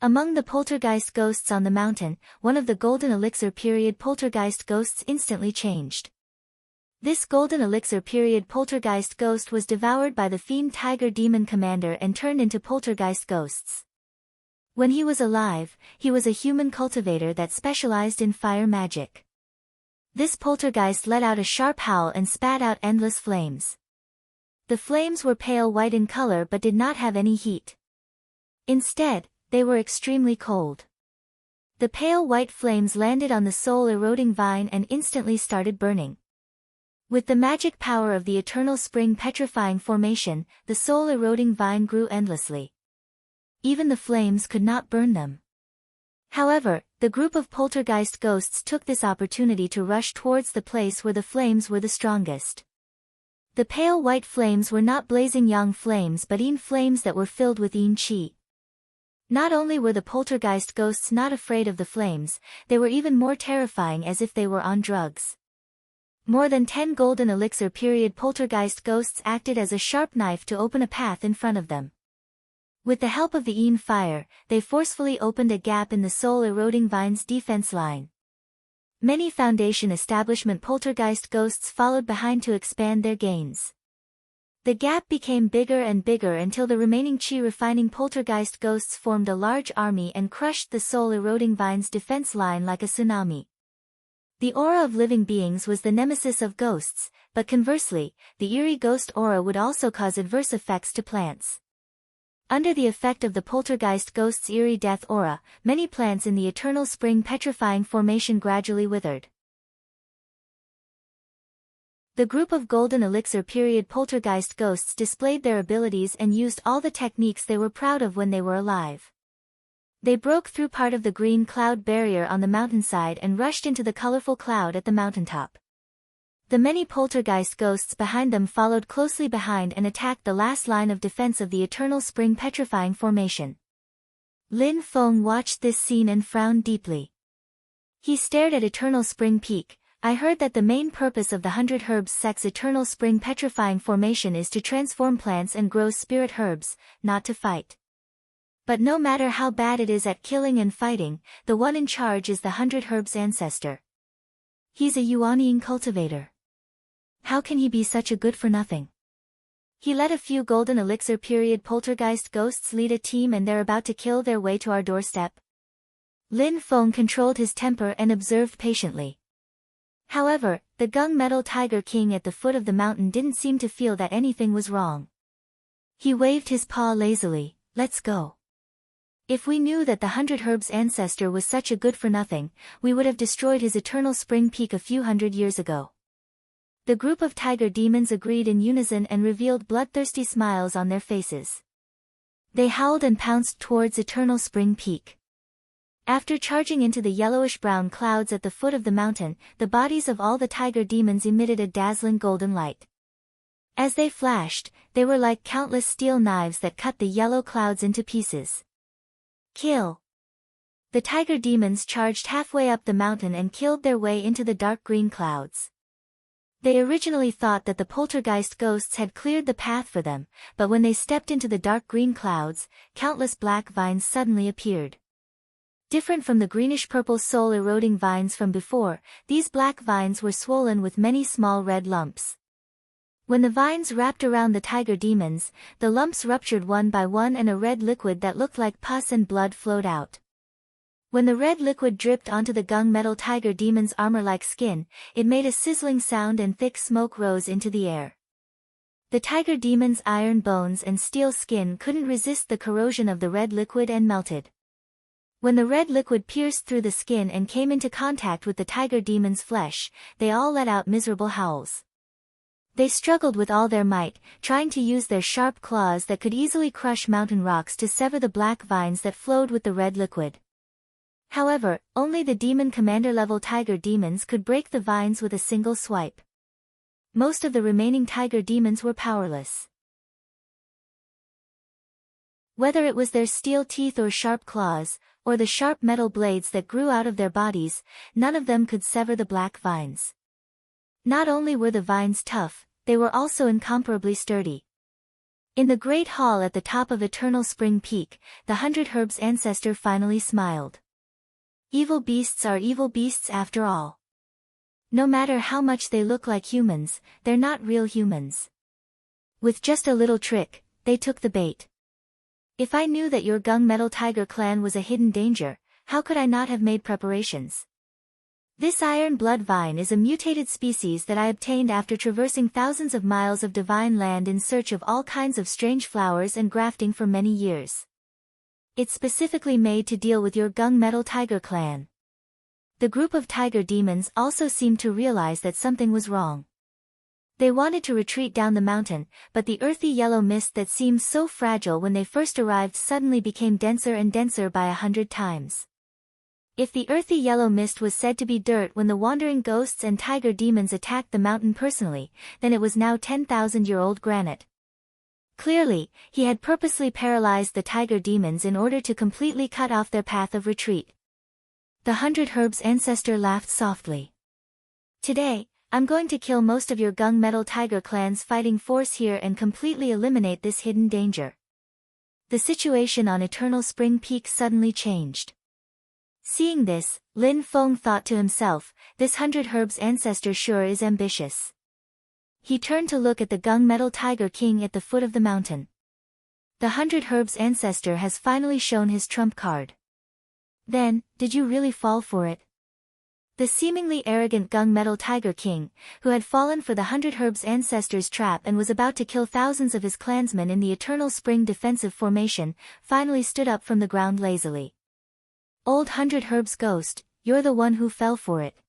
Among the poltergeist ghosts on the mountain, one of the golden elixir period poltergeist ghosts instantly changed. This golden elixir period poltergeist ghost was devoured by the fiend tiger demon commander and turned into poltergeist ghosts. When he was alive, he was a human cultivator that specialized in fire magic. This poltergeist let out a sharp howl and spat out endless flames. The flames were pale white in color but did not have any heat. Instead, they were extremely cold. The pale white flames landed on the soul-eroding vine and instantly started burning. With the magic power of the Eternal Spring petrifying formation, the soul-eroding vine grew endlessly. Even the flames could not burn them. However, the group of poltergeist ghosts took this opportunity to rush towards the place where the flames were the strongest. The pale white flames were not blazing yang flames but yin flames that were filled with yin qi. Not only were the poltergeist ghosts not afraid of the flames, they were even more terrifying as if they were on drugs. More than 10 golden elixir period poltergeist ghosts acted as a sharp knife to open a path in front of them. With the help of the yin fire, they forcefully opened a gap in the soul-eroding vine's defense line. Many Foundation establishment poltergeist ghosts followed behind to expand their gains. The gap became bigger and bigger until the remaining chi-refining poltergeist ghosts formed a large army and crushed the soul-eroding vine's defense line like a tsunami. The aura of living beings was the nemesis of ghosts, but conversely, the eerie ghost aura would also cause adverse effects to plants. Under the effect of the poltergeist ghost's eerie death aura, many plants in the Eternal Spring petrifying formation gradually withered. The group of Golden Elixir period poltergeist ghosts displayed their abilities and used all the techniques they were proud of when they were alive. They broke through part of the green cloud barrier on the mountainside and rushed into the colorful cloud at the mountaintop. The many poltergeist ghosts behind them followed closely behind and attacked the last line of defense of the Eternal Spring petrifying formation. Lin Feng watched this scene and frowned deeply. He stared at Eternal Spring Peak. I heard that the main purpose of the 100 Herbs Sect's Eternal Spring petrifying formation is to transform plants and grow spirit herbs, not to fight. But no matter how bad it is at killing and fighting, the one in charge is the 100 Herbs ancestor. He's a Yuanian cultivator. How can he be such a good-for-nothing? He let a few Golden Elixir period poltergeist ghosts lead a team and they're about to kill their way to our doorstep. Lin Feng controlled his temper and observed patiently. However, the gung-metal Tiger King at the foot of the mountain didn't seem to feel that anything was wrong. He waved his paw lazily. Let's go. If we knew that the 100 Herbs ancestor was such a good-for-nothing, we would have destroyed his Eternal Spring Peak a few hundred years ago. The group of tiger demons agreed in unison and revealed bloodthirsty smiles on their faces. They howled and pounced towards Eternal Spring Peak. After charging into the yellowish-brown clouds at the foot of the mountain, the bodies of all the tiger demons emitted a dazzling golden light. As they flashed, they were like countless steel knives that cut the yellow clouds into pieces. Kill! The tiger demons charged halfway up the mountain and killed their way into the dark green clouds. They originally thought that the poltergeist ghosts had cleared the path for them, but when they stepped into the dark green clouds, countless black vines suddenly appeared. Different from the greenish-purple soul-eroding vines from before, these black vines were swollen with many small red lumps. When the vines wrapped around the tiger demons, the lumps ruptured one by one and a red liquid that looked like pus and blood flowed out. When the red liquid dripped onto the gung-metal tiger demon's armor-like skin, it made a sizzling sound and thick smoke rose into the air. The tiger demon's iron bones and steel skin couldn't resist the corrosion of the red liquid and melted. When the red liquid pierced through the skin and came into contact with the tiger demon's flesh, they all let out miserable howls. They struggled with all their might, trying to use their sharp claws that could easily crush mountain rocks to sever the black vines that flowed with the red liquid. However, only the demon commander-level tiger demons could break the vines with a single swipe. Most of the remaining tiger demons were powerless. Whether it was their steel teeth or sharp claws, or the sharp metal blades that grew out of their bodies, none of them could sever the black vines. Not only were the vines tough, they were also incomparably sturdy. In the great hall at the top of Eternal Spring Peak, the 100 Herbs ancestor finally smiled. Evil beasts are evil beasts after all. No matter how much they look like humans, they're not real humans. With just a little trick, they took the bait. If I knew that your gung-metal tiger clan was a hidden danger, how could I not have made preparations? This iron blood vine is a mutated species that I obtained after traversing thousands of miles of divine land in search of all kinds of strange flowers and grafting for many years. It's specifically made to deal with your gung-metal tiger clan. The group of tiger demons also seemed to realize that something was wrong. They wanted to retreat down the mountain, but the earthy yellow mist that seemed so fragile when they first arrived suddenly became denser and denser by 100 times. If the earthy yellow mist was said to be dirt when the wandering ghosts and tiger demons attacked the mountain personally, then it was now 10,000-year-old granite. Clearly, he had purposely paralyzed the tiger demons in order to completely cut off their path of retreat. The 100 Herbs ancestor laughed softly. Today, I'm going to kill most of your gung-metal tiger clan's fighting force here and completely eliminate this hidden danger. The situation on Eternal Spring Peak suddenly changed. Seeing this, Lin Feng thought to himself, this 100 Herbs ancestor sure is ambitious. He turned to look at the gung-metal tiger king at the foot of the mountain. The 100 Herbs ancestor has finally shown his trump card. Then, did you really fall for it? The seemingly arrogant gung-metal tiger king, who had fallen for the 100 Herbs ancestor's trap and was about to kill thousands of his clansmen in the Eternal Spring defensive formation, finally stood up from the ground lazily. Old 100 Herbs ghost, you're the one who fell for it.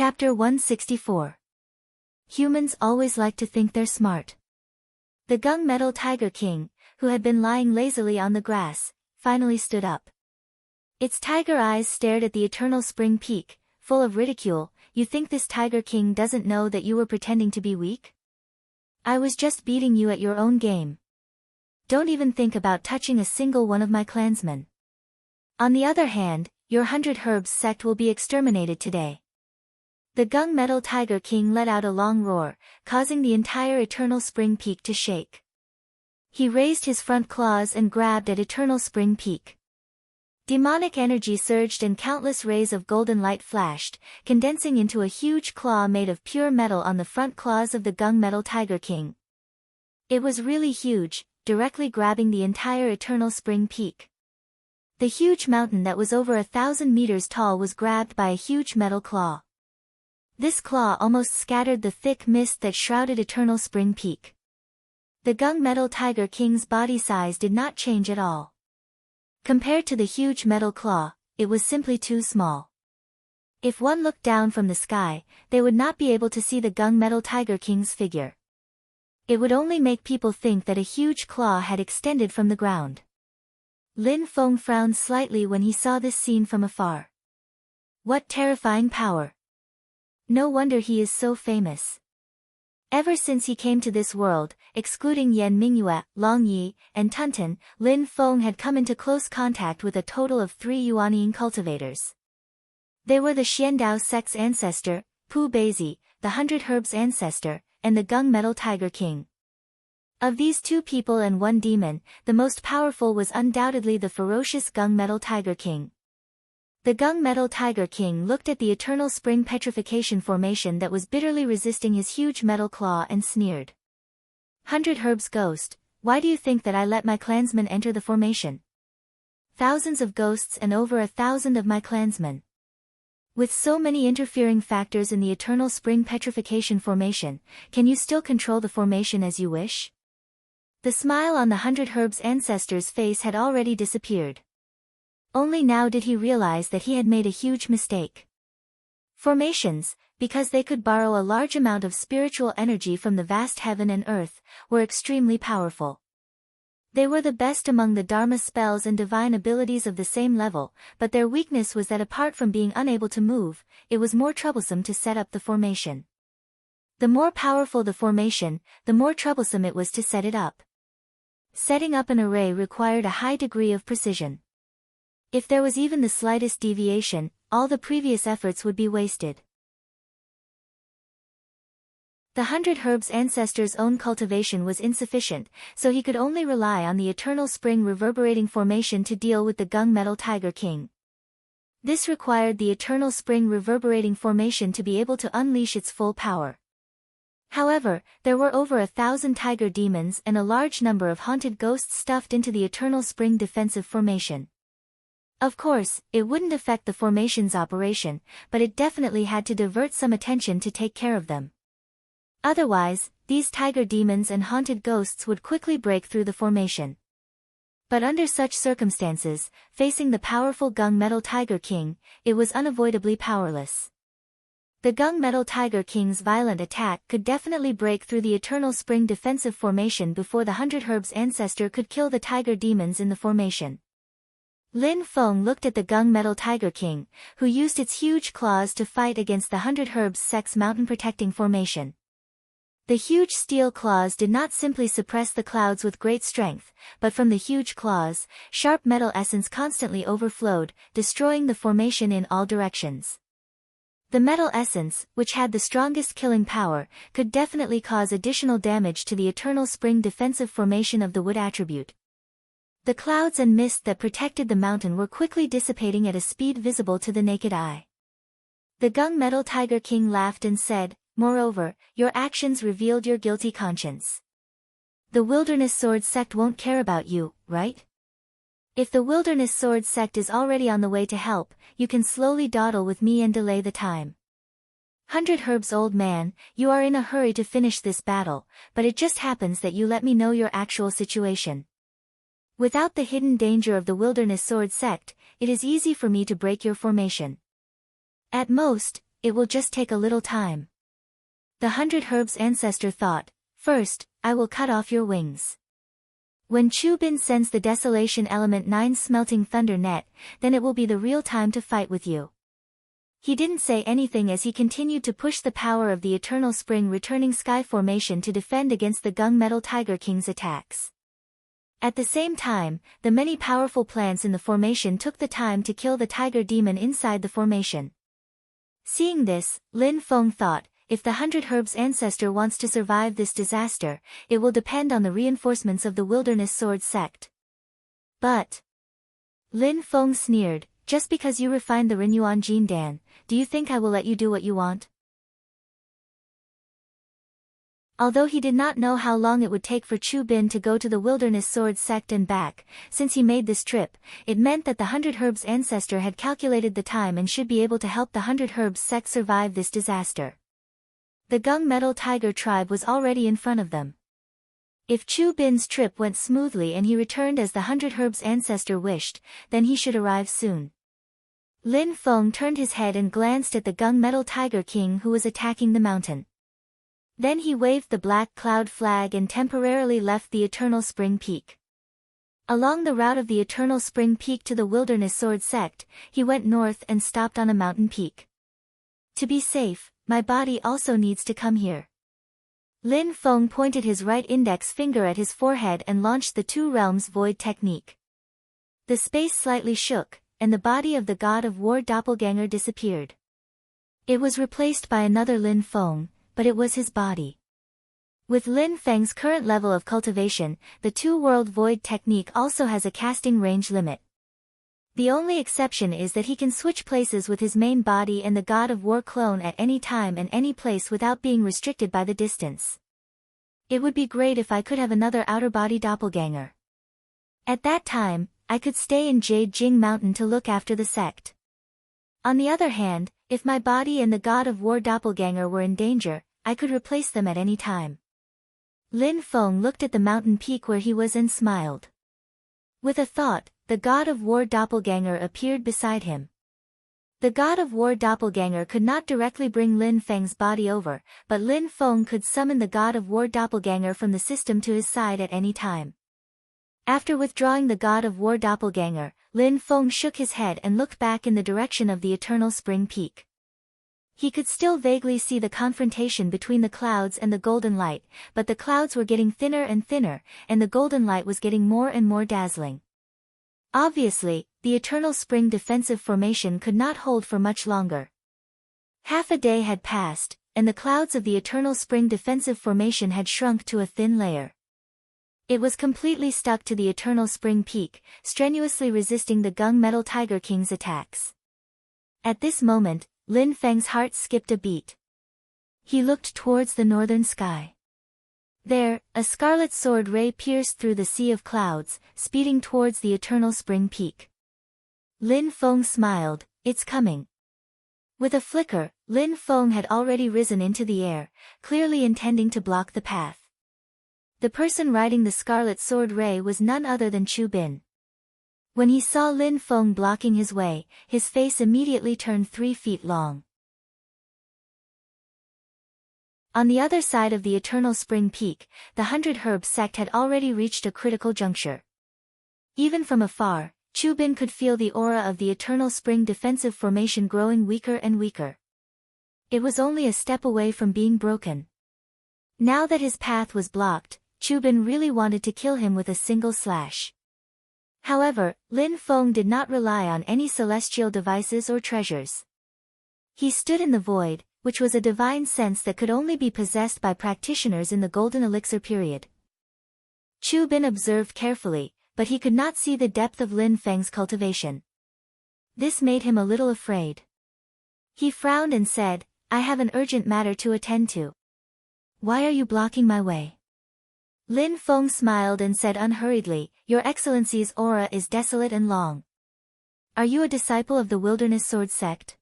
Chapter 164. Humans always like to think they're smart. The gunmetal tiger king, who had been lying lazily on the grass, finally stood up. Its tiger eyes stared at the eternal spring peak, full of ridicule. You think this tiger king doesn't know that you were pretending to be weak? I was just beating you at your own game. Don't even think about touching a single one of my clansmen. On the other hand, your 100 Herbs sect will be exterminated today. The gunmetal tiger king let out a long roar, causing the entire eternal spring peak to shake. He raised his front claws and grabbed at eternal spring peak. Demonic energy surged and countless rays of golden light flashed, condensing into a huge claw made of pure metal on the front claws of the gunmetal tiger king. It was really huge, directly grabbing the entire eternal spring peak. The huge mountain that was over 1,000 meters tall was grabbed by a huge metal claw. This claw almost scattered the thick mist that shrouded eternal spring peak. The gunmetal tiger king's body size did not change at all. Compared to the huge metal claw, it was simply too small. If one looked down from the sky, they would not be able to see the gunmetal tiger king's figure. It would only make people think that a huge claw had extended from the ground. Lin Feng frowned slightly when he saw this scene from afar. What terrifying power! No wonder he is so famous. Ever since he came to this world, excluding Yan Mingyue, Long Yi, and Tunten, Lin Feng had come into close contact with a total of 3 Yuanying cultivators. They were the Xiandao sect's ancestor, Pu Beizi, the 100 Herbs ancestor, and the gunmetal tiger king. Of these 2 people and 1 demon, the most powerful was undoubtedly the ferocious gunmetal tiger king. The gunmetal tiger king looked at the eternal spring petrification formation that was bitterly resisting his huge metal claw and sneered. 100 Herbs ghost, why do you think that I let my clansmen enter the formation? Thousands of ghosts and over 1,000 of my clansmen. With so many interfering factors in the eternal spring petrification formation, can you still control the formation as you wish? The smile on the 100 Herbs ancestor's face had already disappeared. Only now did he realize that he had made a huge mistake. Formations, because they could borrow a large amount of spiritual energy from the vast heaven and earth, were extremely powerful. They were the best among the Dharma spells and divine abilities of the same level, but their weakness was that apart from being unable to move, it was more troublesome to set up the formation. The more powerful the formation, the more troublesome it was to set it up. Setting up an array required a high degree of precision. If there was even the slightest deviation, all the previous efforts would be wasted. The 100 Herbs ancestor's own cultivation was insufficient, so he could only rely on the eternal spring reverberating formation to deal with the gunmetal tiger king. This required the eternal spring reverberating formation to be able to unleash its full power. However, there were over 1,000 tiger demons and a large number of haunted ghosts stuffed into the eternal spring defensive formation. Of course, it wouldn't affect the formation's operation, but it definitely had to divert some attention to take care of them. Otherwise, these tiger demons and haunted ghosts would quickly break through the formation. But under such circumstances, facing the powerful gunmetal tiger king, it was unavoidably powerless. The gunmetal tiger king's violent attack could definitely break through the eternal spring defensive formation before the 100 Herbs ancestor could kill the tiger demons in the formation. Lin Feng looked at the gunmetal tiger king, who used its huge claws to fight against the 100 Herbs sect's mountain-protecting formation. The huge steel claws did not simply suppress the clouds with great strength, but from the huge claws, sharp metal essence constantly overflowed, destroying the formation in all directions. The metal essence, which had the strongest killing power, could definitely cause additional damage to the eternal spring defensive formation of the wood attribute. The clouds and mist that protected the mountain were quickly dissipating at a speed visible to the naked eye. The gunmetal tiger king laughed and said, "Moreover, your actions revealed your guilty conscience. The Wilderness Sword sect won't care about you, right? If the Wilderness Sword sect is already on the way to help, you can slowly dawdle with me and delay the time. 100 Herbs old man, you are in a hurry to finish this battle, but it just happens that you let me know your actual situation. Without the hidden danger of the Wilderness Sword sect, it is easy for me to break your formation. At most, it will just take a little time. The 100 Herbs ancestor thought, first, I will cut off your wings. When Chu Bin sends the Desolation Element 9 Smelting Thunder Net, then it will be the real time to fight with you. He didn't say anything as he continued to push the power of the Eternal Spring returning sky formation to defend against the Gunmetal Tiger King's attacks. At the same time, the many powerful plants in the formation took the time to kill the tiger demon inside the formation. Seeing this, Lin Feng thought, if the 100 Herbs ancestor wants to survive this disaster, it will depend on the reinforcements of the Wilderness Sword sect. But Lin Feng sneered, just because you refined the Renyuan Jin Dan, do you think I will let you do what you want? Although he did not know how long it would take for Chu Bin to go to the Wilderness Sword sect and back, since he made this trip, it meant that the 100 Herbs ancestor had calculated the time and should be able to help the 100 Herbs sect survive this disaster. The Gunmetal Tiger tribe was already in front of them. If Chu Bin's trip went smoothly and he returned as the 100 Herbs ancestor wished, then he should arrive soon. Lin Feng turned his head and glanced at the Gunmetal Tiger King who was attacking the mountain. Then he waved the black cloud flag and temporarily left the Eternal Spring Peak. Along the route of the Eternal Spring Peak to the Wilderness Sword sect, he went north and stopped on a mountain peak. To be safe, my body also needs to come here. Lin Feng pointed his right index finger at his forehead and launched the Two Realms Void technique. The space slightly shook, and the body of the god of war doppelganger disappeared. It was replaced by another Lin Feng, but it was his body. With Lin Feng's current level of cultivation, the Two-World Void technique also has a casting range limit. The only exception is that he can switch places with his main body and the god of war clone at any time and any place without being restricted by the distance. It would be great if I could have another outer body doppelganger. At that time, I could stay in Jade Jing Mountain to look after the sect. On the other hand, if my body and the god of war doppelganger were in danger, I could replace them at any time. Lin Feng looked at the mountain peak where he was and smiled. With a thought, the god of war doppelganger appeared beside him. The god of war doppelganger could not directly bring Lin Feng's body over, but Lin Feng could summon the god of war doppelganger from the system to his side at any time. After withdrawing the god of war doppelganger, Lin Feng shook his head and looked back in the direction of the Eternal Spring Peak. He could still vaguely see the confrontation between the clouds and the golden light, but the clouds were getting thinner and thinner, and the golden light was getting more and more dazzling. Obviously, the Eternal Spring defensive formation could not hold for much longer. Half a day had passed, and the clouds of the Eternal Spring defensive formation had shrunk to a thin layer. It was completely stuck to the Eternal Spring Peak, strenuously resisting the Gunmetal Tiger King's attacks. At this moment, Lin Feng's heart skipped a beat. He looked towards the northern sky. There, a scarlet sword ray pierced through the sea of clouds, speeding towards the Eternal Spring Peak. Lin Feng smiled, it's coming. With a flicker, Lin Feng had already risen into the air, clearly intending to block the path. The person riding the scarlet sword ray was none other than Chu Bin. When he saw Lin Feng blocking his way, his face immediately turned 3 feet long. On the other side of the Eternal Spring Peak, the 100 Herbs sect had already reached a critical juncture. Even from afar, Chu Bin could feel the aura of the Eternal Spring defensive formation growing weaker and weaker. It was only a step away from being broken. Now that his path was blocked, Chu Bin really wanted to kill him with a single slash. However, Lin Feng did not rely on any celestial devices or treasures. He stood in the void, which was a divine sense that could only be possessed by practitioners in the Golden Elixir period. Chu Bin observed carefully, but he could not see the depth of Lin Feng's cultivation. This made him a little afraid. He frowned and said, I have an urgent matter to attend to. Why are you blocking my way? Lin Feng smiled and said unhurriedly, Your Excellency's aura is desolate and long. Are you a disciple of the Wilderness Sword sect?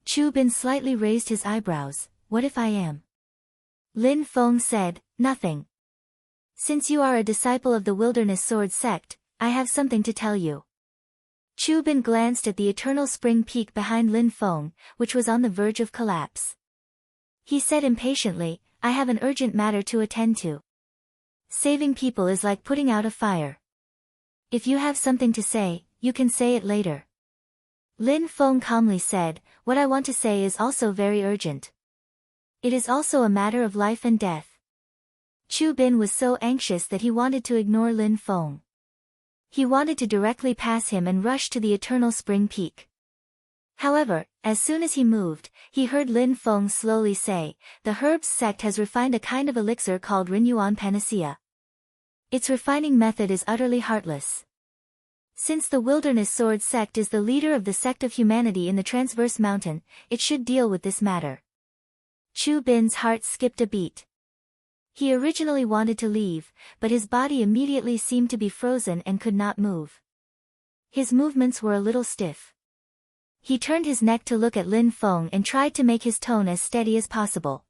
Chu Bin slightly raised his eyebrows, What if I am? Lin Feng said, Nothing. Since you are a disciple of the Wilderness Sword sect, I have something to tell you. Chu Bin glanced at the eternal spring peak behind Lin Feng, which was on the verge of collapse. He said impatiently, I have an urgent matter to attend to. Saving people is like putting out a fire. If you have something to say, you can say it later. Lin Feng calmly said, what I want to say is also very urgent. It is also a matter of life and death. Chu Bin was so anxious that he wanted to ignore Lin Feng. He wanted to directly pass him and rush to the eternal spring peak. However, as soon as he moved, he heard Lin Feng slowly say, the herbs sect has refined a kind of elixir called Renyuan Panacea. Its refining method is utterly heartless. Since the Wilderness Sword sect is the leader of the sect of humanity in the Transverse Mountain, it should deal with this matter. Chu Bin's heart skipped a beat. He originally wanted to leave, but his body immediately seemed to be frozen and could not move. His movements were a little stiff. He turned his neck to look at Lin Feng and tried to make his tone as steady as possible.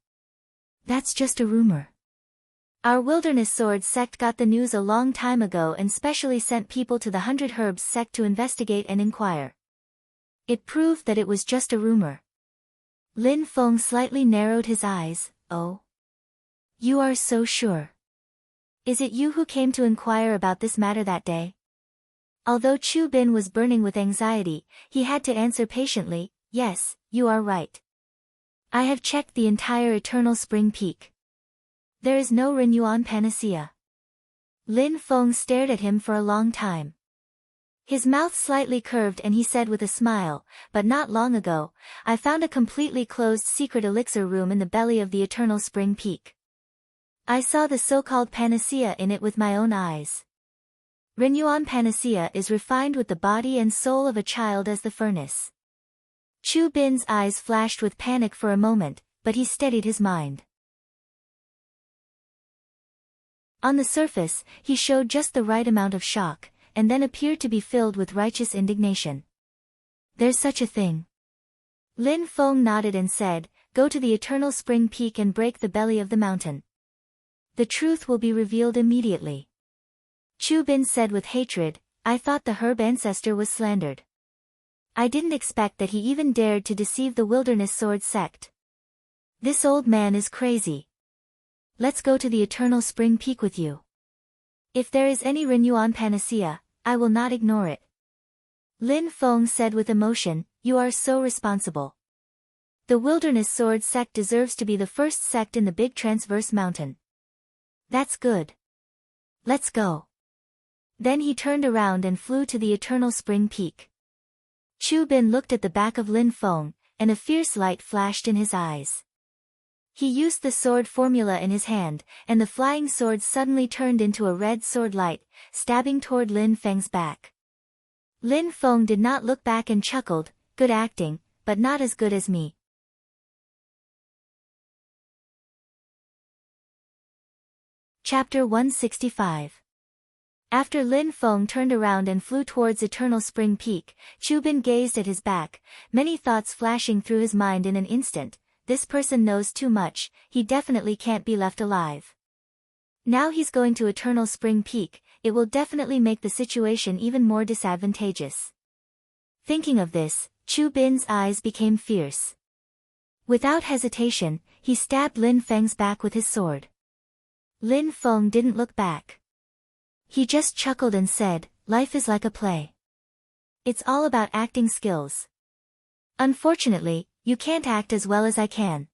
That's just a rumor. Our Wilderness Sword sect got the news a long time ago and specially sent people to the 100 Herbs sect to investigate and inquire. It proved that it was just a rumor. Lin Feng slightly narrowed his eyes, oh. You are so sure. Is it you who came to inquire about this matter that day? Although Chu Bin was burning with anxiety, he had to answer patiently, yes, you are right. I have checked the entire Eternal Spring Peak. There is no Renyuan Panacea. Lin Feng stared at him for a long time. His mouth slightly curved and he said with a smile, but not long ago, I found a completely closed secret elixir room in the belly of the Eternal Spring Peak. I saw the so-called panacea in it with my own eyes. Renyuan Panacea is refined with the body and soul of a child as the furnace. Chu Bin's eyes flashed with panic for a moment, but he steadied his mind. On the surface, he showed just the right amount of shock, and then appeared to be filled with righteous indignation. There's such a thing. Lin Feng nodded and said, go to the Eternal Spring Peak and break the belly of the mountain. The truth will be revealed immediately. Chu Bin said with hatred, I thought the herb ancestor was slandered. I didn't expect that he even dared to deceive the Wilderness Sword sect. This old man is crazy. Let's go to the Eternal Spring Peak with you. If there is any Renyuan Panacea, I will not ignore it. Lin Feng said with emotion, you are so responsible. The Wilderness Sword sect deserves to be the first sect in the Big Transverse Mountain. That's good. Let's go. Then he turned around and flew to the Eternal Spring Peak. Chu Bin looked at the back of Lin Feng, and a fierce light flashed in his eyes. He used the sword formula in his hand, and the flying sword suddenly turned into a red sword light, stabbing toward Lin Feng's back. Lin Feng did not look back and chuckled, good acting, but not as good as me. Chapter 165. After Lin Feng turned around and flew towards Eternal Spring Peak, Chu Bin gazed at his back, many thoughts flashing through his mind in an instant. This person knows too much, he definitely can't be left alive. Now he's going to Eternal Spring Peak, it will definitely make the situation even more disadvantageous. Thinking of this, Chu Bin's eyes became fierce. Without hesitation, he stabbed Lin Feng's back with his sword. Lin Feng didn't look back. He just chuckled and said, life is like a play. It's all about acting skills. Unfortunately, you can't act as well as I can.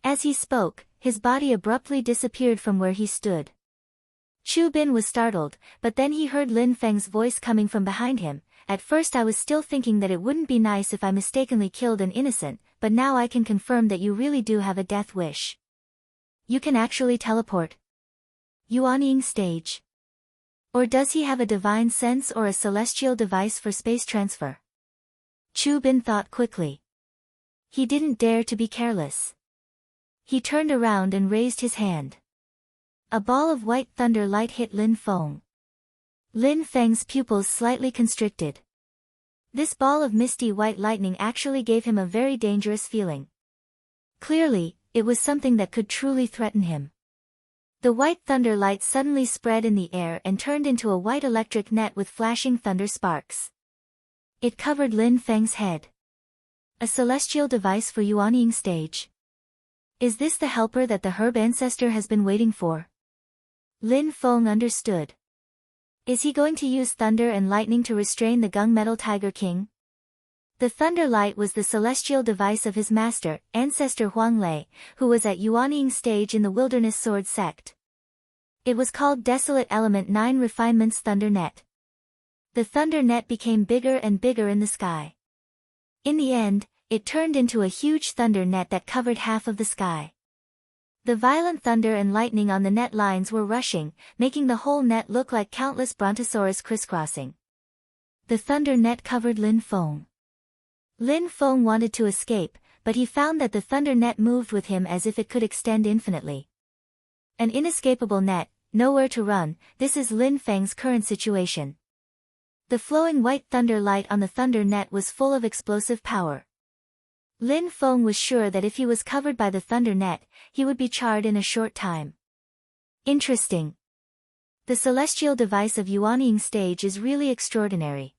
As he spoke, his body abruptly disappeared from where he stood. Chu Bin was startled, but then he heard Lin Feng's voice coming from behind him. At first I was still thinking that it wouldn't be nice if I mistakenly killed an innocent, but now I can confirm that you really do have a death wish. You can actually teleport. Yuanying stage. Or does he have a divine sense or a celestial device for space transfer? Chu Bin thought quickly. He didn't dare to be careless. He turned around and raised his hand. A ball of white thunder light hit Lin Feng. Lin Feng's pupils slightly constricted. This ball of misty white lightning actually gave him a very dangerous feeling. Clearly, it was something that could truly threaten him. The white thunder light suddenly spread in the air and turned into a white electric net with flashing thunder sparks. It covered Lin Feng's head. A celestial device for Yuanying stage. Is this the helper that the herb ancestor has been waiting for? Lin Feng understood. Is he going to use thunder and lightning to restrain the gunmetal tiger king? The thunder light was the celestial device of his master, ancestor Huang Lei, who was at Yuanying stage in the wilderness sword sect. It was called Desolate Element 9 Refinements Thunder Net. The thunder net became bigger and bigger in the sky. In the end, it turned into a huge thunder net that covered half of the sky. The violent thunder and lightning on the net lines were rushing, making the whole net look like countless brontosaurus crisscrossing. The thunder net covered Lin Feng. Lin Feng wanted to escape, but he found that the thunder net moved with him as if it could extend infinitely. An inescapable net, nowhere to run, this is Lin Feng's current situation. The flowing white thunder light on the thunder net was full of explosive power. Lin Feng was sure that if he was covered by the thunder net, he would be charred in a short time. Interesting. The celestial device of Yuanying stage is really extraordinary.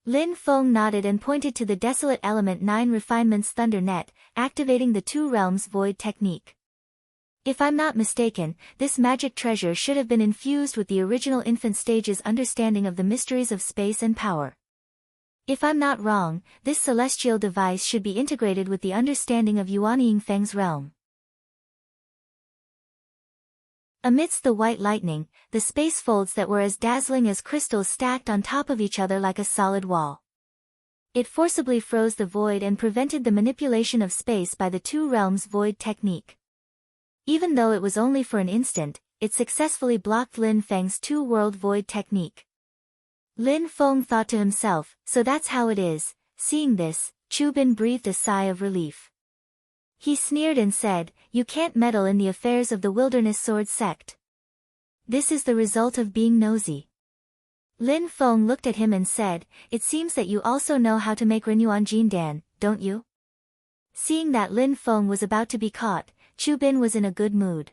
Lin Feng nodded and pointed to the Desolate Element 9 Refinements Thunder Net, activating the Two Realms Void technique. If I'm not mistaken, this magic treasure should have been infused with the original infant stage's understanding of the mysteries of space and power. If I'm not wrong, this celestial device should be integrated with the understanding of Yuanying Feng's realm. Amidst the white lightning, the space folds that were as dazzling as crystals stacked on top of each other like a solid wall. It forcibly froze the void and prevented the manipulation of space by the Two Realms Void technique. Even though it was only for an instant, it successfully blocked Lin Feng's Two-World Void technique. Lin Feng thought to himself, so that's how it is. Seeing this, Chu Bin breathed a sigh of relief. He sneered and said, "You can't meddle in the affairs of the wilderness sword sect. This is the result of being nosy." Lin Feng looked at him and said, "It seems that you also know how to make Renyuan Jindan, don't you?" Seeing that Lin Feng was about to be caught, Chu Bin was in a good mood.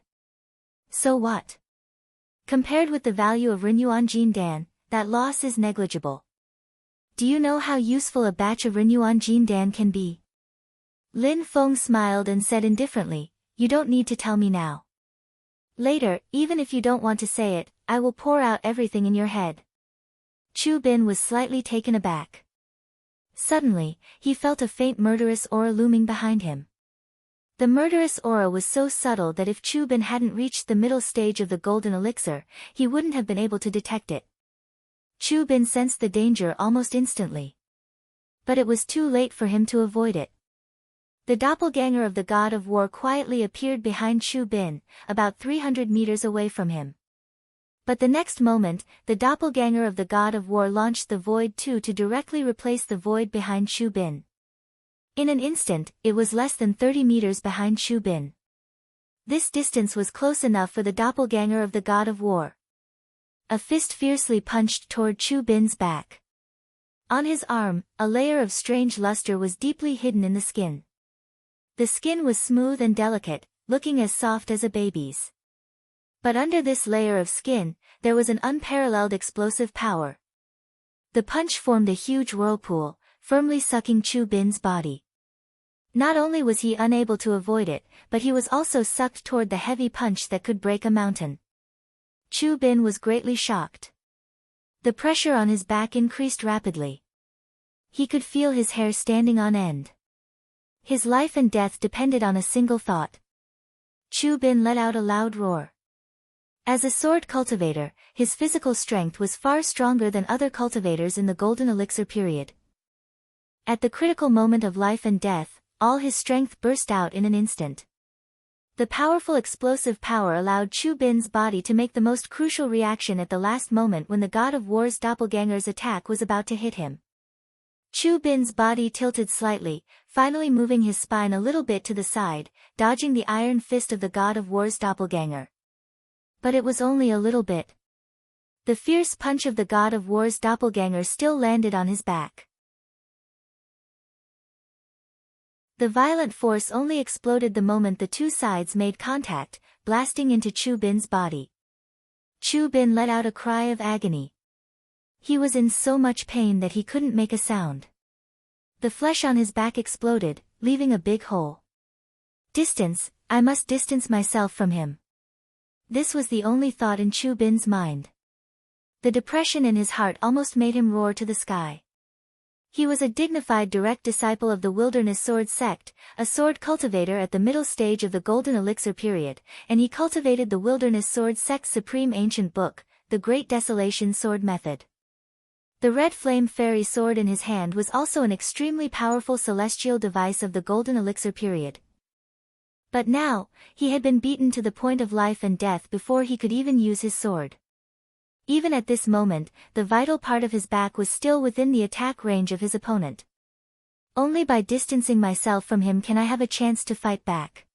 So what? Compared with the value of Renyuan Jindan, that loss is negligible. Do you know how useful a batch of Renyuan Jindan can be? Lin Feng smiled and said indifferently, "You don't need to tell me now. Later, even if you don't want to say it, I will pour out everything in your head." Chu Bin was slightly taken aback. Suddenly, he felt a faint murderous aura looming behind him. The murderous aura was so subtle that if Chu Bin hadn't reached the middle stage of the golden elixir, he wouldn't have been able to detect it. Chu Bin sensed the danger almost instantly. But it was too late for him to avoid it. The doppelganger of the god of war quietly appeared behind Chu Bin, about 300 meters away from him. But the next moment, the doppelganger of the god of war launched the Void 2 to directly replace the void behind Chu Bin. In an instant, it was less than 30 meters behind Chu Bin. This distance was close enough for the doppelganger of the god of war. A fist fiercely punched toward Chu Bin's back. On his arm, a layer of strange luster was deeply hidden in the skin. The skin was smooth and delicate, looking as soft as a baby's. But under this layer of skin, there was an unparalleled explosive power. The punch formed a huge whirlpool, firmly sucking Chu Bin's body. Not only was he unable to avoid it, but he was also sucked toward the heavy punch that could break a mountain. Chu Bin was greatly shocked. The pressure on his back increased rapidly. He could feel his hair standing on end. His life and death depended on a single thought. Chu Bin let out a loud roar. As a sword cultivator, his physical strength was far stronger than other cultivators in the Golden Elixir period. At the critical moment of life and death, all his strength burst out in an instant. The powerful explosive power allowed Chu Bin's body to make the most crucial reaction at the last moment when the God of War's doppelganger's attack was about to hit him. Chu Bin's body tilted slightly, finally moving his spine a little bit to the side, dodging the iron fist of the God of War's doppelganger. But it was only a little bit. The fierce punch of the God of War's doppelganger still landed on his back. The violent force only exploded the moment the two sides made contact, blasting into Chu Bin's body. Chu Bin let out a cry of agony. He was in so much pain that he couldn't make a sound. The flesh on his back exploded, leaving a big hole. Distance, I must distance myself from him. This was the only thought in Chu Bin's mind. The depression in his heart almost made him roar to the sky. He was a dignified direct disciple of the Wilderness Sword sect, a sword cultivator at the middle stage of the Golden Elixir period, and he cultivated the Wilderness Sword sect's supreme ancient book, the Great Desolation Sword Method. The red flame fairy sword in his hand was also an extremely powerful celestial device of the Golden Elixir period. But now, he had been beaten to the point of life and death before he could even use his sword. Even at this moment, the vital part of his back was still within the attack range of his opponent. Only by distancing myself from him can I have a chance to fight back.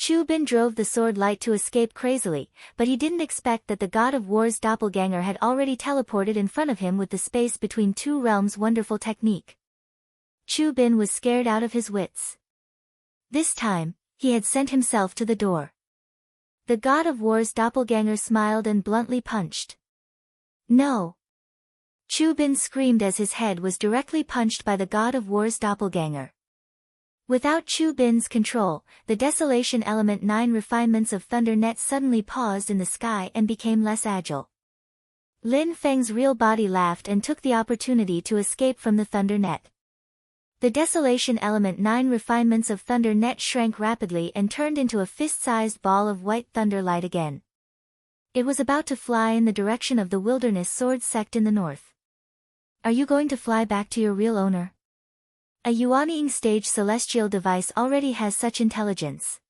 Chu Bin drove the sword light to escape crazily, but he didn't expect that the God of War's doppelganger had already teleported in front of him with the space between two realms' wonderful technique. Chu Bin was scared out of his wits. This time, he had sent himself to the door. The God of War's doppelganger smiled and bluntly punched. No! Chu Bin screamed as his head was directly punched by the God of War's doppelganger. Without Chu Bin's control, the Desolation Element 9 refinements of Thunder Net suddenly paused in the sky and became less agile. Lin Feng's real body laughed and took the opportunity to escape from the Thunder Net. The Desolation Element 9 refinements of Thunder Net shrank rapidly and turned into a fist-sized ball of white thunder light again. It was about to fly in the direction of the Wilderness Sword sect in the north. Are you going to fly back to your real owner? A Yuanying stage celestial device already has such intelligence.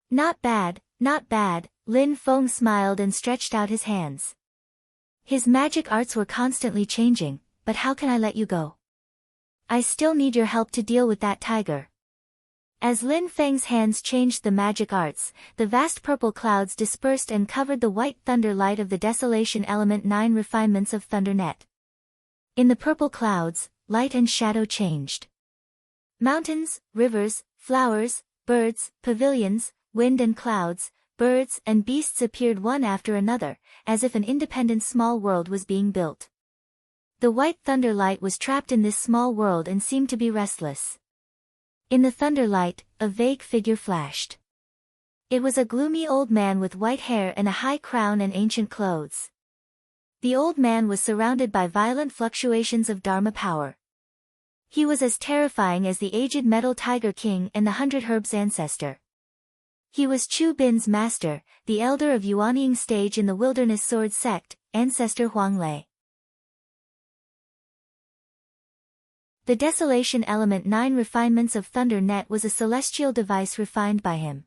Not bad, not bad, Lin Feng smiled and stretched out his hands. His magic arts were constantly changing, but how can I let you go? I still need your help to deal with that tiger. As Lin Feng's hands changed the magic arts, the vast purple clouds dispersed and covered the white thunder light of the Desolation Element 9 refinements of Thunder Net. In the purple clouds, light and shadow changed. Mountains, rivers, flowers, birds, pavilions, wind and clouds, birds and beasts appeared one after another, as if an independent small world was being built. The white thunder light was trapped in this small world and seemed to be restless. In the thunder light, a vague figure flashed. It was a gloomy old man with white hair and a high crown and ancient clothes. The old man was surrounded by violent fluctuations of Dharma power. He was as terrifying as the aged Metal Tiger King and the 100 Herbs ancestor. He was Chu Bin's master, the elder of Yuanying stage in the Wilderness Sword sect, Ancestor Huang Lei. The Desolation Element 9 refinements of Thunder Net was a celestial device refined by him.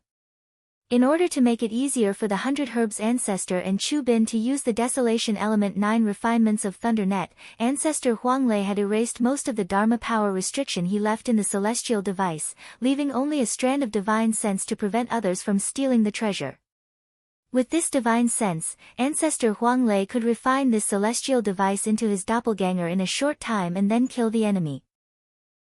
In order to make it easier for the 100 Herbs ancestor and Chu Bin to use the Desolation Element 9 refinements of Thunder Net, Ancestor Huang Lei had erased most of the Dharma power restriction he left in the celestial device, leaving only a strand of divine sense to prevent others from stealing the treasure. With this divine sense, Ancestor Huang Lei could refine this celestial device into his doppelganger in a short time and then kill the enemy.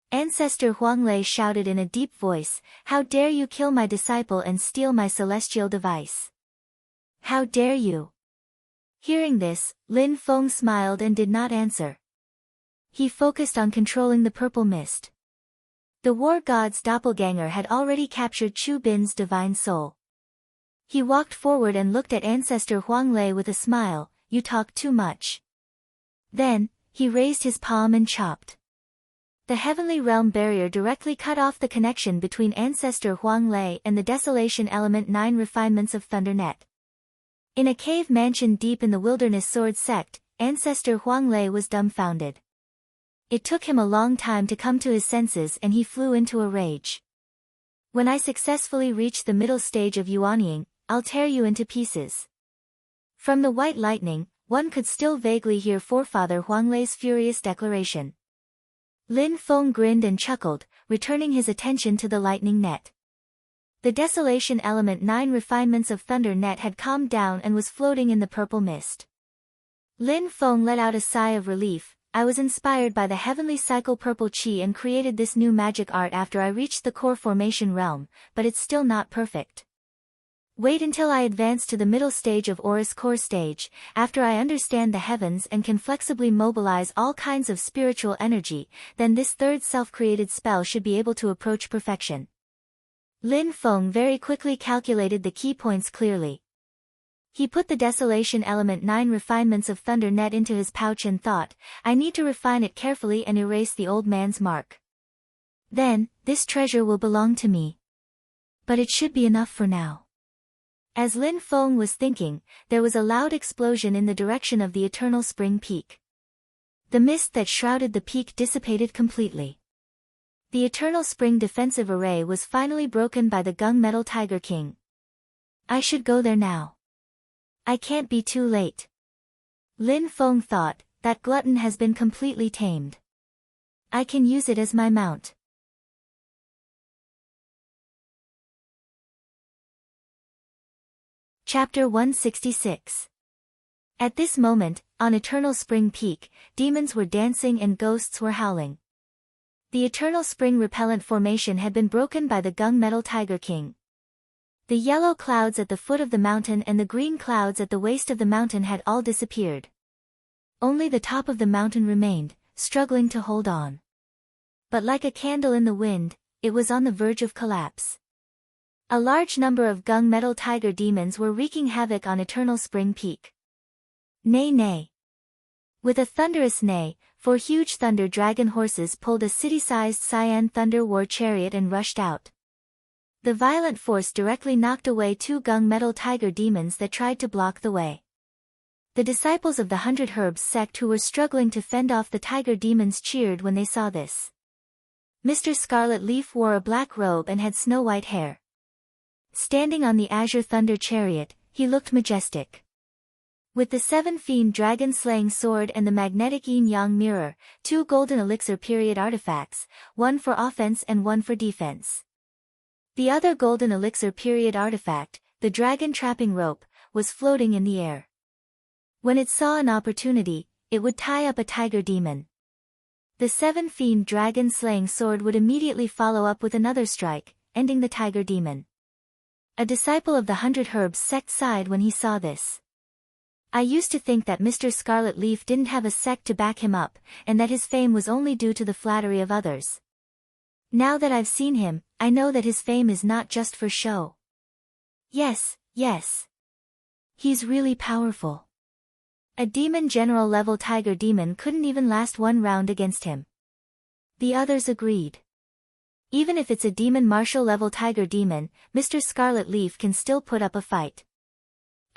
Ancestor Huang Lei shouted in a deep voice, "How dare you kill my disciple and steal my celestial device? How dare you?" Hearing this, Lin Feng smiled and did not answer. He focused on controlling the purple mist. The war god's doppelganger had already captured Chu Bin's divine soul. He walked forward and looked at Ancestor Huang Lei with a smile, "You talk too much." Then, he raised his palm and chopped. The heavenly realm barrier directly cut off the connection between Ancestor Huang Lei and the Desolation Element 9 refinements of Thunder Net. In a cave mansion deep in the Wilderness Sword sect, Ancestor Huang Lei was dumbfounded. It took him a long time to come to his senses and he flew into a rage. "When I successfully reach the middle stage of Yuanying, I'll tear you into pieces." From the white lightning, one could still vaguely hear Forefather Huang Lei's furious declaration. Lin Feng grinned and chuckled, returning his attention to the lightning net. The Desolation Element 9 refinements of Thunder Net had calmed down and was floating in the purple mist. Lin Feng let out a sigh of relief. "I was inspired by the heavenly cycle purple chi and created this new magic art after I reached the core formation realm, but it's still not perfect." Wait until I advance to the middle stage of Aura's core stage, after I understand the heavens and can flexibly mobilize all kinds of spiritual energy, then this third self-created spell should be able to approach perfection. Lin Feng very quickly calculated the key points clearly. He put the Desolation Element 9 refinements of Thunder Net into his pouch and thought, I need to refine it carefully and erase the old man's mark. Then, this treasure will belong to me. But it should be enough for now. As Lin Feng was thinking, there was a loud explosion in the direction of the Eternal Spring Peak. The mist that shrouded the peak dissipated completely. The Eternal Spring defensive array was finally broken by the Gunmetal Tiger King. I should go there now. I can't be too late. Lin Feng thought, that glutton has been completely tamed. I can use it as my mount. Chapter 166. At this moment, on Eternal Spring Peak, demons were dancing and ghosts were howling. The Eternal Spring repellent formation had been broken by the Gunmetal Tiger King. The yellow clouds at the foot of the mountain and the green clouds at the waist of the mountain had all disappeared. Only the top of the mountain remained, struggling to hold on. But like a candle in the wind, it was on the verge of collapse. A large number of gunmetal tiger demons were wreaking havoc on Eternal Spring Peak. Neigh neigh. With a thunderous neigh, 4 huge thunder dragon horses pulled a city-sized cyan thunder war chariot and rushed out. The violent force directly knocked away 2 gunmetal tiger demons that tried to block the way. The disciples of the 100 Herbs sect who were struggling to fend off the tiger demons cheered when they saw this. Mr. Scarlet Leaf wore a black robe and had snow-white hair. Standing on the azure thunder chariot, he looked majestic. With the 7 fiend dragon-slaying sword and the magnetic yin-yang mirror, 2 golden elixir period artifacts, one for offense and one for defense. The other golden elixir period artifact, the dragon trapping rope, was floating in the air. When it saw an opportunity, it would tie up a tiger demon. The 7 fiend dragon-slaying sword would immediately follow up with another strike, ending the tiger demon. A disciple of the 100 Herbs sect sighed when he saw this. I used to think that Mr. Scarlet Leaf didn't have a sect to back him up, and that his fame was only due to the flattery of others. Now that I've seen him, I know that his fame is not just for show. Yes. He's really powerful. A demon general level tiger demon couldn't even last 1 round against him. The others agreed. Even if it's a demon martial level tiger demon, Mr. Scarlet Leaf can still put up a fight.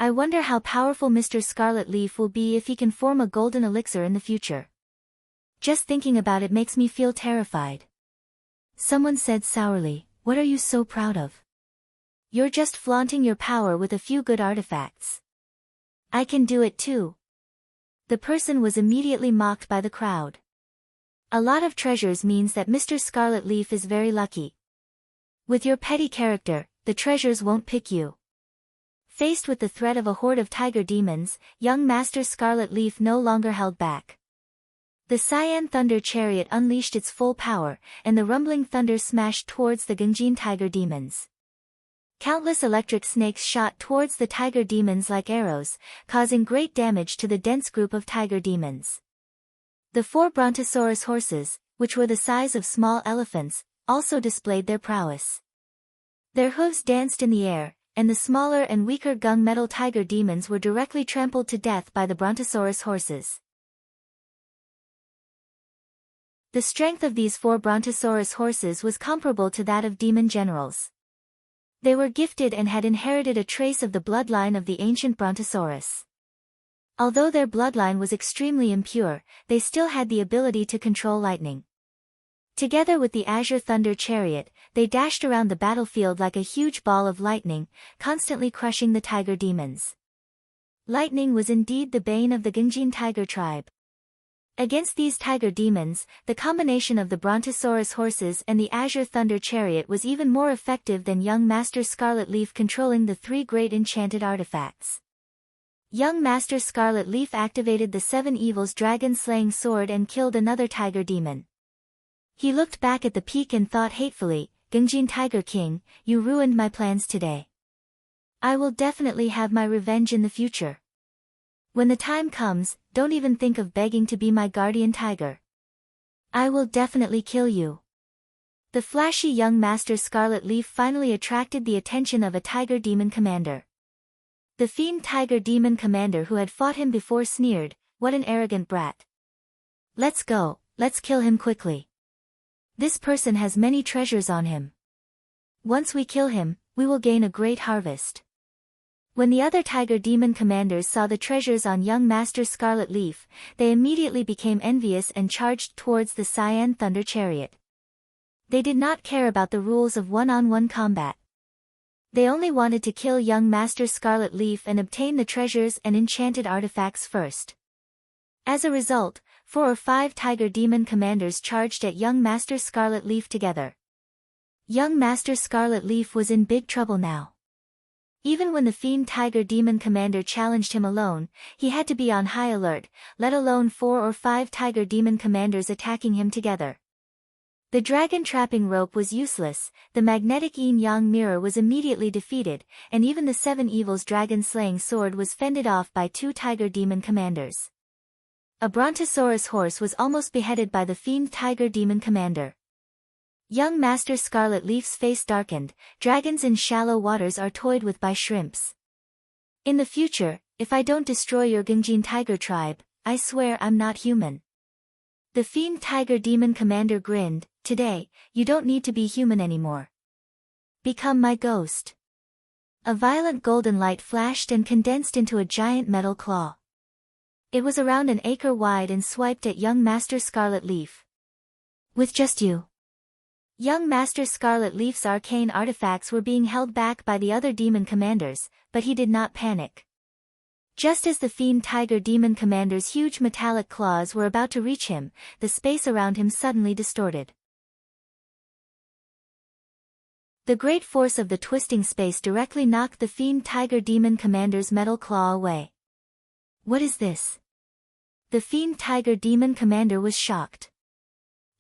I wonder how powerful Mr. Scarlet Leaf will be if he can form a golden elixir in the future. Just thinking about it makes me feel terrified. Someone said sourly, what are you so proud of? You're just flaunting your power with a few good artifacts. I can do it too. The person was immediately mocked by the crowd. A lot of treasures means that Mr. Scarlet Leaf is very lucky. With your petty character, the treasures won't pick you. Faced with the threat of a horde of tiger demons, young Master Scarlet Leaf no longer held back. The Cyan Thunder Chariot unleashed its full power, and the rumbling thunder smashed towards the Gunjin tiger demons. Countless electric snakes shot towards the tiger demons like arrows, causing great damage to the dense group of tiger demons. The 4 Brontosaurus horses, which were the size of small elephants, also displayed their prowess. Their hooves danced in the air, and the smaller and weaker gunmetal tiger demons were directly trampled to death by the Brontosaurus horses. The strength of these 4 Brontosaurus horses was comparable to that of demon generals. They were gifted and had inherited a trace of the bloodline of the ancient Brontosaurus. Although their bloodline was extremely impure, they still had the ability to control lightning. Together with the Azure Thunder Chariot, they dashed around the battlefield like a huge ball of lightning, constantly crushing the tiger demons. Lightning was indeed the bane of the Gunjin tiger tribe. Against these tiger demons, the combination of the Brontosaurus horses and the Azure Thunder Chariot was even more effective than young Master Scarlet Leaf controlling the 3 great enchanted artifacts. Young Master Scarlet Leaf activated the 7 Evils dragon-slaying sword and killed another tiger demon. He looked back at the peak and thought hatefully, Gunjin Tiger King, you ruined my plans today. I will definitely have my revenge in the future. When the time comes, don't even think of begging to be my guardian tiger. I will definitely kill you. The flashy young Master Scarlet Leaf finally attracted the attention of a Tiger Demon Commander. The fiend Tiger Demon Commander who had fought him before sneered, "What an arrogant brat. Let's go, let's kill him quickly. This person has many treasures on him. Once we kill him, we will gain a great harvest." When the other Tiger Demon Commanders saw the treasures on young Master Scarlet Leaf, they immediately became envious and charged towards the Cyan Thunder Chariot. They did not care about the rules of one-on-one combat. They only wanted to kill young Master Scarlet Leaf and obtain the treasures and enchanted artifacts first. As a result, 4 or 5 Tiger Demon Commanders charged at young Master Scarlet Leaf together. Young Master Scarlet Leaf was in big trouble now. Even when the fiend Tiger Demon Commander challenged him alone, he had to be on high alert, let alone 4 or 5 Tiger Demon Commanders attacking him together. The dragon trapping rope was useless, the magnetic yin-yang mirror was immediately defeated, and even the 7 Evils dragon slaying sword was fended off by 2 Tiger Demon Commanders. A Brontosaurus horse was almost beheaded by the fiend Tiger Demon Commander. Young Master Scarlet Leaf's face darkened. Dragons in shallow waters are toyed with by shrimps. In the future, if I don't destroy your Gingjin Tiger tribe, I swear I'm not human. The fiend Tiger Demon Commander grinned. Today, you don't need to be human anymore. Become my ghost. A violent golden light flashed and condensed into a giant metal claw. It was around an acre wide and swiped at young Master Scarlet Leaf. With just you. Young Master Scarlet Leaf's arcane artifacts were being held back by the other demon commanders, but he did not panic. Just as the fiend Tiger Demon Commander's huge metallic claws were about to reach him, the space around him suddenly distorted. The great force of the twisting space directly knocked the fiend Tiger Demon Commander's metal claw away. What is this? The fiend Tiger Demon Commander was shocked.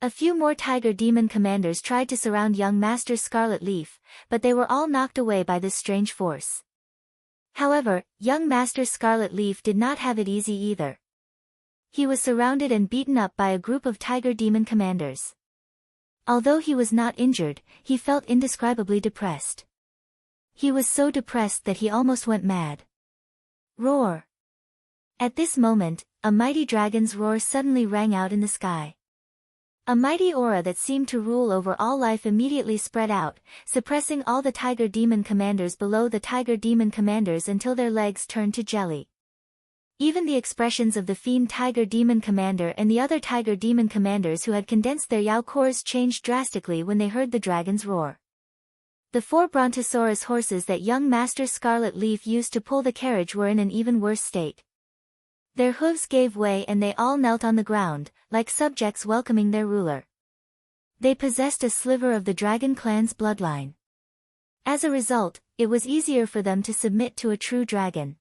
A few more Tiger Demon Commanders tried to surround young Master Scarlet Leaf, but they were all knocked away by this strange force. However, young Master Scarlet Leaf did not have it easy either. He was surrounded and beaten up by a group of Tiger Demon Commanders. Although he was not injured, he felt indescribably depressed. He was so depressed that he almost went mad. Roar! At this moment, a mighty dragon's roar suddenly rang out in the sky. A mighty aura that seemed to rule over all life immediately spread out, suppressing all the Tiger Demon Commanders below the Tiger Demon Commanders until their legs turned to jelly. Even the expressions of the fiend Tiger Demon Commander and the other Tiger Demon Commanders who had condensed their Yao cores changed drastically when they heard the dragon's roar. The 4 Brontosaurus horses that young Master Scarlet Leaf used to pull the carriage were in an even worse state. Their hooves gave way and they all knelt on the ground, like subjects welcoming their ruler. They possessed a sliver of the Dragon Clan's bloodline. As a result, it was easier for them to submit to a true dragon.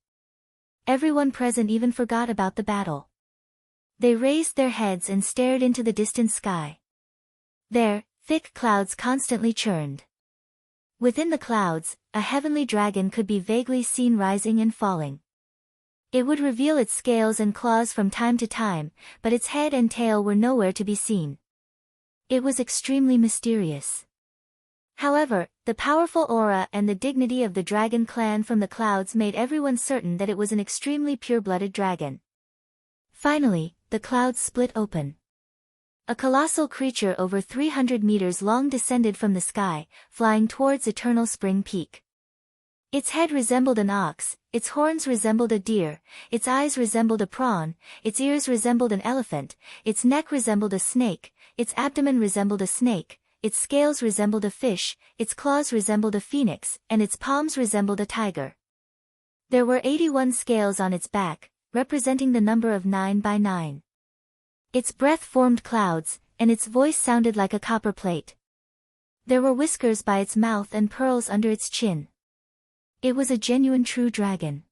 Everyone present even forgot about the battle. They raised their heads and stared into the distant sky. There, thick clouds constantly churned. Within the clouds, a heavenly dragon could be vaguely seen rising and falling. It would reveal its scales and claws from time to time, but its head and tail were nowhere to be seen. It was extremely mysterious. However, the powerful aura and the dignity of the Dragon Clan from the clouds made everyone certain that it was an extremely pure-blooded dragon. Finally, the clouds split open. A colossal creature over 300 meters long descended from the sky, flying towards Eternal Spring Peak. Its head resembled an ox, its horns resembled a deer, its eyes resembled a prawn, its ears resembled an elephant, its neck resembled a snake, its abdomen resembled a snake, its scales resembled a fish, its claws resembled a phoenix, and its palms resembled a tiger. There were 81 scales on its back, representing the number of 9 by 9. Its breath formed clouds, and its voice sounded like a copper plate. There were whiskers by its mouth and pearls under its chin. It was a genuine true dragon.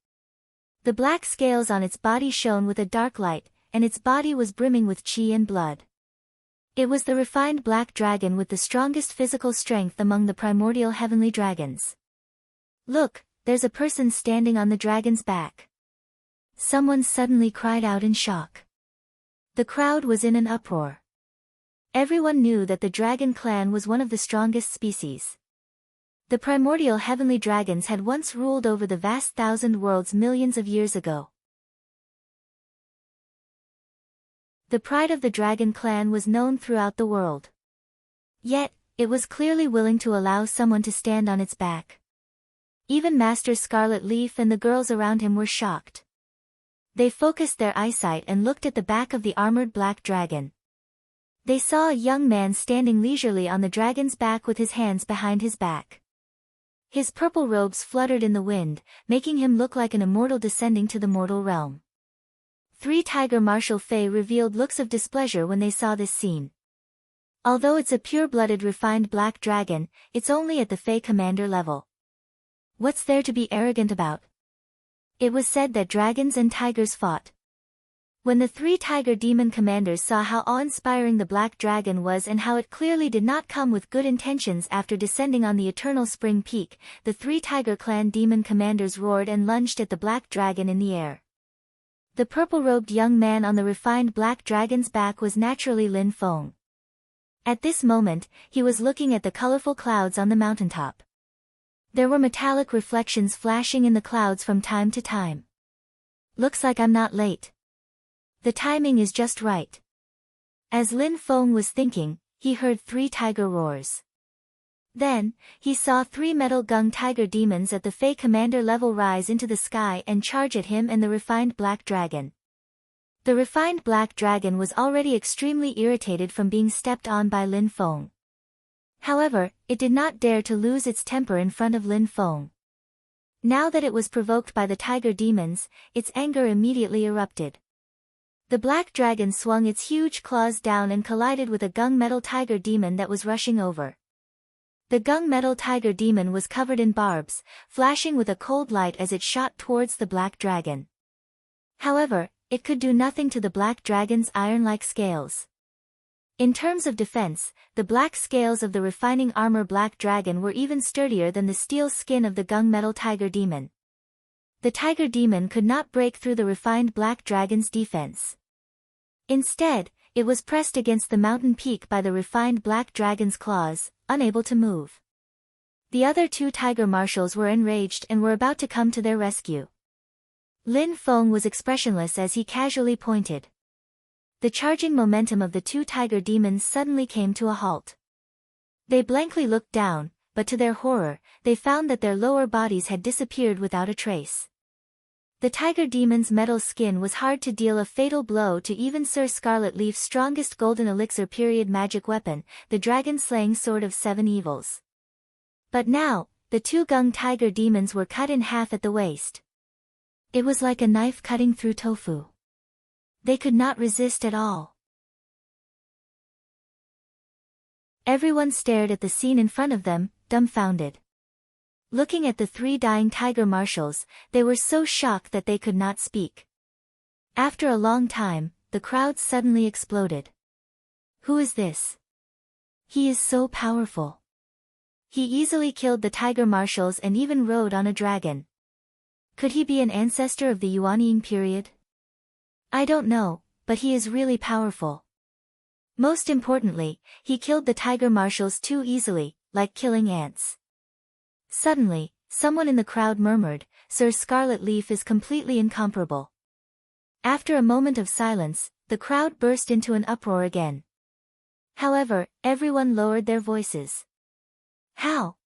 The black scales on its body shone with a dark light, and its body was brimming with chi and blood. It was the refined black dragon with the strongest physical strength among the primordial heavenly dragons. Look, there's a person standing on the dragon's back." Someone suddenly cried out in shock. The crowd was in an uproar. Everyone knew that the dragon clan was one of the strongest species. The primordial heavenly dragons had once ruled over the vast thousand worlds millions of years ago. The pride of the dragon clan was known throughout the world. Yet, it was clearly willing to allow someone to stand on its back. Even Master Scarlet Leaf and the girls around him were shocked. They focused their eyesight and looked at the back of the armored black dragon. They saw a young man standing leisurely on the dragon's back with his hands behind his back. His purple robes fluttered in the wind, making him look like an immortal descending to the mortal realm. 3 Tiger Marshal Fae revealed looks of displeasure when they saw this scene. Although it's a pure-blooded refined black dragon, it's only at the Fae commander level. What's there to be arrogant about? It was said that dragons and tigers fought. When the 3 tiger demon commanders saw how awe-inspiring the black dragon was and how it clearly did not come with good intentions after descending on the eternal spring peak, the 3 tiger clan demon commanders roared and lunged at the black dragon in the air. The purple-robed young man on the refined black dragon's back was naturally Lin Feng. At this moment, he was looking at the colorful clouds on the mountaintop. There were metallic reflections flashing in the clouds from time to time. Looks like I'm not late. The timing is just right. As Lin Feng was thinking, he heard 3 tiger roars. Then, he saw 3 metal gung tiger demons at the Fae commander level rise into the sky and charge at him and the refined black dragon. The refined black dragon was already extremely irritated from being stepped on by Lin Feng. However, it did not dare to lose its temper in front of Lin Feng. Now that it was provoked by the tiger demons, its anger immediately erupted. The black dragon swung its huge claws down and collided with a gung metal tiger demon that was rushing over. The gung metal tiger demon was covered in barbs, flashing with a cold light as it shot towards the black dragon. However, it could do nothing to the black dragon's iron-like scales. In terms of defense, the black scales of the refining armor black dragon were even sturdier than the steel skin of the gung metal tiger demon. The tiger demon could not break through the refined black dragon's defense. Instead, it was pressed against the mountain peak by the refined black dragon's claws, unable to move. The other 2 tiger marshals were enraged and were about to come to their rescue. Lin Feng was expressionless as he casually pointed. The charging momentum of the 2 tiger demons suddenly came to a halt. They blankly looked down, but to their horror, they found that their lower bodies had disappeared without a trace. The tiger demon's metal skin was hard to deal a fatal blow to even Sir Scarlet Leaf's strongest golden elixir period magic weapon, the dragon-slaying sword of 7 evils. But now, the 2 gung tiger demons were cut in half at the waist. It was like a knife cutting through tofu. They could not resist at all. Everyone stared at the scene in front of them, dumbfounded. Looking at the 3 dying tiger marshals, they were so shocked that they could not speak. After a long time, the crowd suddenly exploded. Who is this? He is so powerful. He easily killed the tiger marshals and even rode on a dragon. Could he be an ancestor of the Yuanying period? I don't know, but he is really powerful. Most importantly, he killed the tiger marshals too easily, like killing ants. Suddenly, someone in the crowd murmured, "Sir Scarlet Leaf is completely incomparable." After a moment of silence, the crowd burst into an uproar again. However, everyone lowered their voices. How?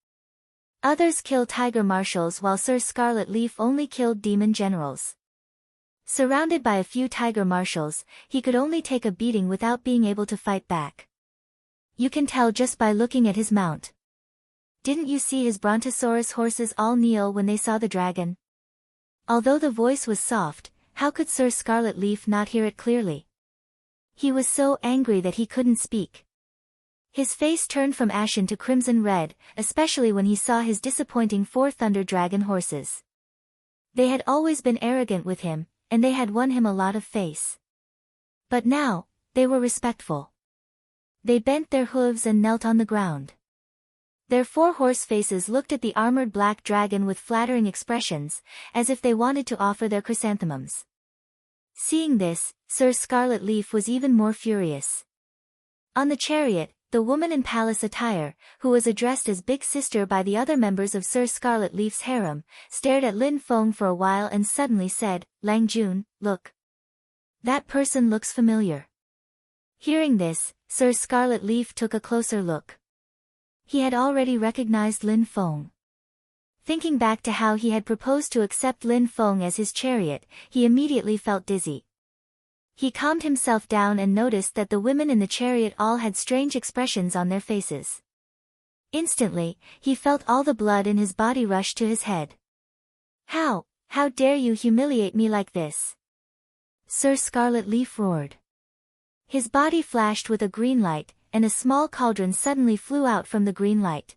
Others killed tiger marshals while Sir Scarlet Leaf only killed demon generals. Surrounded by a few tiger marshals, he could only take a beating without being able to fight back. You can tell just by looking at his mount. Didn't you see his brontosaurus horses all kneel when they saw the dragon? Although the voice was soft, how could Sir Scarlet Leaf not hear it clearly? He was so angry that he couldn't speak. His face turned from ashen to crimson red, especially when he saw his disappointing 4 thunder dragon horses. They had always been arrogant with him, and they had won him a lot of face. But now, they were respectful. They bent their hooves and knelt on the ground. Their 4-horse faces looked at the armored black dragon with flattering expressions, as if they wanted to offer their chrysanthemums. Seeing this, Sir Scarlet Leaf was even more furious. On the chariot, the woman in palace attire, who was addressed as Big Sister by the other members of Sir Scarlet Leaf's harem, stared at Lin Feng for a while and suddenly said, "Lang Jun, look. That person looks familiar." Hearing this, Sir Scarlet Leaf took a closer look. He had already recognized Lin Feng. Thinking back to how he had proposed to accept Lin Feng as his chariot, he immediately felt dizzy. He calmed himself down and noticed that the women in the chariot all had strange expressions on their faces. Instantly, he felt all the blood in his body rush to his head. How dare you humiliate me like this?" Sir Scarlet Leaf roared. His body flashed with a green light, and a small cauldron suddenly flew out from the green light.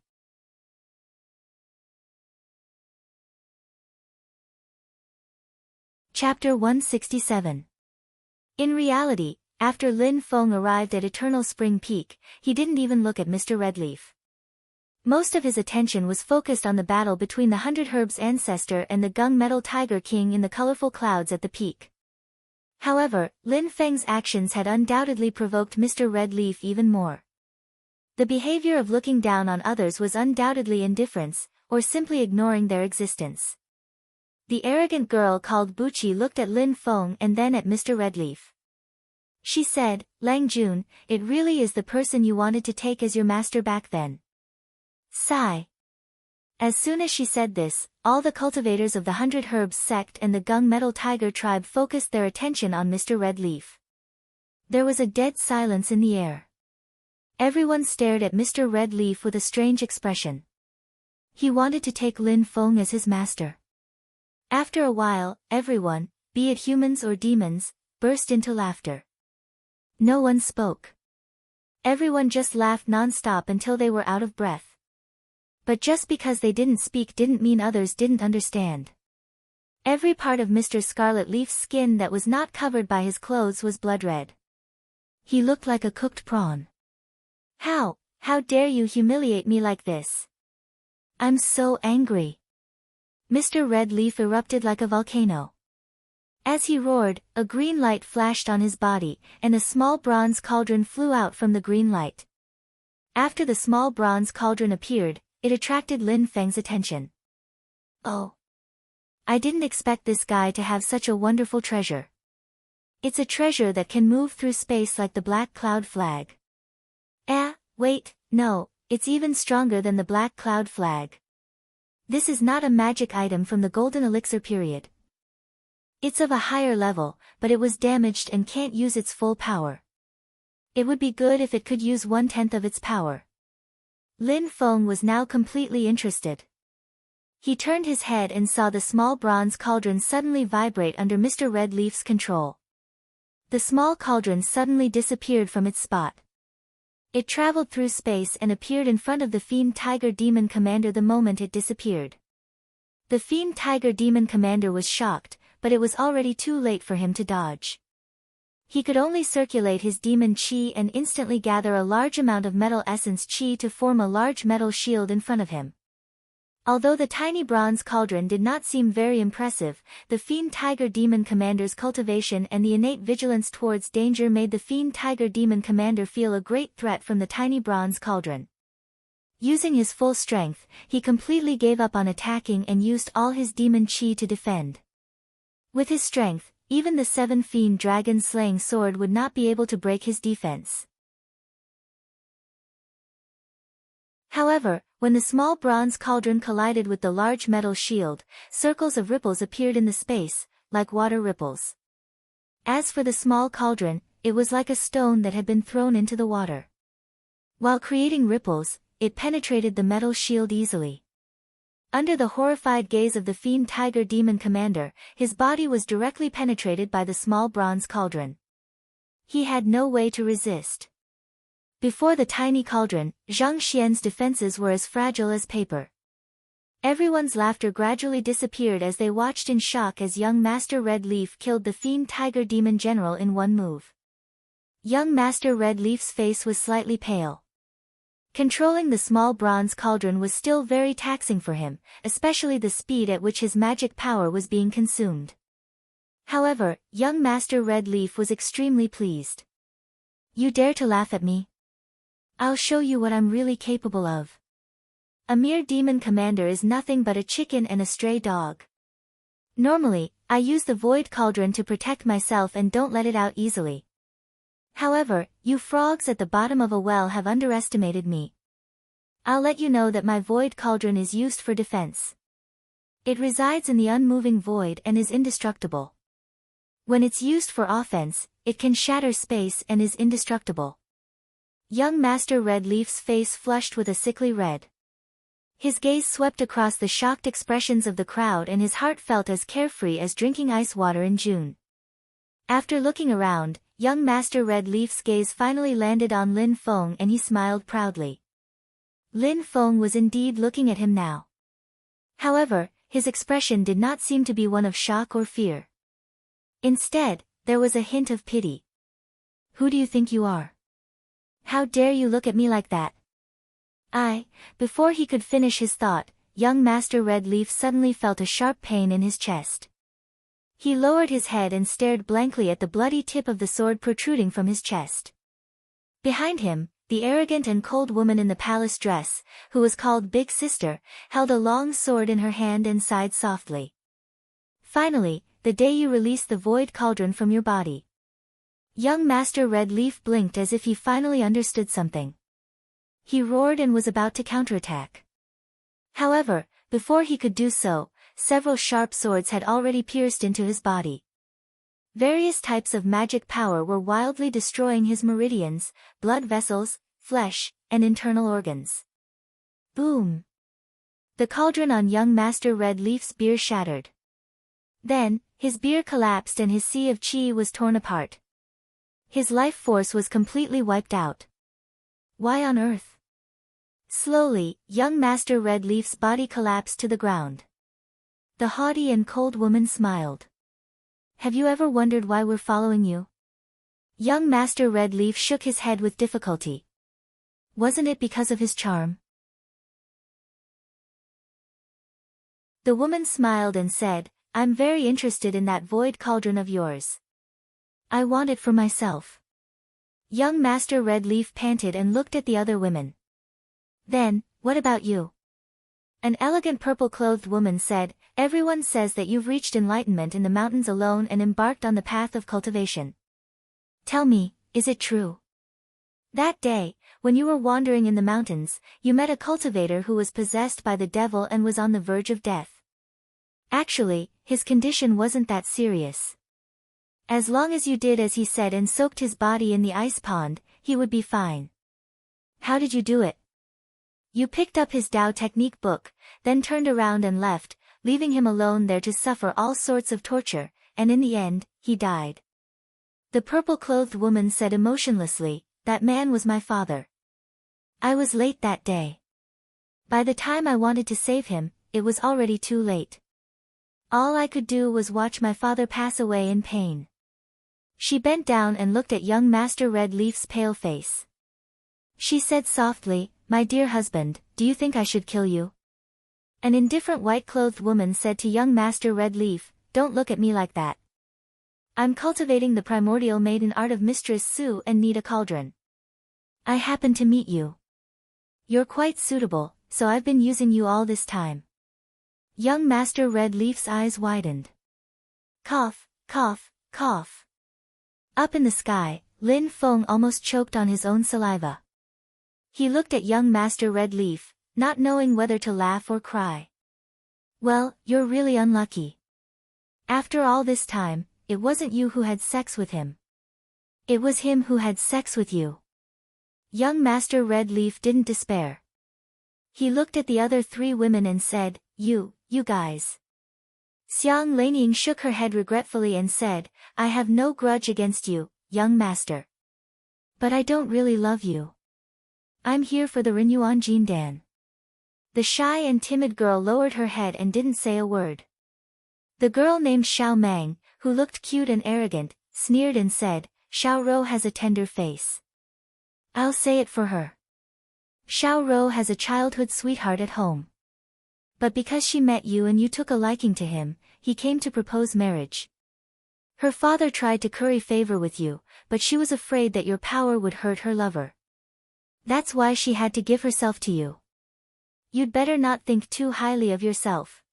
Chapter 167. In reality, after Lin Feng arrived at Eternal Spring Peak, he didn't even look at Mr. Redleaf. Most of his attention was focused on the battle between the 100 Herbs ancestor and the gunmetal tiger king in the colorful clouds at the peak. However, Lin Feng's actions had undoubtedly provoked Mr. Redleaf even more. The behavior of looking down on others was undoubtedly indifference, or simply ignoring their existence. The arrogant girl called Buchi looked at Lin Feng and then at Mr. Redleaf. She said, "Lang Jun, it really is the person you wanted to take as your master back then." Sigh. As soon as she said this, all the cultivators of the 100 Herbs sect and the gunmetal tiger tribe focused their attention on Mr. Redleaf. There was a dead silence in the air. Everyone stared at Mr. Redleaf with a strange expression. He wanted to take Lin Feng as his master. After a while, everyone, be it humans or demons, burst into laughter. No one spoke. Everyone just laughed non-stop until they were out of breath. But just because they didn't speak didn't mean others didn't understand. Every part of Mr. Scarlet Leaf's skin that was not covered by his clothes was blood red. He looked like a cooked prawn. How dare you humiliate me like this? I'm so angry." Mr. Redleaf erupted like a volcano. As he roared, a green light flashed on his body, and a small bronze cauldron flew out from the green light. After the small bronze cauldron appeared, it attracted Lin Feng's attention. "Oh. I didn't expect this guy to have such a wonderful treasure. It's a treasure that can move through space like the black cloud flag." Wait, no, it's even stronger than the black cloud flag. This is not a magic item from the Golden Elixir period. It's of a higher level, but it was damaged and can't use its full power. It would be good if it could use 1/10 of its power. Lin Feng was now completely interested. He turned his head and saw the small bronze cauldron suddenly vibrate under Mr. Redleaf's control. The small cauldron suddenly disappeared from its spot. It traveled through space and appeared in front of the Fiend Tiger Demon Commander the moment it disappeared. The Fiend Tiger Demon Commander was shocked, but it was already too late for him to dodge. He could only circulate his demon chi and instantly gather a large amount of metal essence chi to form a large metal shield in front of him. Although the tiny bronze cauldron did not seem very impressive, the Fiend Tiger Demon Commander's cultivation and the innate vigilance towards danger made the Fiend Tiger Demon Commander feel a great threat from the tiny bronze cauldron. Using his full strength, he completely gave up on attacking and used all his demon chi to defend. With his strength, even the 7 Fiend Dragon Slaying Sword would not be able to break his defense. However, when the small bronze cauldron collided with the large metal shield, circles of ripples appeared in the space, like water ripples. As for the small cauldron, it was like a stone that had been thrown into the water. While creating ripples, it penetrated the metal shield easily. Under the horrified gaze of the Fiend Tiger Demon Commander, his body was directly penetrated by the small bronze cauldron. He had no way to resist. Before the tiny cauldron, Zhang Xian's defenses were as fragile as paper. Everyone's laughter gradually disappeared as they watched in shock as young Master Red Leaf killed the Fiend Tiger Demon General in one move. Young Master Red Leaf's face was slightly pale. Controlling the small bronze cauldron was still very taxing for him, especially the speed at which his magic power was being consumed. However, young Master Red Leaf was extremely pleased. You dare to laugh at me? I'll show you what I'm really capable of. A mere demon commander is nothing but a chicken and a stray dog. Normally, I use the void cauldron to protect myself and don't let it out easily. However, you frogs at the bottom of a well have underestimated me. I'll let you know that my void cauldron is used for defense. It resides in the unmoving void and is indestructible. When it's used for offense, it can shatter space and is indestructible. Young Master Red Leaf's face flushed with a sickly red. His gaze swept across the shocked expressions of the crowd and his heart felt as carefree as drinking ice water in June. After looking around, young Master Red Leaf's gaze finally landed on Lin Feng and he smiled proudly. Lin Feng was indeed looking at him now. However, his expression did not seem to be one of shock or fear. Instead, there was a hint of pity. Who do you think you are? How dare you look at me like that? Before he could finish his thought, young Master Red Leaf suddenly felt a sharp pain in his chest. He lowered his head and stared blankly at the bloody tip of the sword protruding from his chest. Behind him, the arrogant and cold woman in the palace dress, who was called Big Sister, held a long sword in her hand and sighed softly. Finally, the day you release the void cauldron from your body. Young Master Red Leaf blinked as if he finally understood something. He roared and was about to counterattack. However, before he could do so, several sharp swords had already pierced into his body. Various types of magic power were wildly destroying his meridians, blood vessels, flesh, and internal organs. Boom! The cauldron on young Master Red Leaf's beer shattered. Then, his beer collapsed and his sea of chi was torn apart. His life force was completely wiped out. Why on earth? Slowly, young Master Red Leaf's body collapsed to the ground. The haughty and cold woman smiled. Have you ever wondered why we're following you? Young Master Red Leaf shook his head with difficulty. Wasn't it because of his charm? The woman smiled and said, I'm very interested in that void cauldron of yours. I want it for myself. Young Master Red Leaf panted and looked at the other women. Then, what about you? An elegant purple-clothed woman said, everyone says that you've reached enlightenment in the mountains alone and embarked on the path of cultivation. Tell me, is it true? That day, when you were wandering in the mountains, you met a cultivator who was possessed by the devil and was on the verge of death. Actually, his condition wasn't that serious. As long as you did as he said and soaked his body in the ice pond, he would be fine. How did you do it? You picked up his Tao technique book, then turned around and left, leaving him alone there to suffer all sorts of torture, and in the end, he died. The purple-clothed woman said emotionlessly, that man was my father. I was late that day. By the time I wanted to save him, it was already too late. All I could do was watch my father pass away in pain. She bent down and looked at young Master Red Leaf's pale face. She said softly, my dear husband, do you think I should kill you? An indifferent white-clothed woman said to young Master Red Leaf, don't look at me like that. I'm cultivating the primordial maiden art of Mistress Sue and need a cauldron. I happen to meet you. You're quite suitable, so I've been using you all this time. Young Master Red Leaf's eyes widened. Cough, cough, cough. Up in the sky, Lin Feng almost choked on his own saliva. He looked at young Master Red Leaf, not knowing whether to laugh or cry. Well, you're really unlucky. After all this time, it wasn't you who had sex with him. It was him who had sex with you. Young Master Red Leaf didn't despair. He looked at the other three women and said, you guys. Xiang Laniying shook her head regretfully and said, I have no grudge against you, young master. But I don't really love you. I'm here for the Renyuan Jindan. The shy and timid girl lowered her head and didn't say a word. The girl named Xiao Mang, who looked cute and arrogant, sneered and said, Xiao Rou has a tender face. I'll say it for her. Xiao Rou has a childhood sweetheart at home. But because she met you and you took a liking to him, he came to propose marriage. Her father tried to curry favor with you, but she was afraid that your power would hurt her lover. That's why she had to give herself to you. You'd better not think too highly of yourself.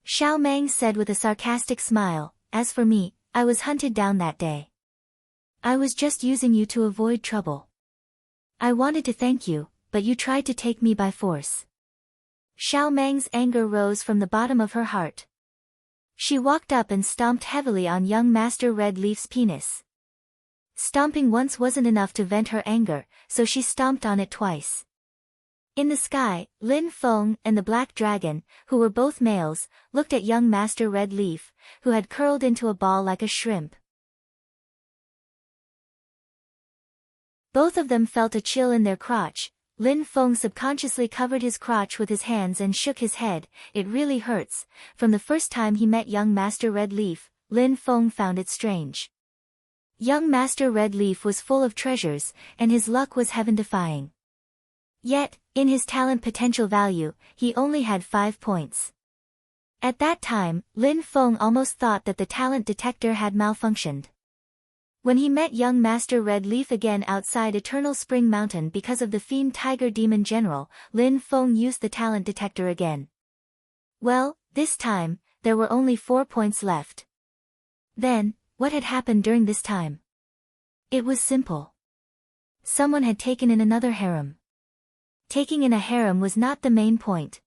Xiao Meng said with a sarcastic smile, as for me, I was hunted down that day. I was just using you to avoid trouble. I wanted to thank you, but you tried to take me by force. Xiao Meng's anger rose from the bottom of her heart. She walked up and stomped heavily on young Master Red Leaf's penis. Stomping once wasn't enough to vent her anger, so she stomped on it twice. In the sky, Lin Feng and the Black Dragon, who were both males, looked at young Master Red Leaf, who had curled into a ball like a shrimp. Both of them felt a chill in their crotch. Lin Feng subconsciously covered his crotch with his hands and shook his head. It really hurts. From the first time he met young Master Red Leaf, Lin Feng found it strange. Young Master Red Leaf was full of treasures, and his luck was heaven-defying. Yet, in his talent potential value, he only had 5 points. At that time, Lin Feng almost thought that the talent detector had malfunctioned. When he met young Master Red Leaf again outside Eternal Spring Mountain because of the Fiend Tiger Demon General, Lin Feng used the talent detector again. Well, this time, there were only 4 points left. Then, what had happened during this time? It was simple. Someone had taken in another harem. Taking in a harem was not the main point.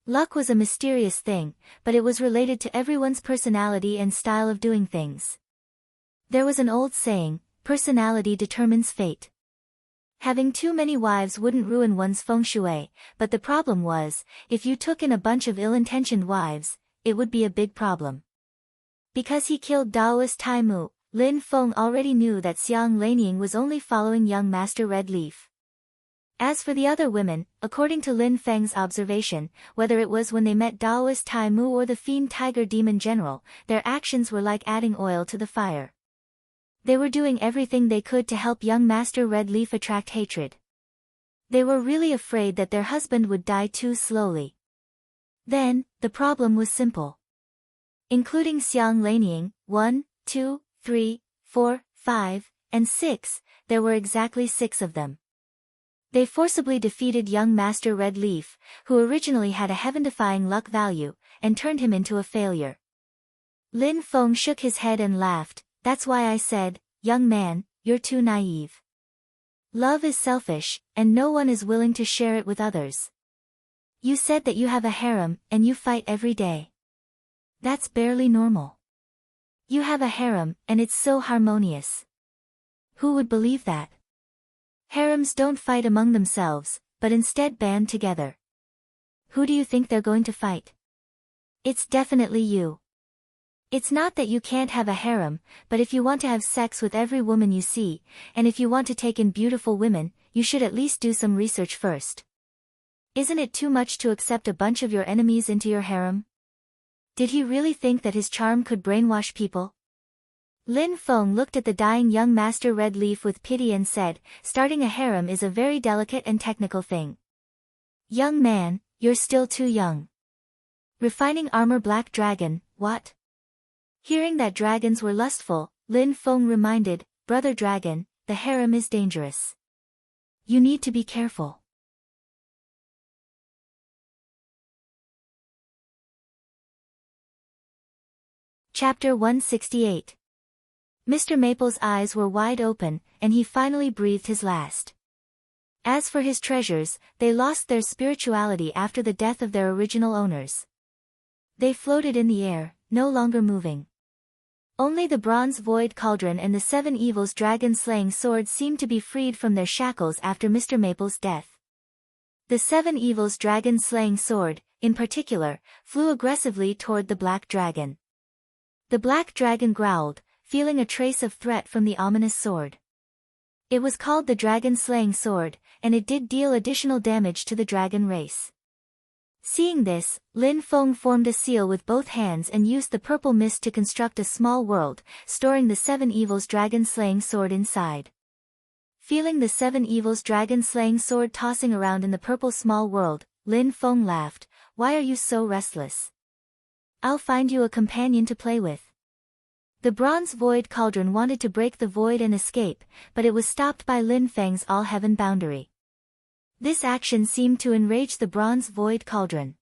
Luck was a mysterious thing, but it was related to everyone's personality and style of doing things. There was an old saying, personality determines fate. Having too many wives wouldn't ruin one's feng shui, but the problem was, if you took in a bunch of ill-intentioned wives, it would be a big problem. Because he killed Daoist Tai Mu, Lin Feng already knew that Xiang Lanying was only following young Master Red Leaf. As for the other women, according to Lin Feng's observation, whether it was when they met Daoist Tai Mu or the Fiend Tiger Demon General, their actions were like adding oil to the fire. They were doing everything they could to help young Master Red Leaf attract hatred. They were really afraid that their husband would die too slowly. Then, the problem was simple. Including Xiang Lanying, 1, 2, 3, 4, 5, and 6, there were exactly 6 of them. They forcibly defeated young Master Red Leaf, who originally had a heaven-defying luck value, and turned him into a failure. Lin Feng shook his head and laughed. That's why I said, young man, you're too naive. Love is selfish, and no one is willing to share it with others. You said that you have a harem, and you fight every day. That's barely normal. You have a harem, and it's so harmonious. Who would believe that? Harems don't fight among themselves, but instead band together. Who do you think they're going to fight? It's definitely you. It's not that you can't have a harem, but if you want to have sex with every woman you see, and if you want to take in beautiful women, you should at least do some research first. Isn't it too much to accept a bunch of your enemies into your harem? Did he really think that his charm could brainwash people? Lin Feng looked at the dying young Master Red Leaf with pity and said, starting a harem is a very delicate and technical thing. Young man, you're still too young. Refining armor Black Dragon, what? Hearing that dragons were lustful, Lin Feng reminded, Brother Dragon, the harem is dangerous. You need to be careful. Chapter 168. Mr. Maple's eyes were wide open, and he finally breathed his last. As for his treasures, they lost their spirituality after the death of their original owners. They floated in the air, no longer moving. Only the bronze void cauldron and the 7 evils dragon-slaying sword seemed to be freed from their shackles after Mr. Maple's death. The 7 evils dragon-slaying sword, in particular, flew aggressively toward the black dragon. The black dragon growled, feeling a trace of threat from the ominous sword. It was called the dragon-slaying sword, and it did deal additional damage to the dragon race. Seeing this, Lin Feng formed a seal with both hands and used the purple mist to construct a small world, storing the 7 evils dragon-slaying sword inside. Feeling the seven evils dragon-slaying sword tossing around in the purple small world, Lin Feng laughed. Why are you so restless? I'll find you a companion to play with. The bronze void cauldron wanted to break the void and escape, but it was stopped by Lin Feng's all-heaven boundary. This action seemed to enrage the bronze void cauldron.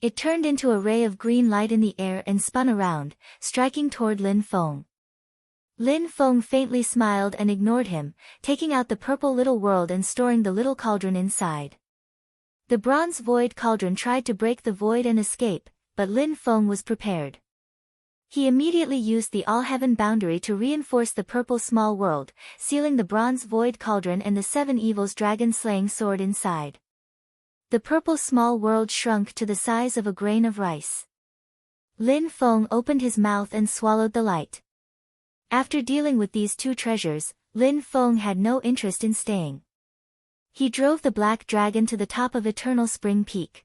It turned into a ray of green light in the air and spun around, striking toward Lin Feng. Lin Feng faintly smiled and ignored him, taking out the purple little world and storing the little cauldron inside. The bronze void cauldron tried to break the void and escape, but Lin Feng was prepared. He immediately used the all-heaven boundary to reinforce the purple small world, sealing the bronze void cauldron and the seven evils dragon-slaying sword inside. The purple small world shrunk to the size of a grain of rice. Lin Feng opened his mouth and swallowed the light. After dealing with these two treasures, Lin Feng had no interest in staying. He drove the black dragon to the top of Eternal Spring Peak.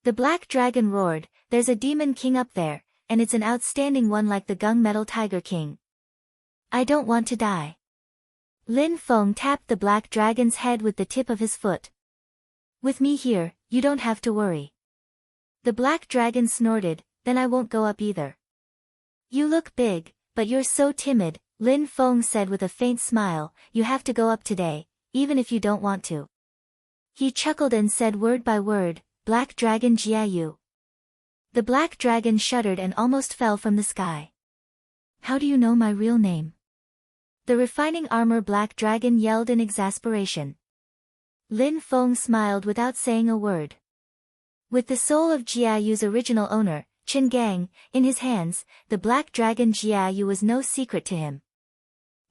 The black dragon roared, "There's a demon king up there, and it's an outstanding one like the gunmetal tiger king. I don't want to die." Lin Feng tapped the black dragon's head with the tip of his foot. "With me here, you don't have to worry." The black dragon snorted, "Then I won't go up either." "You look big, but you're so timid," Lin Feng said with a faint smile. "You have to go up today, even if you don't want to." He chuckled and said word by word, "Black Dragon Jiayu." The black dragon shuddered and almost fell from the sky. "How do you know my real name?" The refining armor black dragon yelled in exasperation. Lin Feng smiled without saying a word. With the soul of Jiayu's original owner, Qin Gang, in his hands, the black dragon Jiayu was no secret to him.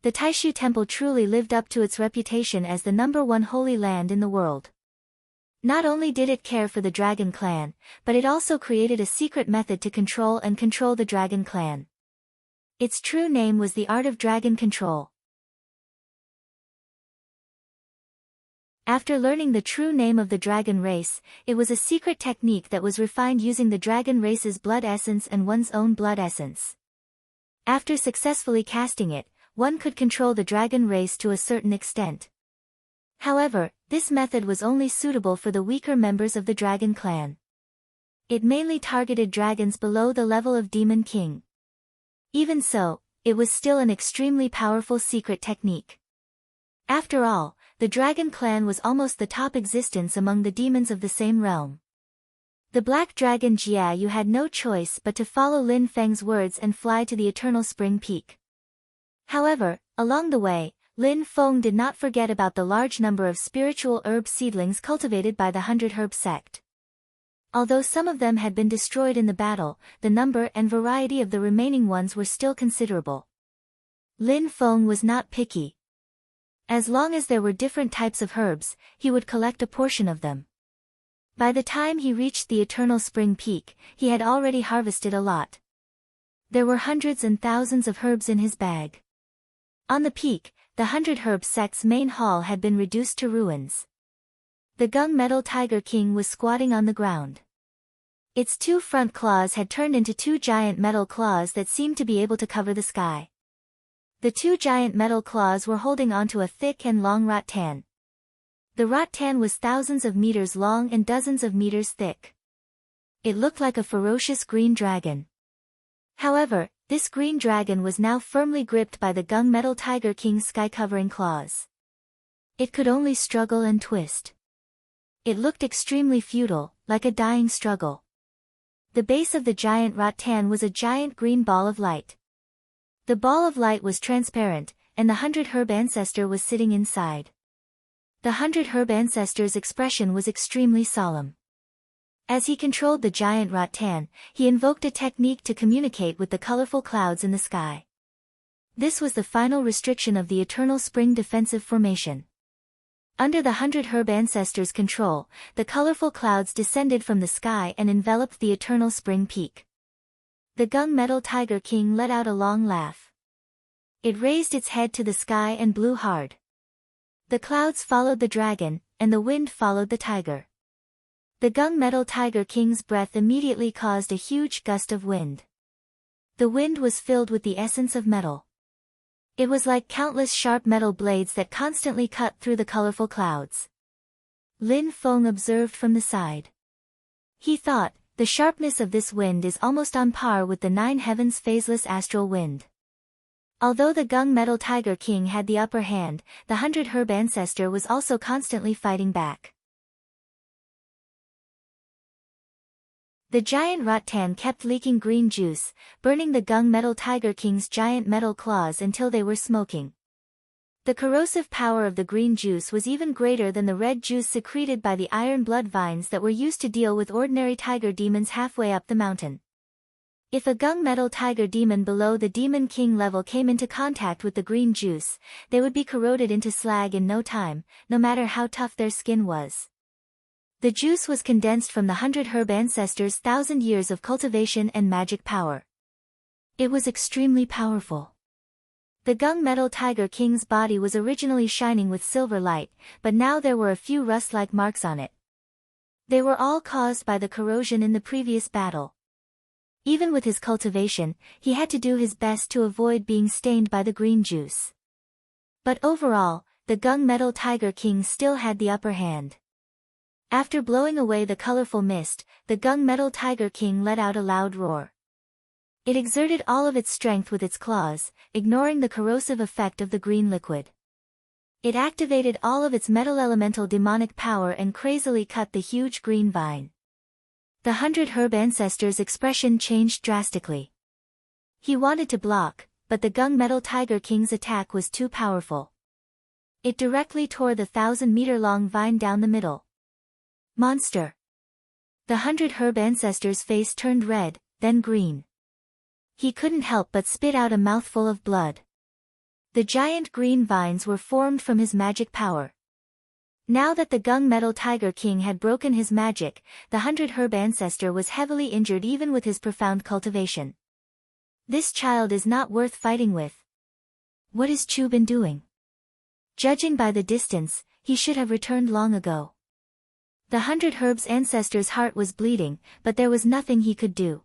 The Taishu Temple truly lived up to its reputation as the #1 holy land in the world. Not only did it care for the Dragon Clan, but it also created a secret method to control the Dragon Clan. Its true name was the Art of Dragon Control. After learning the true name of the dragon race, it was a secret technique that was refined using the dragon race's blood essence and one's own blood essence. After successfully casting it, one could control the dragon race to a certain extent. However, this method was only suitable for the weaker members of the Dragon Clan. It mainly targeted dragons below the level of Demon King. Even so, it was still an extremely powerful secret technique. After all, the Dragon Clan was almost the top existence among the demons of the same realm. The black dragon Jiayu had no choice but to follow Lin Feng's words and fly to the Eternal Spring Peak. However, along the way, Lin Feng did not forget about the large number of spiritual herb seedlings cultivated by the 100 Herb sect. Although some of them had been destroyed in the battle, the number and variety of the remaining ones were still considerable. Lin Feng was not picky. As long as there were different types of herbs, he would collect a portion of them. By the time he reached the Eternal Spring Peak, he had already harvested a lot. There were hundreds and thousands of herbs in his bag. On the peak, the 100 Herb sect's main hall had been reduced to ruins. The gunmetal tiger king was squatting on the ground. Its two front claws had turned into two giant metal claws that seemed to be able to cover the sky. The two giant metal claws were holding onto a thick and long rattan. The rattan was thousands of meters long and dozens of meters thick. It looked like a ferocious green dragon. However, this green dragon was now firmly gripped by the gunmetal tiger king's sky-covering claws. It could only struggle and twist. It looked extremely futile, like a dying struggle. The base of the giant rattan was a giant green ball of light. The ball of light was transparent, and the 100 Herb ancestor was sitting inside. The 100 Herb ancestor's expression was extremely solemn. As he controlled the giant rattan, he invoked a technique to communicate with the colorful clouds in the sky. This was the final restriction of the Eternal Spring defensive formation. Under the 100 Herb ancestors' control, the colorful clouds descended from the sky and enveloped the Eternal Spring Peak. The gunmetal tiger king let out a long laugh. It raised its head to the sky and blew hard. The clouds followed the dragon, and the wind followed the tiger. The gunmetal tiger king's breath immediately caused a huge gust of wind. The wind was filled with the essence of metal. It was like countless sharp metal blades that constantly cut through the colorful clouds. Lin Feng observed from the side. He thought, the sharpness of this wind is almost on par with the 9 heavens phaseless astral wind. Although the Gung Metal Tiger King had the upper hand, the 100 Herb ancestor was also constantly fighting back. The giant rattan kept leaking green juice, burning the Gung Metal Tiger King's giant metal claws until they were smoking. The corrosive power of the green juice was even greater than the red juice secreted by the iron blood vines that were used to deal with ordinary tiger demons halfway up the mountain. If a Gung Metal Tiger demon below the Demon King level came into contact with the green juice, they would be corroded into slag in no time, no matter how tough their skin was. The juice was condensed from the 100 Herb ancestors' 1,000 years of cultivation and magic power. It was extremely powerful. The Gung Metal Tiger King's body was originally shining with silver light, but now there were a few rust-like marks on it. They were all caused by the corrosion in the previous battle. Even with his cultivation, he had to do his best to avoid being stained by the green juice. But overall, the Gung Metal Tiger King still had the upper hand. After blowing away the colorful mist, the Gung Metal Tiger King let out a loud roar. It exerted all of its strength with its claws, ignoring the corrosive effect of the green liquid. It activated all of its metal elemental demonic power and crazily cut the huge green vine. The 100 Herb ancestor's expression changed drastically. He wanted to block, but the Gung Metal Tiger King's attack was too powerful. It directly tore the 1,000-meter-long vine down the middle. Monster! The 100 Herb ancestor's face turned red, then green. He couldn't help but spit out a mouthful of blood. The giant green vines were formed from his magic power. Now that the Gung Metal Tiger King had broken his magic, the 100 Herb ancestor was heavily injured even with his profound cultivation. This child is not worth fighting with. What has Chu been doing? Judging by the distance, he should have returned long ago. The 100 Herb's ancestor's heart was bleeding, but there was nothing he could do.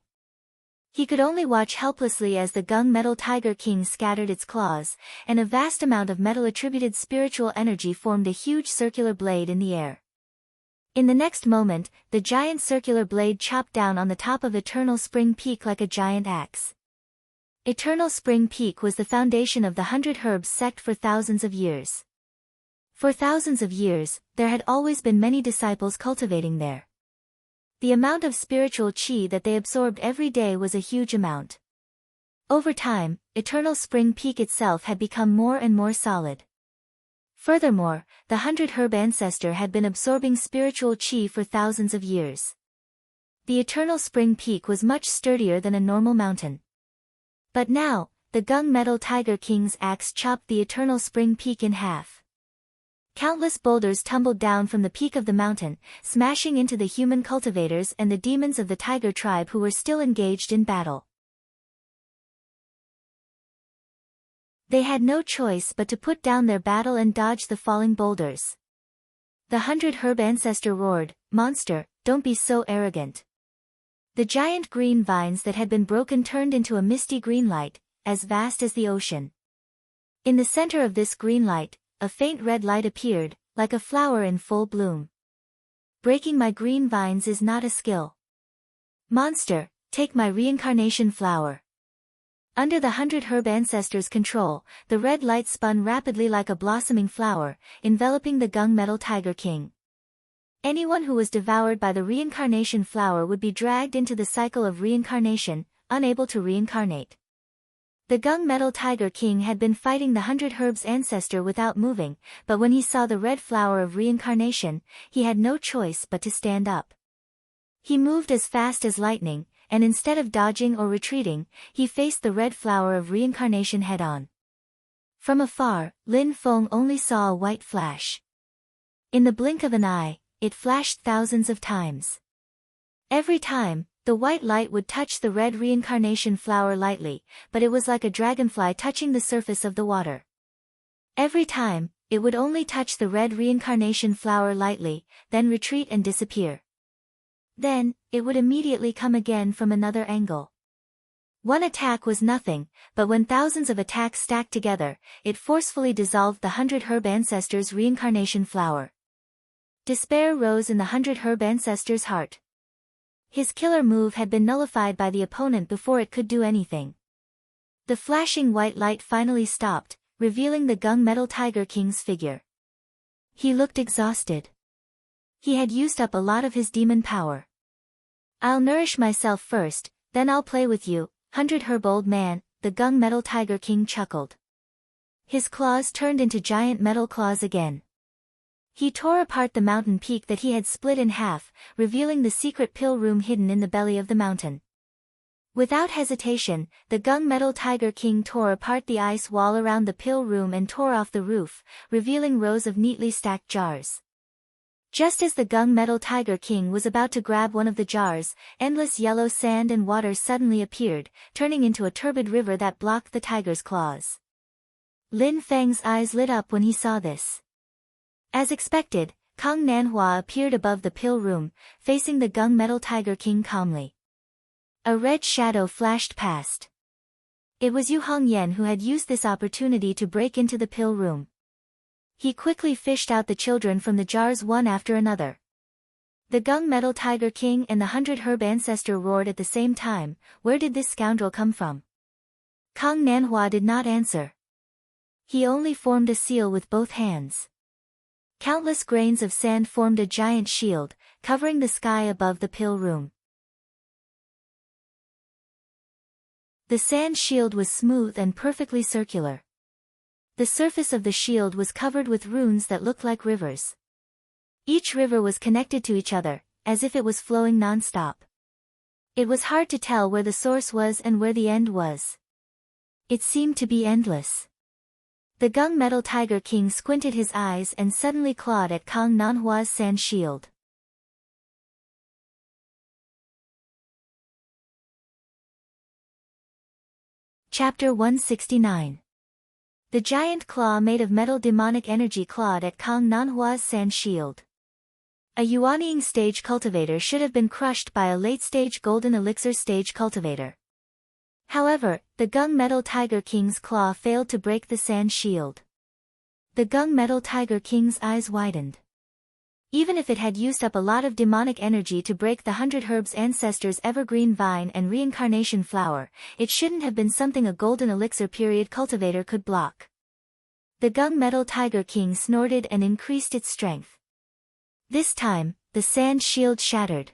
He could only watch helplessly as the Gung Metal Tiger King scattered its claws, and a vast amount of metal-attributed spiritual energy formed a huge circular blade in the air. In the next moment, the giant circular blade chopped down on the top of Eternal Spring Peak like a giant axe. Eternal Spring Peak was the foundation of the 100 Herbs sect for thousands of years. For thousands of years, there had always been many disciples cultivating there. The amount of spiritual qi that they absorbed every day was a huge amount. Over time, Eternal Spring Peak itself had become more and more solid. Furthermore, the 100 Herb ancestor had been absorbing spiritual qi for thousands of years. The Eternal Spring Peak was much sturdier than a normal mountain. But now, the Gung Metal Tiger King's axe chopped the Eternal Spring Peak in half. Countless boulders tumbled down from the peak of the mountain, smashing into the human cultivators and the demons of the tiger tribe who were still engaged in battle. They had no choice but to put down their battle and dodge the falling boulders. The 100 Herb ancestor roared, "Monster, don't be so arrogant." The giant green vines that had been broken turned into a misty green light, as vast as the ocean. In the center of this green light, a faint red light appeared, like a flower in full bloom. Breaking my green vines is not a skill. Monster, take my reincarnation flower. Under the 100 Herb ancestors' control, the red light spun rapidly like a blossoming flower, enveloping the Gung Metal Tiger King. Anyone who was devoured by the reincarnation flower would be dragged into the cycle of reincarnation, unable to reincarnate. The Gung Metal Tiger King had been fighting the 100 Herb's ancestor without moving, but when he saw the red flower of reincarnation, he had no choice but to stand up. He moved as fast as lightning, and instead of dodging or retreating, he faced the red flower of reincarnation head-on. From afar, Lin Feng only saw a white flash. In the blink of an eye, it flashed thousands of times. Every time, the white light would touch the red reincarnation flower lightly, but it was like a dragonfly touching the surface of the water. Every time, it would only touch the red reincarnation flower lightly, then retreat and disappear. Then, it would immediately come again from another angle. One attack was nothing, but when thousands of attacks stacked together, it forcefully dissolved the 100 Herb Ancestors' reincarnation flower. Despair rose in the 100 Herb Ancestors' heart. His killer move had been nullified by the opponent before it could do anything. The flashing white light finally stopped, revealing the Gunmetal Tiger King's figure. He looked exhausted. He had used up a lot of his demon power. "I'll nourish myself first, then I'll play with you, 100 Herb Old Man," the Gunmetal Tiger King chuckled. His claws turned into giant metal claws again. He tore apart the mountain peak that he had split in half, revealing the secret pill room hidden in the belly of the mountain. Without hesitation, the Gunmetal Tiger King tore apart the ice wall around the pill room and tore off the roof, revealing rows of neatly stacked jars. Just as the Gunmetal Tiger King was about to grab one of the jars, endless yellow sand and water suddenly appeared, turning into a turbid river that blocked the tiger's claws. Lin Feng's eyes lit up when he saw this. As expected, Kang Nanhua appeared above the pill room, facing the Gunmetal Tiger King calmly. A red shadow flashed past. It was Yu Hongyan who had used this opportunity to break into the pill room. He quickly fished out the children from the jars one after another. The Gunmetal Tiger King and the 100 Herb Ancestor roared at the same time. Where did this scoundrel come from? Kang Nanhua did not answer. He only formed a seal with both hands. Countless grains of sand formed a giant shield, covering the sky above the pill room. The sand shield was smooth and perfectly circular. The surface of the shield was covered with runes that looked like rivers. Each river was connected to each other, as if it was flowing non-stop. It was hard to tell where the source was and where the end was. It seemed to be endless. The Gunmetal Tiger King squinted his eyes and suddenly clawed at Kang Nanhua's sand shield. Chapter 169. The giant claw made of metal demonic energy clawed at Kang Nanhua's sand shield. A Yuanying stage cultivator should have been crushed by a late-stage golden elixir stage cultivator. However, the Gunmetal Tiger King's claw failed to break the sand shield. The Gunmetal Tiger King's eyes widened. Even if it had used up a lot of demonic energy to break the 100 Herb's Ancestors' evergreen vine and reincarnation flower, it shouldn't have been something a golden elixir period cultivator could block. The Gunmetal Tiger King snorted and increased its strength. This time, the sand shield shattered.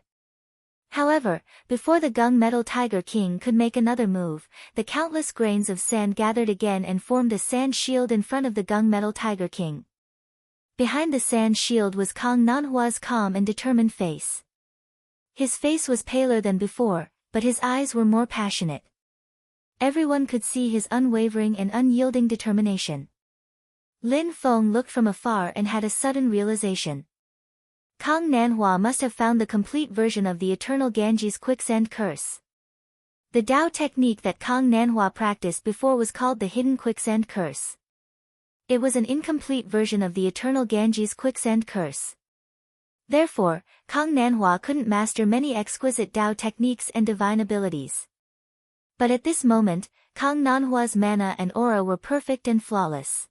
However, before the Gunmetal Tiger King could make another move, the countless grains of sand gathered again and formed a sand shield in front of the Gunmetal Tiger King. Behind the sand shield was Kang Nanhua's calm and determined face. His face was paler than before, but his eyes were more passionate. Everyone could see his unwavering and unyielding determination. Lin Feng looked from afar and had a sudden realization. Kang Nanhua must have found the complete version of the Eternal Ganges Quicksand Curse. The Dao technique that Kang Nanhua practiced before was called the Hidden Quicksand Curse. It was an incomplete version of the Eternal Ganges Quicksand Curse. Therefore, Kang Nanhua couldn't master many exquisite Dao techniques and divine abilities. But at this moment, Kang Nanhua's mana and aura were perfect and flawless.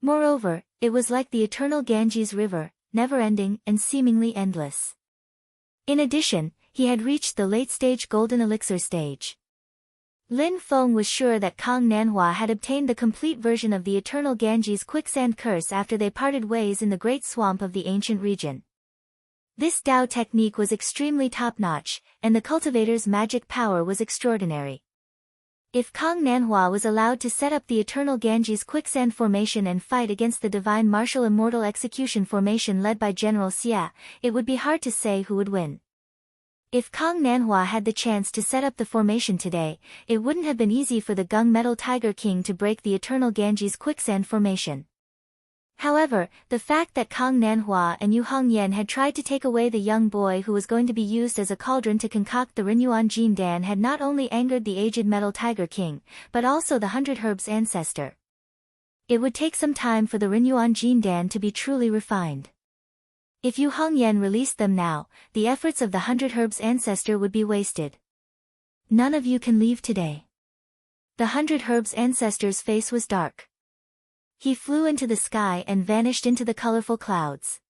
Moreover, it was like the Eternal Ganges River, never-ending and seemingly endless. In addition, he had reached the late-stage Golden Elixir stage. Lin Feng was sure that Kang Nanhua had obtained the complete version of the Eternal Ganges Quicksand Curse after they parted ways in the Great Swamp of the ancient region. This Dao technique was extremely top-notch, and the cultivator's magic power was extraordinary. If Kang Nanhua was allowed to set up the Eternal Ganges Quicksand Formation and fight against the Divine Martial Immortal Execution Formation led by General Xia, it would be hard to say who would win. If Kang Nanhua had the chance to set up the formation today, it wouldn't have been easy for the Gunmetal Tiger King to break the Eternal Ganges Quicksand Formation. However, the fact that Kang Nanhua and Yu Hongyan had tried to take away the young boy who was going to be used as a cauldron to concoct the Renyuan Jindan had not only angered the aged Metal Tiger King, but also the 100 Herb's ancestor. It would take some time for the Renyuan Jindan to be truly refined. If Yu Hongyan released them now, the efforts of the 100 Herb's ancestor would be wasted. None of you can leave today. The 100 Herbs ancestor's face was dark. He flew into the sky and vanished into the colorful clouds.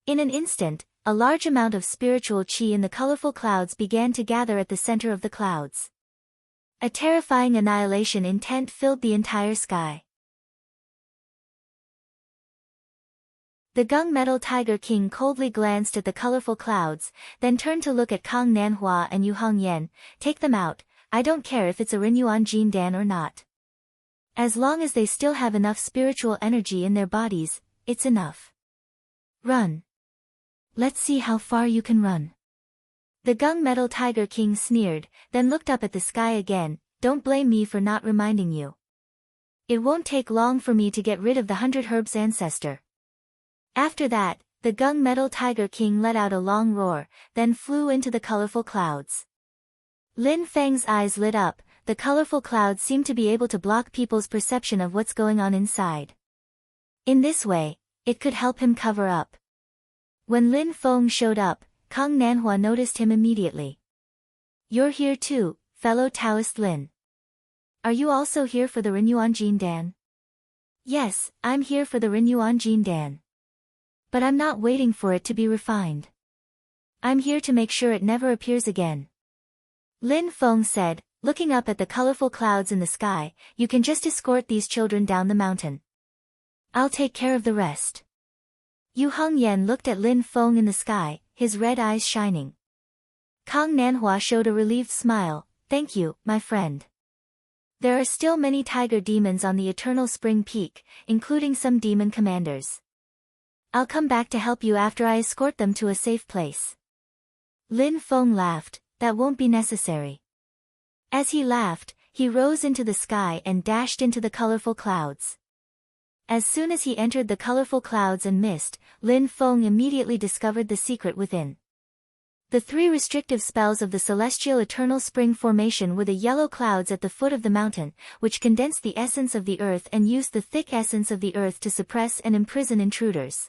In an instant, a large amount of spiritual chi in the colorful clouds began to gather at the center of the clouds. A terrifying annihilation intent filled the entire sky. The gunmetal tiger king coldly glanced at the colorful clouds, then turned to look at Kang Nanhua and Yu Hongyan. Take them out, I don't care if it's a Rinyuan Jin Dan or not. As long as they still have enough spiritual energy in their bodies, it's enough. Run. Let's see how far you can run. The gunmetal tiger king sneered, then looked up at the sky again. Don't blame me for not reminding you. It won't take long for me to get rid of the 100 Herbs ancestor. After that, the gunmetal tiger king let out a long roar, then flew into the colorful clouds. Lin Feng's eyes lit up. The colorful clouds seemed to be able to block people's perception of what's going on inside. In this way, it could help him cover up. When Lin Feng showed up, Kang Nanhua noticed him immediately. You're here too, fellow Taoist Lin. Are you also here for the Rinyuan Jin Dan? Yes, I'm here for the Rinyuan Jin Dan. But I'm not waiting for it to be refined. I'm here to make sure it never appears again. Lin Feng said, looking up at the colorful clouds in the sky. You can just escort these children down the mountain. I'll take care of the rest. Yu Hongyan looked at Lin Feng in the sky, his red eyes shining. Kang Nanhua showed a relieved smile. Thank you, my friend. There are still many tiger demons on the Eternal Spring Peak, including some demon commanders. I'll come back to help you after I escort them to a safe place. Lin Feng laughed. That won't be necessary. As he laughed, he rose into the sky and dashed into the colorful clouds. As soon as he entered the colorful clouds and mist, Lin Feng immediately discovered the secret within. The 3 restrictive spells of the celestial eternal spring formation were the yellow clouds at the foot of the mountain, which condensed the essence of the earth and used the thick essence of the earth to suppress and imprison intruders.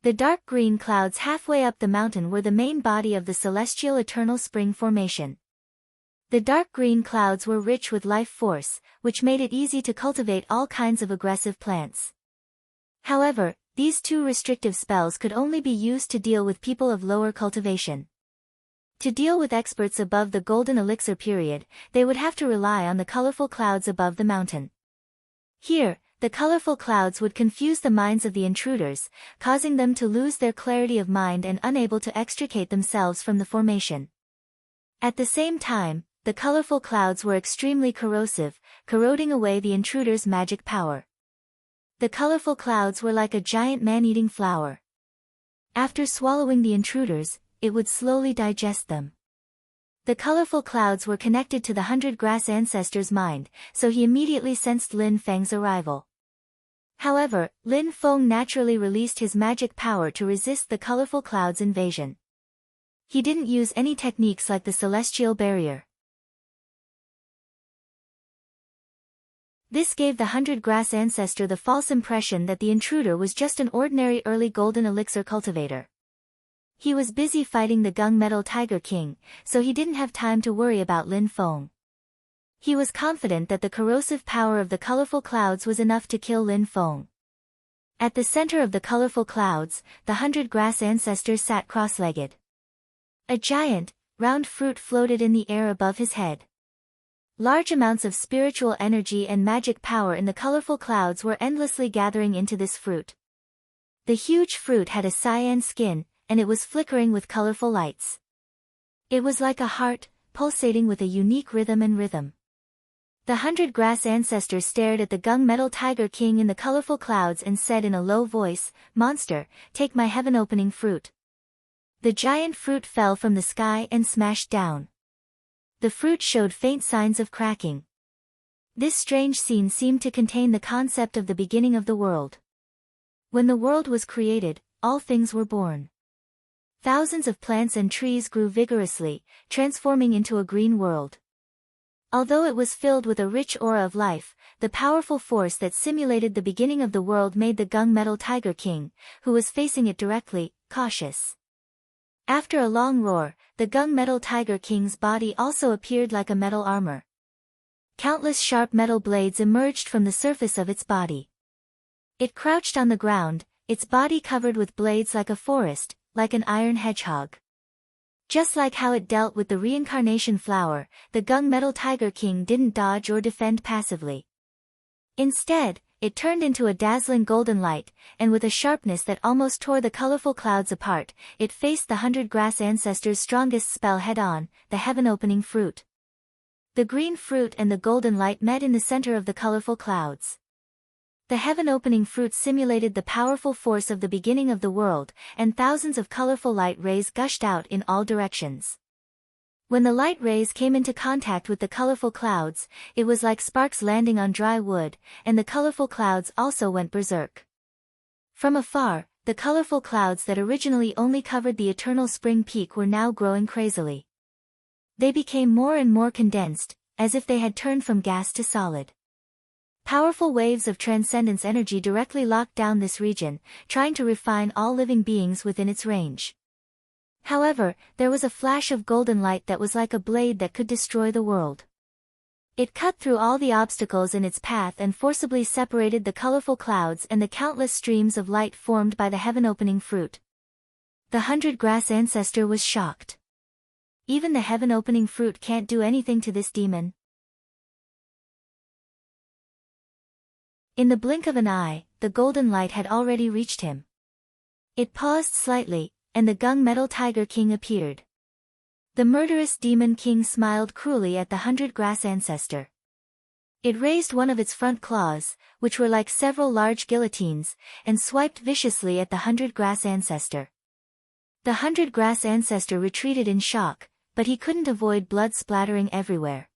The dark green clouds halfway up the mountain were the main body of the celestial eternal spring formation. The dark green clouds were rich with life force, which made it easy to cultivate all kinds of aggressive plants. However, these 2 restrictive spells could only be used to deal with people of lower cultivation. To deal with experts above the golden elixir period, they would have to rely on the colorful clouds above the mountain. Here, the colorful clouds would confuse the minds of the intruders, causing them to lose their clarity of mind and unable to extricate themselves from the formation. At the same time, the colorful clouds were extremely corrosive, corroding away the intruder's magic power. The colorful clouds were like a giant man-eating flower. After swallowing the intruders, it would slowly digest them. The colorful clouds were connected to the 100 Grass ancestor's mind, so he immediately sensed Lin Feng's arrival. However, Lin Feng naturally released his magic power to resist the colorful clouds' invasion. He didn't use any techniques like the celestial barrier. This gave the 100 Grass ancestor the false impression that the intruder was just an ordinary early golden elixir cultivator. He was busy fighting the gunmetal tiger king, so he didn't have time to worry about Lin Feng. He was confident that the corrosive power of the colorful clouds was enough to kill Lin Feng. At the center of the colorful clouds, the 100 Grass ancestor sat cross-legged. A giant, round fruit floated in the air above his head. Large amounts of spiritual energy and magic power in the colorful clouds were endlessly gathering into this fruit. The huge fruit had a cyan skin, and it was flickering with colorful lights. It was like a heart, pulsating with a unique rhythm. The 100 Grass ancestor stared at the gunmetal tiger king in the colorful clouds and said in a low voice, "Monster, take my heaven-opening fruit." The giant fruit fell from the sky and smashed down. The fruit showed faint signs of cracking. This strange scene seemed to contain the concept of the beginning of the world. When the world was created, all things were born. Thousands of plants and trees grew vigorously, transforming into a green world. Although it was filled with a rich aura of life, the powerful force that simulated the beginning of the world made the gunmetal tiger king, who was facing it directly, cautious. After a long roar, the gunmetal tiger king's body also appeared like a metal armor. Countless sharp metal blades emerged from the surface of its body. It crouched on the ground, its body covered with blades like a forest, like an iron hedgehog. Just like how it dealt with the reincarnation flower, the gunmetal tiger king didn't dodge or defend passively. Instead, it turned into a dazzling golden light, and with a sharpness that almost tore the colorful clouds apart, it faced the 100-grass ancestor's strongest spell head-on, the heaven-opening fruit. The green fruit and the golden light met in the center of the colorful clouds. The heaven-opening fruit simulated the powerful force of the beginning of the world, and thousands of colorful light rays gushed out in all directions. When the light rays came into contact with the colorful clouds, it was like sparks landing on dry wood, and the colorful clouds also went berserk. From afar, the colorful clouds that originally only covered the eternal spring peak were now growing crazily. They became more and more condensed, as if they had turned from gas to solid. Powerful waves of transcendence energy directly locked down this region, trying to refine all living beings within its range. However, there was a flash of golden light that was like a blade that could destroy the world. It cut through all the obstacles in its path and forcibly separated the colorful clouds and the countless streams of light formed by the heaven-opening fruit. The 100-grass ancestor was shocked. Even the heaven-opening fruit can't do anything to this demon. In the blink of an eye, the golden light had already reached him. It paused slightly, and the gunmetal tiger king appeared. The murderous demon king smiled cruelly at the 100-grass ancestor. It raised one of its front claws, which were like several large guillotines, and swiped viciously at the 100-grass ancestor. The 100-grass ancestor retreated in shock, but he couldn't avoid blood splattering everywhere.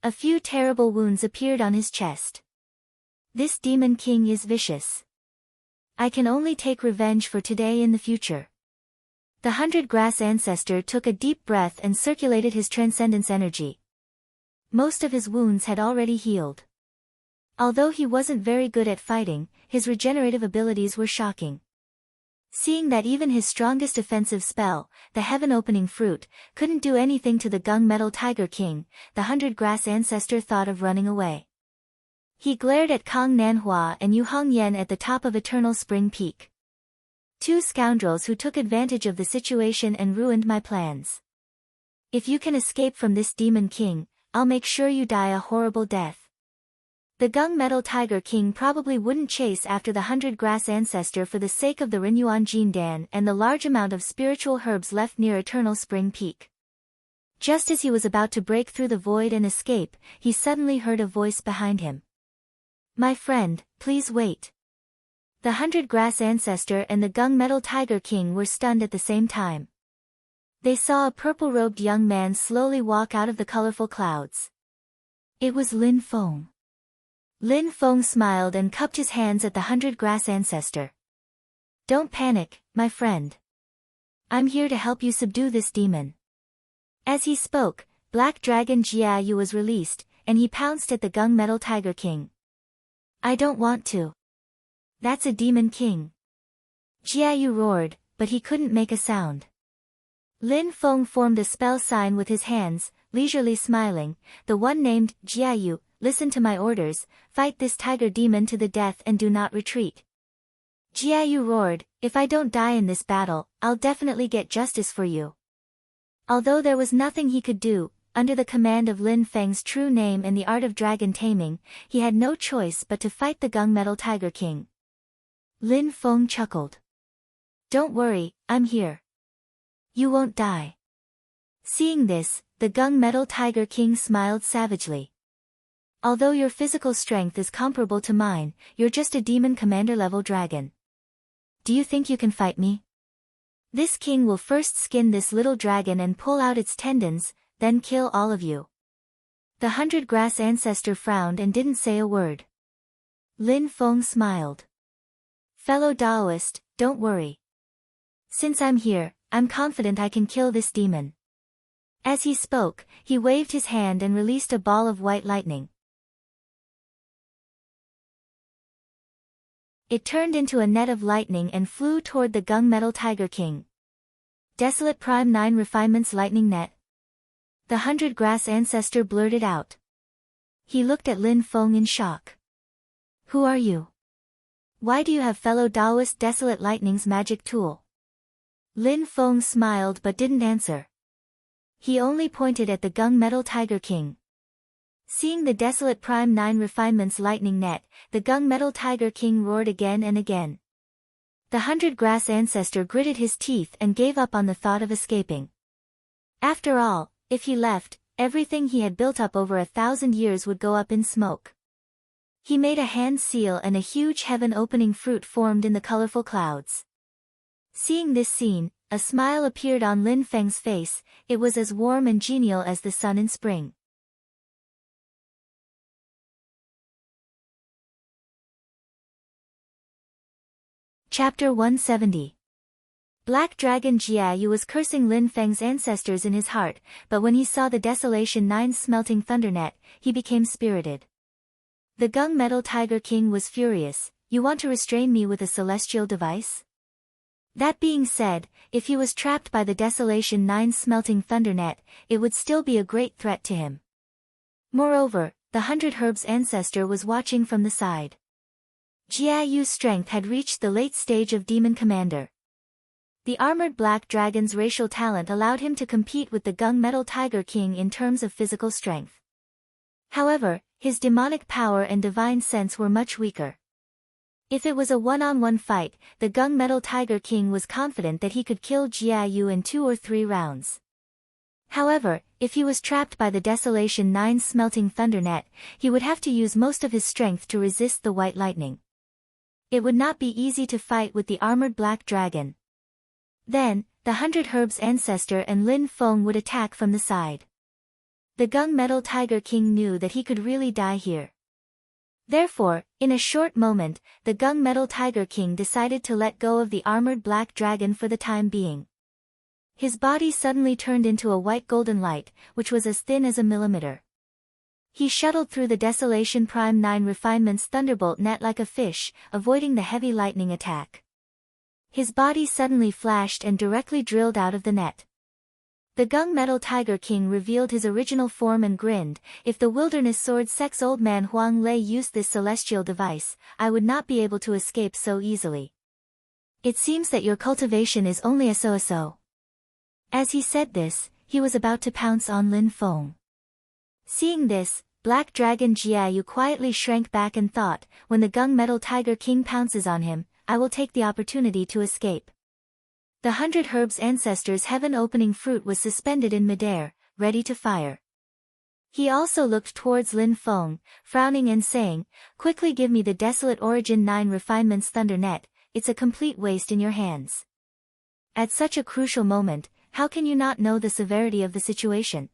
A few terrible wounds appeared on his chest. This demon king is vicious. I can only take revenge for today in the future. The 100-grass ancestor took a deep breath and circulated his transcendence energy. Most of his wounds had already healed. Although he wasn't very good at fighting, his regenerative abilities were shocking. Seeing that even his strongest offensive spell, the heaven-opening fruit, couldn't do anything to the gunmetal tiger king, the 100-grass ancestor thought of running away. He glared at Kong Nanhua and Yu Hongyan at the top of Eternal Spring Peak. Two scoundrels who took advantage of the situation and ruined my plans. If you can escape from this demon king, I'll make sure you die a horrible death. The gunmetal tiger king probably wouldn't chase after the 100-grass ancestor for the sake of the Renyuan Jindan and the large amount of spiritual herbs left near Eternal Spring Peak. Just as he was about to break through the void and escape, he suddenly heard a voice behind him. My friend, please wait. The 100-grass ancestor and the gunmetal tiger king were stunned at the same time. They saw a purple-robed young man slowly walk out of the colorful clouds. It was Lin Feng. Lin Feng smiled and cupped his hands at the 100-grass ancestor. Don't panic, my friend. I'm here to help you subdue this demon. As he spoke, Black Dragon Jiayu was released, and he pounced at the gunmetal tiger king. I don't want to. That's a demon king. Jiayu roared, but he couldn't make a sound. Lin Feng formed a spell sign with his hands, leisurely smiling. The one named Jiayu, listen to my orders, fight this tiger demon to the death and do not retreat. Jiayu roared, if I don't die in this battle, I'll definitely get justice for you. Although there was nothing he could do, under the command of Lin Feng's true name and the art of dragon taming, he had no choice but to fight the gunmetal tiger king. Lin Feng chuckled. Don't worry, I'm here. You won't die. Seeing this, the gunmetal tiger king smiled savagely. Although your physical strength is comparable to mine, you're just a demon commander-level dragon. Do you think you can fight me? This king will first skin this little dragon and pull out its tendons, then kill all of you. The 100-grass ancestor frowned and didn't say a word. Lin Feng smiled. Fellow Daoist, don't worry. Since I'm here, I'm confident I can kill this demon. As he spoke, he waved his hand and released a ball of white lightning. It turned into a net of lightning and flew toward the gunmetal tiger king. Desolate Prime 9 Refinements Lightning Net. The 100-Grass Ancestor blurted out. He looked at Lin Feng in shock. Who are you? Why do you have fellow Taoist Desolate Lightning's magic tool? Lin Feng smiled but didn't answer. He only pointed at the Gunmetal Tiger King. Seeing the Desolate Prime 9 Refinements Lightning Net, the Gunmetal Tiger King roared again and again. The 100-Grass Ancestor gritted his teeth and gave up on the thought of escaping. After all, if he left, everything he had built up over 1,000 years would go up in smoke. He made a hand seal and a huge heaven-opening fruit formed in the colorful clouds. Seeing this scene, a smile appeared on Lin Feng's face. It was as warm and genial as the sun in spring. Chapter 170. Black Dragon Jiayu was cursing Lin Feng's ancestors in his heart, but when he saw the Desolation 9 smelting thundernet, he became spirited. The Gunmetal Tiger King was furious. You want to restrain me with a celestial device? That being said, if he was trapped by the Desolation 9 smelting thundernet, it would still be a great threat to him. Moreover, the 100 Herbs ancestor was watching from the side. Jiayu's strength had reached the late stage of Demon Commander. The armored Black Dragon's racial talent allowed him to compete with the Gunmetal Tiger King in terms of physical strength. However, his demonic power and divine sense were much weaker. If it was a one-on-one fight, the Gunmetal Tiger King was confident that he could kill Jiayu in 2 or 3 rounds. However, if he was trapped by the Desolation 9 smelting thundernet, he would have to use most of his strength to resist the white lightning. It would not be easy to fight with the armored Black Dragon. Then, the 100 Herbs ancestor and Lin Feng would attack from the side. The Gunmetal Tiger King knew that he could really die here. Therefore, in a short moment, the Gunmetal Tiger King decided to let go of the armored Black Dragon for the time being. His body suddenly turned into a white golden light, which was as thin as a millimeter. He shuttled through the Desolation Prime 9 Refinements Thunderbolt net like a fish, avoiding the heavy lightning attack. His body suddenly flashed and directly drilled out of the net. The Gunmetal Tiger King revealed his original form and grinned. If the Wilderness Sword Sex Old Man Huang Lei used this celestial device, I would not be able to escape so easily. It seems that your cultivation is only a so-so. As he said this, he was about to pounce on Lin Feng. Seeing this, Black Dragon Jiayu quietly shrank back and thought, when the Gunmetal Tiger King pounces on him, I will take the opportunity to escape. The 100 Herbs ancestor's heaven-opening fruit was suspended in midair, ready to fire. He also looked towards Lin Feng, frowning and saying, quickly give me the Desolate Origin 9 Refinements Thundernet, it's a complete waste in your hands. At such a crucial moment, how can you not know the severity of the situation?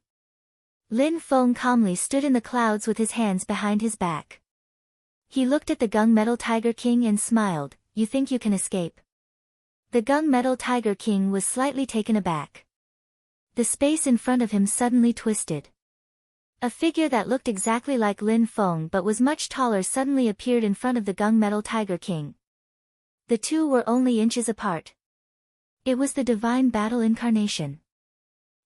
Lin Feng calmly stood in the clouds with his hands behind his back. He looked at the Gunmetal Tiger King and smiled, you think you can escape? The Gunmetal Tiger King was slightly taken aback. The space in front of him suddenly twisted. A figure that looked exactly like Lin Feng but was much taller suddenly appeared in front of the Gunmetal Tiger King. The two were only inches apart. It was the Divine Battle Incarnation.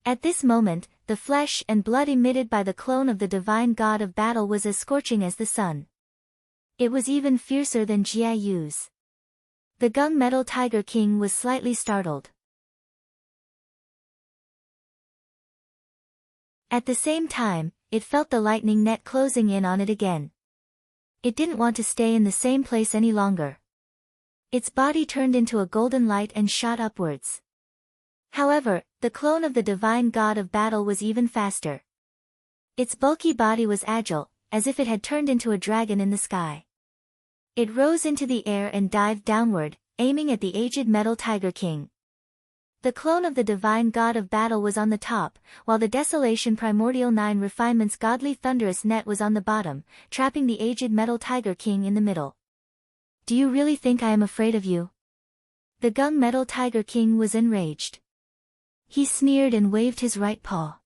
At this moment, the flesh and blood emitted by the clone of the Divine God of Battle was as scorching as the sun. It was even fiercer than Jiayu's. The Gunmetal Tiger King was slightly startled. At the same time, it felt the lightning net closing in on it again. It didn't want to stay in the same place any longer. Its body turned into a golden light and shot upwards. However, the clone of the Divine God of Battle was even faster. Its bulky body was agile, as if it had turned into a dragon in the sky. It rose into the air and dived downward, aiming at the aged Metal Tiger King. The clone of the Divine God of Battle was on the top, while the Desolation Primordial 9 Refinements Godly Thunderous Net was on the bottom, trapping the aged Metal Tiger King in the middle. Do you really think I am afraid of you? The Gunmetal Tiger King was enraged. He sneered and waved his right paw.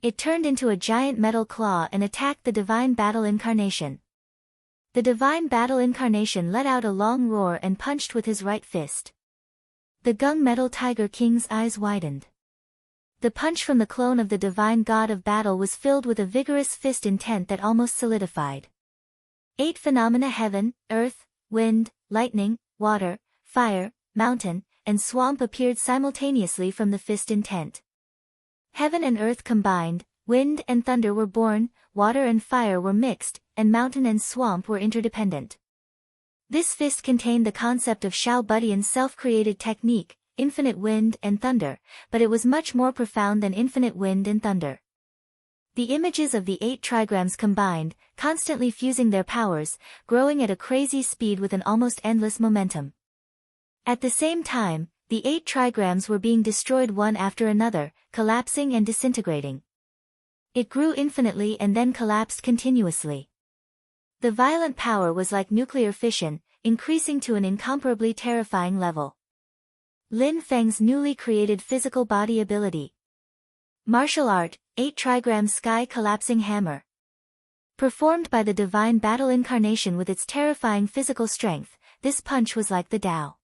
It turned into a giant metal claw and attacked the Divine Battle Incarnation. The Divine Battle Incarnation let out a long roar and punched with his right fist. The gunmetal tiger king's eyes widened. The punch from the clone of the divine god of battle was filled with a vigorous fist intent that almost solidified. 8 phenomena: heaven, earth, wind, lightning, water, fire, mountain, and swamp appeared simultaneously from the fist intent. Heaven and earth combined, wind and thunder were born, water and fire were mixed, and mountain and swamp were interdependent. This fist contained the concept of Xiao Budian's self-created technique, infinite wind and thunder, but it was much more profound than infinite wind and thunder. The images of the 8 trigrams combined, constantly fusing their powers, growing at a crazy speed with an almost endless momentum. At the same time, the 8 trigrams were being destroyed one after another, collapsing and disintegrating. It grew infinitely and then collapsed continuously. The violent power was like nuclear fission, increasing to an incomparably terrifying level. Lin Feng's newly created physical body ability. Martial art, 8 trigram sky collapsing hammer. Performed by the divine battle incarnation with its terrifying physical strength, this punch was like the Tao.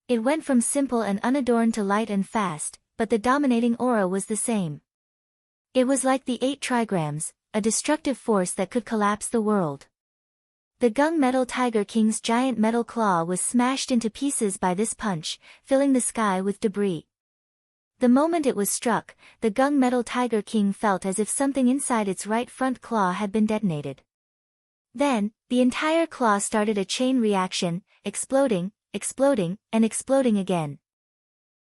It went from simple and unadorned to light and fast, but the dominating aura was the same. It was like the 8 trigrams, a destructive force that could collapse the world. The gunmetal tiger king's giant metal claw was smashed into pieces by this punch, filling the sky with debris. The moment it was struck, the gunmetal tiger king felt as if something inside its right front claw had been detonated. Then, the entire claw started a chain reaction, exploding, and exploding again.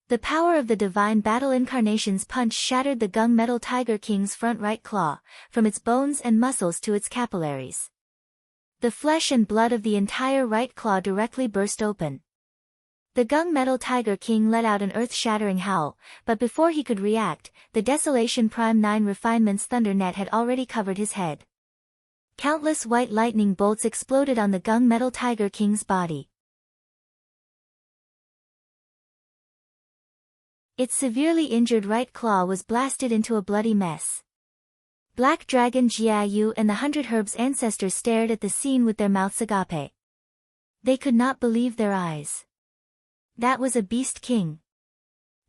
The power of the divine battle incarnation's punch shattered the gunmetal tiger king's front right claw, from its bones and muscles to its capillaries. The flesh and blood of the entire right claw directly burst open. The gunmetal tiger king let out an earth-shattering howl, but before he could react, the Desolation Prime 9 Refinement's thunder net had already covered his head. Countless white lightning bolts exploded on the gunmetal tiger king's body. Its severely injured right claw was blasted into a bloody mess. Black Dragon Jiayu and the 100 Herbs ancestors stared at the scene with their mouths agape. They could not believe their eyes. That was a beast king.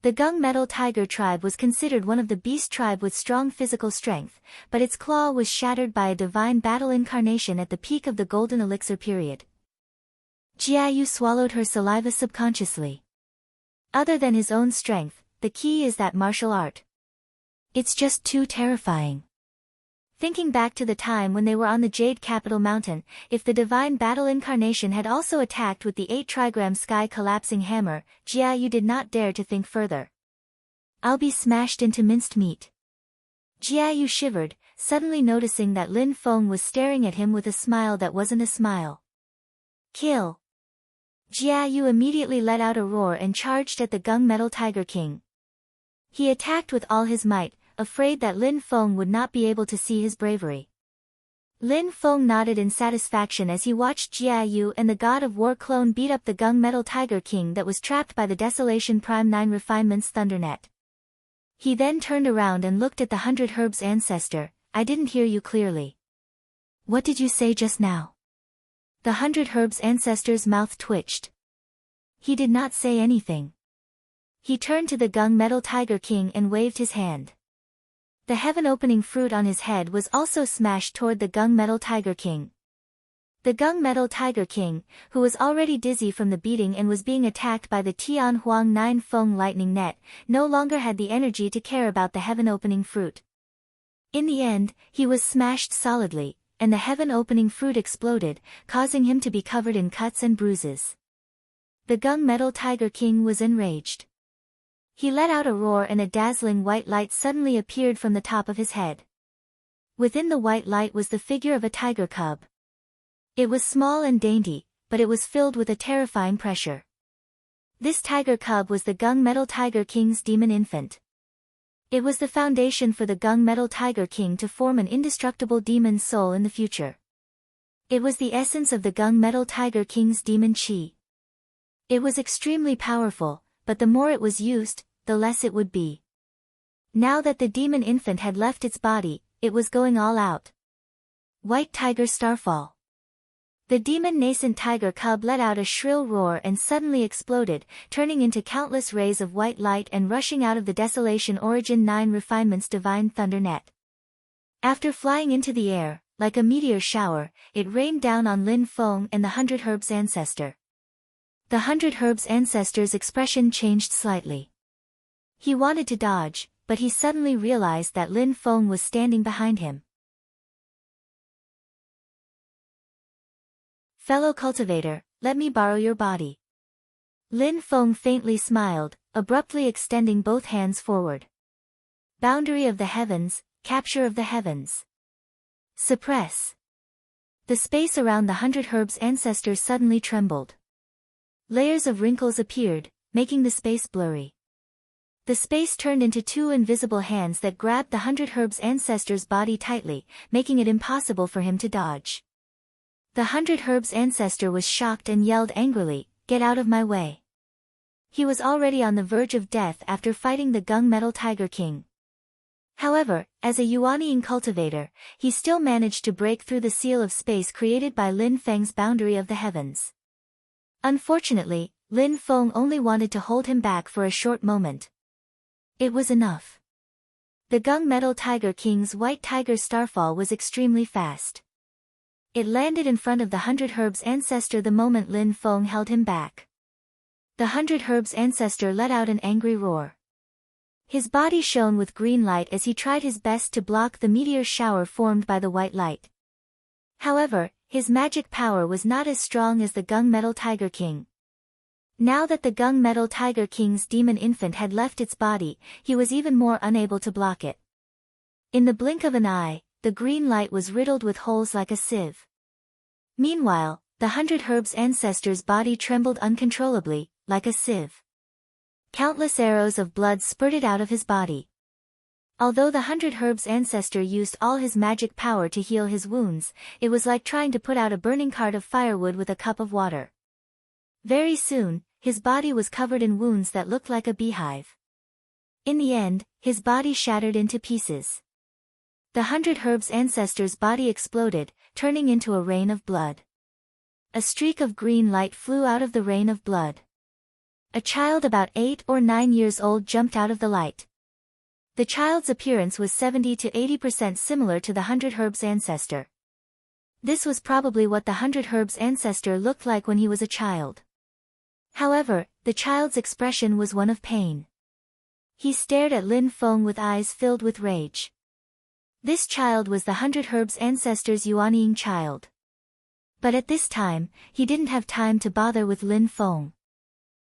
The gunmetal tiger tribe was considered one of the beast tribe with strong physical strength, but its claw was shattered by a divine battle incarnation at the peak of the golden elixir period. Jiayu swallowed her saliva subconsciously. Other than his own strength, the key is that martial art. It's just too terrifying. Thinking back to the time when they were on the Jade Capital Mountain, if the divine battle incarnation had also attacked with the 8 trigram sky collapsing hammer, Jiayu did not dare to think further. I'll be smashed into minced meat. Jiayu shivered, suddenly noticing that Lin Feng was staring at him with a smile that wasn't a smile. Kill! Jiayu immediately let out a roar and charged at the gunmetal tiger king. He attacked with all his might, afraid that Lin Feng would not be able to see his bravery. Lin Feng nodded in satisfaction as he watched Jiayu and the god of war clone beat up the gunmetal tiger king that was trapped by the Desolation Prime 9 Refinement's thundernet. He then turned around and looked at the 100 Herbs ancestor. I didn't hear you clearly. What did you say just now? The 100 Herbs ancestor's mouth twitched. He did not say anything. He turned to the gunmetal tiger king and waved his hand. The heaven-opening fruit on his head was also smashed toward the gunmetal tiger king. The gunmetal tiger king, who was already dizzy from the beating and was being attacked by the Tian Huang 9 Feng lightning net, no longer had the energy to care about the heaven-opening fruit. In the end, he was smashed solidly, and the heaven-opening fruit exploded, causing him to be covered in cuts and bruises. The gunmetal tiger king was enraged. He let out a roar and a dazzling white light suddenly appeared from the top of his head. Within the white light was the figure of a tiger cub. It was small and dainty, but it was filled with a terrifying pressure. This tiger cub was the gunmetal tiger king's demon infant. It was the foundation for the gunmetal tiger king to form an indestructible demon soul in the future. It was the essence of the gunmetal tiger king's demon chi. It was extremely powerful, but the more it was used, the less it would be. Now that the demon infant had left its body, it was going all out. White Tiger Starfall. The demon nascent tiger cub let out a shrill roar and suddenly exploded, turning into countless rays of white light and rushing out of the desolation origin 9 refinements divine thunder net. After flying into the air, like a meteor shower, it rained down on Lin Feng and the 100 Herbs ancestor. The 100 Herbs ancestor's expression changed slightly. He wanted to dodge, but he suddenly realized that Lin Feng was standing behind him. Fellow cultivator, let me borrow your body. Lin Feng faintly smiled, abruptly extending both hands forward. Boundary of the heavens, capture of the heavens. Suppress. The space around the 100 Herbs ancestor suddenly trembled. Layers of wrinkles appeared, making the space blurry. The space turned into 2 invisible hands that grabbed the 100 Herbs ancestor's body tightly, making it impossible for him to dodge. The 100 Herbs ancestor was shocked and yelled angrily, "Get out of my way." He was already on the verge of death after fighting the gunmetal tiger king. However, as a Yuanying cultivator, he still managed to break through the seal of space created by Lin Feng's boundary of the heavens. Unfortunately, Lin Feng only wanted to hold him back for a short moment. It was enough. The gunmetal tiger king's white tiger starfall was extremely fast. It landed in front of the 100 Herbs ancestor the moment Lin Feng held him back. The 100 Herbs ancestor let out an angry roar. His body shone with green light as he tried his best to block the meteor shower formed by the white light. However, his magic power was not as strong as the gunmetal tiger king. Now that the gunmetal tiger king's demon infant had left its body, he was even more unable to block it. In the blink of an eye, the green light was riddled with holes like a sieve. Meanwhile, the 100 Herbs ancestor's body trembled uncontrollably, like a sieve. Countless arrows of blood spurted out of his body. Although the 100 Herbs ancestor used all his magic power to heal his wounds, it was like trying to put out a burning cart of firewood with a cup of water. Very soon, his body was covered in wounds that looked like a beehive. In the end, his body shattered into pieces. The 100 Herbs ancestor's body exploded, turning into a rain of blood. A streak of green light flew out of the rain of blood. A child about 8 or 9 years old jumped out of the light. The child's appearance was 70 to 80% similar to the 100 Herbs ancestor. This was probably what the 100 Herbs ancestor looked like when he was a child. However, the child's expression was one of pain. He stared at Lin Feng with eyes filled with rage. This child was the 100 Herbs ancestor's Yuanying child. But at this time, he didn't have time to bother with Lin Feng.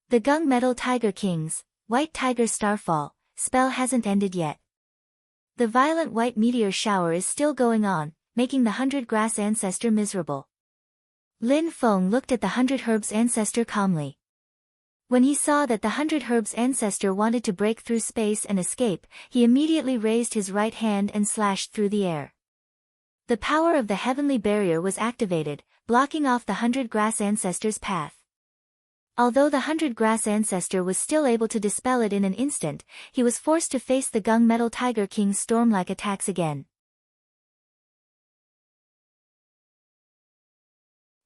The gunmetal tiger king's white tiger starfall spell hasn't ended yet. The violent white meteor shower is still going on, making the 100 Grass ancestor miserable. Lin Feng looked at the 100 Herbs ancestor calmly. When he saw that the 100 Herbs ancestor wanted to break through space and escape, he immediately raised his right hand and slashed through the air. The power of the heavenly barrier was activated, blocking off the 100 Grass ancestor's path. Although the 100 Grass ancestor was still able to dispel it in an instant, he was forced to face the gunmetal tiger king's storm-like attacks again.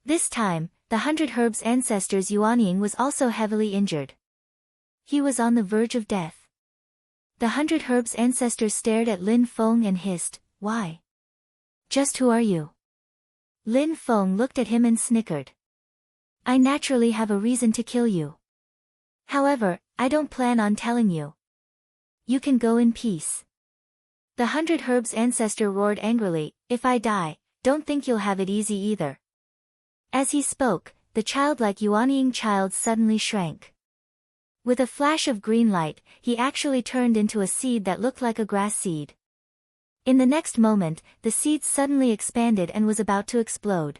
This time, the 100 Herbs ancestor's Yuanying was also heavily injured. He was on the verge of death. The 100 Herbs ancestor stared at Lin Feng and hissed, "Why? Just who are you?" Lin Feng looked at him and snickered. "I naturally have a reason to kill you. However, I don't plan on telling you. You can go in peace." The 100 Herbs ancestor roared angrily, "If I die, don't think you'll have it easy either." As he spoke, the childlike Yuanying child suddenly shrank. With a flash of green light, he actually turned into a seed that looked like a grass seed. In the next moment, the seed suddenly expanded and was about to explode.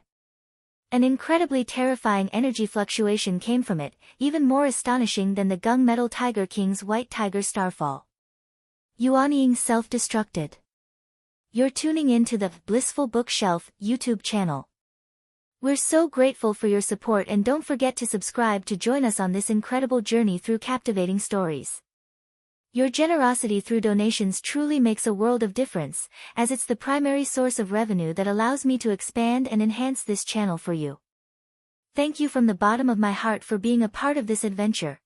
An incredibly terrifying energy fluctuation came from it, even more astonishing than the gunmetal tiger king's white tiger starfall. Yuanying self-destructed. You're tuning in to the Blissful Bookshelf YouTube channel. We're so grateful for your support, and don't forget to subscribe to join us on this incredible journey through captivating stories. Your generosity through donations truly makes a world of difference, as it's the primary source of revenue that allows me to expand and enhance this channel for you. Thank you from the bottom of my heart for being a part of this adventure.